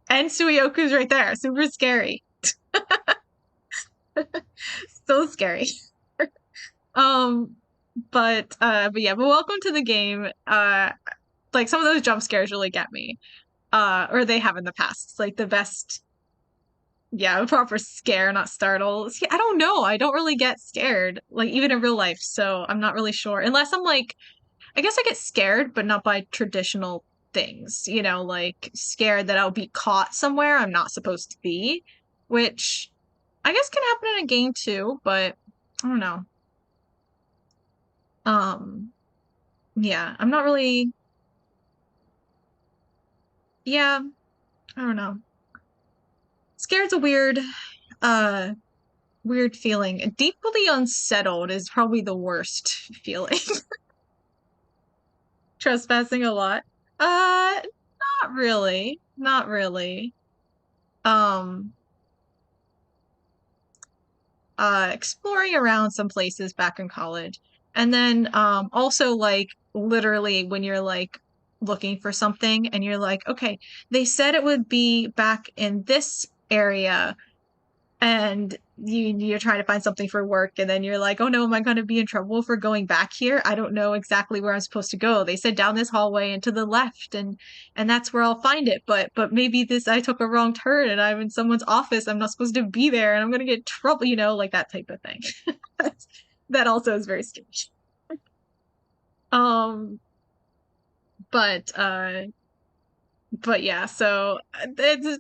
Speaker 1: And Suiyoku's right there. Super scary. So scary. Um but yeah, but Welcome to the Game, like some of those jump scares really get me. Or they have in the past. It's like the best, yeah, proper scare, not startle. See, I don't know. I don't really get scared, like even in real life, so I'm not really sure. Unless I'm like I guess I get scared, but not by traditional things, like scared that I'll be caught somewhere I'm not supposed to be, which I guess can happen in a game too, but I don't know. Um, yeah, I'm not really, yeah, I don't know. Scared's a uh, weird feeling. Deeply unsettled is probably the worst feeling. Trespassing a lot? Not really. Not really. Um, exploring around some places back in college. And then also like literally when you're like looking for something and you're like, okay, they said it would be back in this area and you're trying to find something for work and then you're like, oh no, am I going to be in trouble for going back here? I don't know exactly where I'm supposed to go. They said down this hallway and to the left, and that's where I'll find it. But maybe this I took a wrong turn and I'm in someone's office. I'm not supposed to be there and I'm going to get in trouble, like that type of thing. That also is very strange. Um, but uh but yeah, so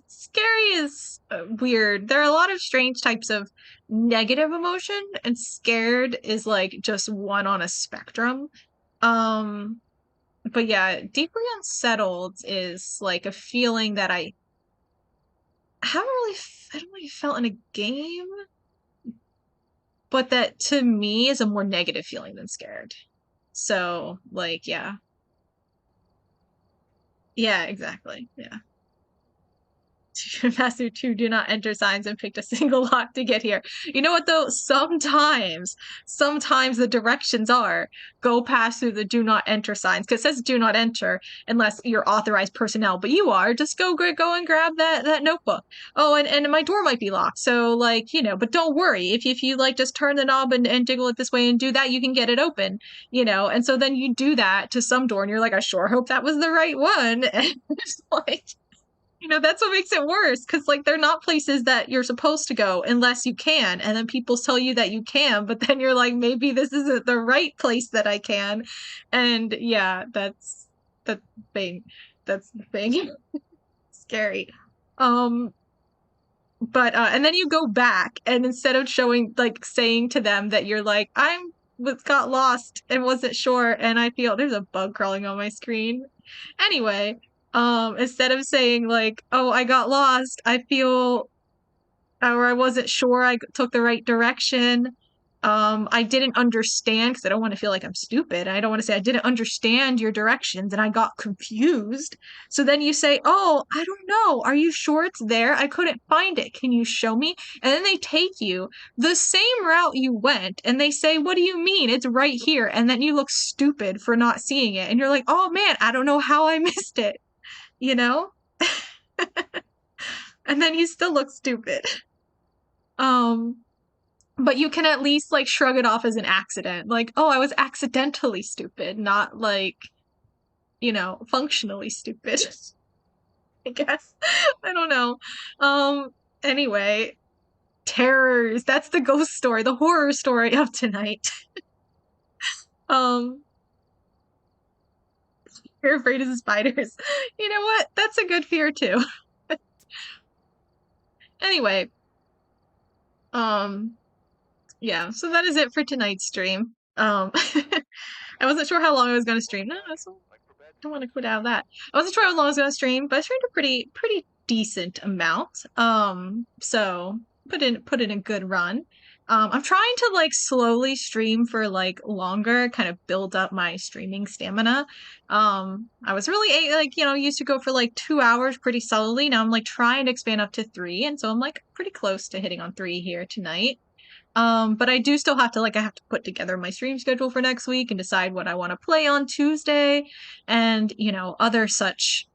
Speaker 1: scary is weird. There are a lot of strange types of negative emotion, and scared is like just one on a spectrum. Um, but yeah, deeply unsettled is like a feeling that I don't really felt in a game, but that to me is a more negative feeling than scared. So like, yeah, yeah, exactly, yeah. Master 2 do not enter signs and picked a single lock to get here. You know what though? Sometimes the directions are go past through the do not enter signs because it says do not enter unless you're authorized personnel, but you are. Just go and grab that notebook. Oh, and my door might be locked. So like, but don't worry. If you like just turn the knob and jiggle it this way and do that, you can get it open, and so then you do that to some door and you're like, I sure hope that was the right one. And it's like that's what makes it worse because like they're not places that you're supposed to go unless you can, and then people tell you that you can, but then you're like, maybe this isn't the right place that I can. And yeah, that's the thing. That's the thing. Scary. um but and then you go back and instead of showing like saying to them that you're like, I'm was got lost and wasn't sure and I feel there's a bug crawling on my screen. Anyway, instead of saying like, oh, I got lost, I feel, or I wasn't sure I took the right direction. I didn't understand because I don't want to feel like I'm stupid. I don't want to say I didn't understand your directions and I got confused. So then you say, oh, I don't know. Are you sure it's there? I couldn't find it. Can you show me? And then they take you the same route you went and they say, what do you mean? It's right here. And then you look stupid for not seeing it. And you're like, oh man, I don't know how I missed it, you know? And then you still look stupid. Um, but you can at least like shrug it off as an accident. Like, oh, I was accidentally stupid, not like, functionally stupid. I guess. I don't know. Anyway, terrors. That's the ghost story, the horror story of tonight. um you're afraid of the spiders. You know what? That's a good fear too. Anyway, yeah, so that is it for tonight's stream. I wasn't sure how long I was going to stream. No, I don't want to quit out of that. I wasn't sure how long I was going to stream, but I streamed a pretty decent amount. So put in a good run. I'm trying to like slowly stream for like longer, kind of build up my streaming stamina. I was really like, used to go for like 2 hours pretty solidly. Now I'm like trying to expand up to 3, and so I'm like pretty close to hitting on 3 here tonight. But I do still have to I have to put together my stream schedule for next week and decide what I want to play on Tuesday and, other such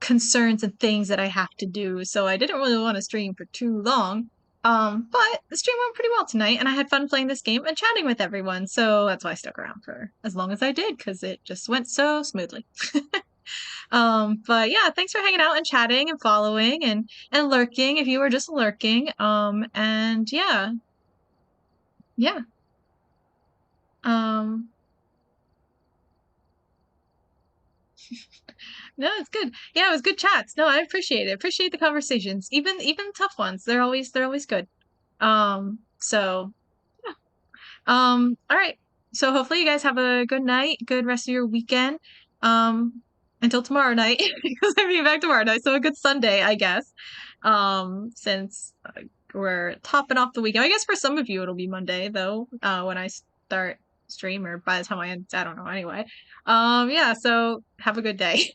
Speaker 1: concerns and things that I have to do. So I didn't really want to stream for too long. But the stream went pretty well tonight and I had fun playing this game and chatting with everyone. So that's why I stuck around for as long as I did because it just went so smoothly. But yeah, thanks for hanging out and chatting and following and lurking if you were just lurking. And yeah. Yeah. Um, no, it's good. Yeah, it was good chats. No, I appreciate it. Appreciate the conversations. Even tough ones. They're always good. So yeah. All right. So hopefully you guys have a good night, good rest of your weekend. Until tomorrow night, because I'm being back tomorrow night. So a good Sunday, I guess. Since we're topping off the weekend. I guess for some of you it'll be Monday though, when I start stream or by the time I end, I don't know. Anyway. Yeah, so have a good day.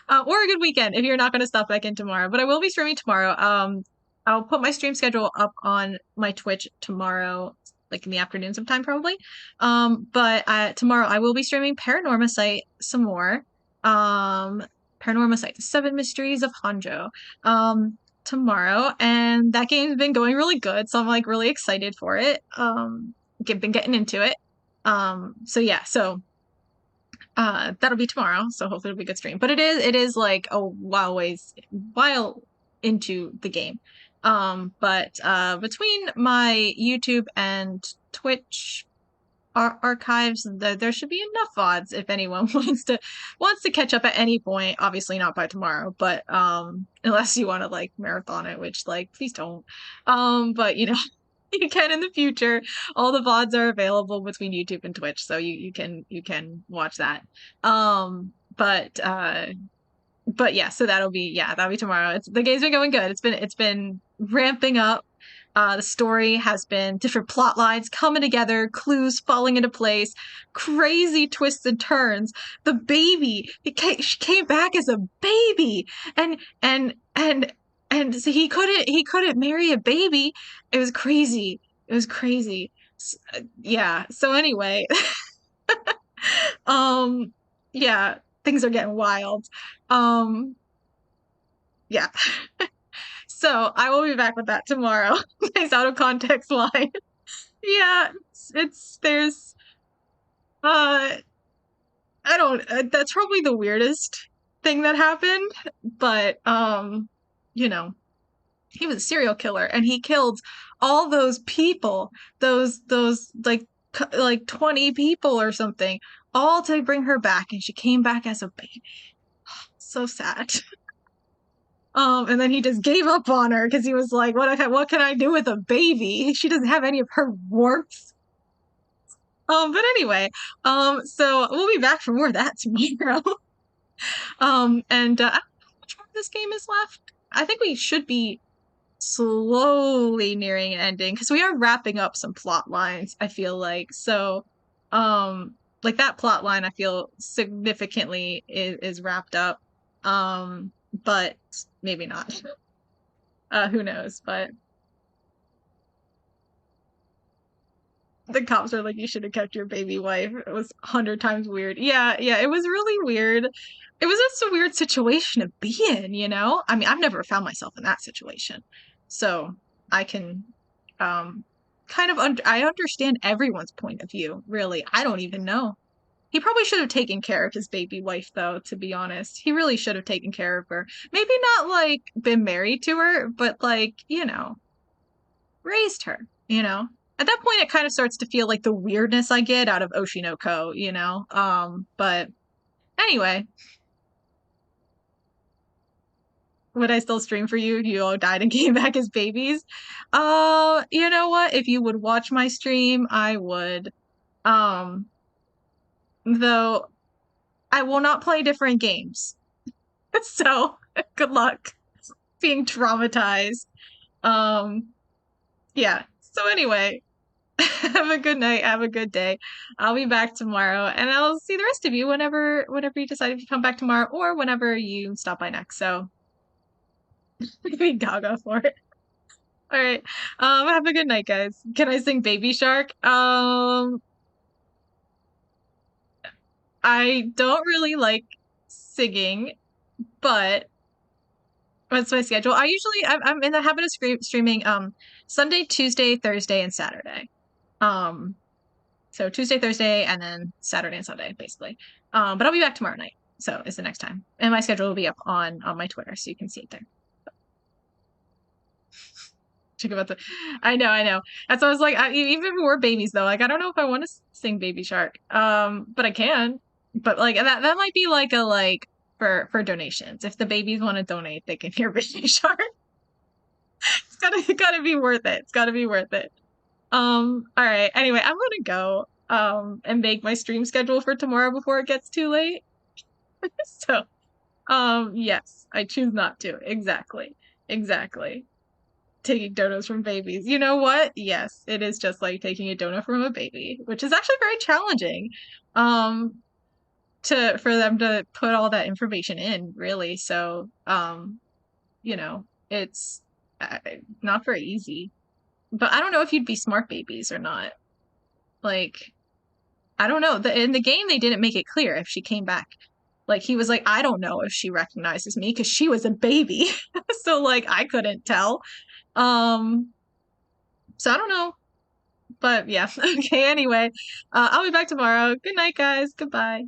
Speaker 1: Or a good weekend if you're not gonna stop back in tomorrow. But I will be streaming tomorrow. I'll put my stream schedule up on my Twitch tomorrow, like in the afternoon sometime probably. But tomorrow I will be streaming Paranorma Site some more. Paranorma Site, The Seven Mysteries of Hanjo. tomorrow, and that game's been going really good, so I'm like really excited for it. Been getting into it. So yeah, so that'll be tomorrow, so hopefully it'll be a good stream. But it is like a while into the game. But between my YouTube and Twitch archives, there should be enough VODs if anyone wants to catch up at any point. Obviously not by tomorrow, but unless you want to like marathon it, which like please don't. But you know, you can in the future. All the VODs are available between YouTube and Twitch, so you can watch that. But yeah, so that'll be tomorrow. The game's been going good. It's been ramping up. The story has been different plot lines coming together, clues falling into place, crazy twists and turns. The baby, she came back as a baby, and and and so he couldn't marry a baby. It was crazy. It was crazy. Yeah. So anyway, um, yeah, things are getting wild. Um, yeah. So I will be back with that tomorrow. Nice out of context line. Yeah, it's there's uh I don't that's probably the weirdest thing that happened, but you know, he was a serial killer and he killed all those people, those like 20 people or something, all to bring her back, and she came back as a baby. So sad. And then he just gave up on her because he was like, what can I do with a baby? She doesn't have any of her warmth. But anyway, so we'll be back for more of that tomorrow. And I don't know how much more of this game is left. I think we should be slowly nearing an ending because we are wrapping up some plot lines, I feel like. So, like that plot line I feel significantly is wrapped up. But maybe not. Who knows? But the cops are like, you should have kept your baby wife. It was 100 times weird. Yeah, yeah, it was really weird. It was just a weird situation to be in, you know? I mean, I've never found myself in that situation. So I can kind of I understand everyone's point of view, really. I don't even know. He probably should have taken care of his baby wife, though, to be honest. He really should have taken care of her. Maybe not like been married to her, but like, you know, raised her, you know? At that point, it kind of starts to feel like the weirdness I get out of Oshinoko, you know? But anyway, would I still stream for you if you all died and came back as babies? You know what? If you would watch my stream, I would. Um, though I will not play different games. So good luck being traumatized. Um, yeah. So anyway, have a good night. Have a good day. I'll be back tomorrow, and I'll see the rest of you whenever you decide if you come back tomorrow or whenever you stop by next. So be gaga for it. All right. Have a good night, guys. Can I sing Baby Shark? I don't really like singing, but what's my schedule? I'm in the habit of streaming Sunday, Tuesday, Thursday, and Saturday. So Tuesday, Thursday, and then Saturday and Sunday, basically. But I'll be back tomorrow night. So it's the next time, and my schedule will be up on my Twitter, so you can see it there. Check about the. I know. That's why I was like, even if we're babies though, like I don't know if I want to sing Baby Shark. But I can. But like that might be like a like for donations. If the babies want to donate, they can hear Baby Shark. It's gotta be worth it. It's gotta be worth it. All right. Anyway, I'm gonna go and make my stream schedule for tomorrow before it gets too late. So yes, I choose not to. Exactly. Exactly. Taking donuts from babies. You know what? Yes, it is just like taking a donut from a baby, which is actually very challenging. Um for them to put all that information in, really. So, you know, it's not very easy. But I don't know if you'd be smart babies or not. Like, I don't know. In the game, they didn't make it clear if she came back. Like he was like, I don't know if she recognizes me because she was a baby. So like I couldn't tell. Um, so I don't know. But yeah. Okay, anyway. I'll be back tomorrow. Good night, guys. Goodbye.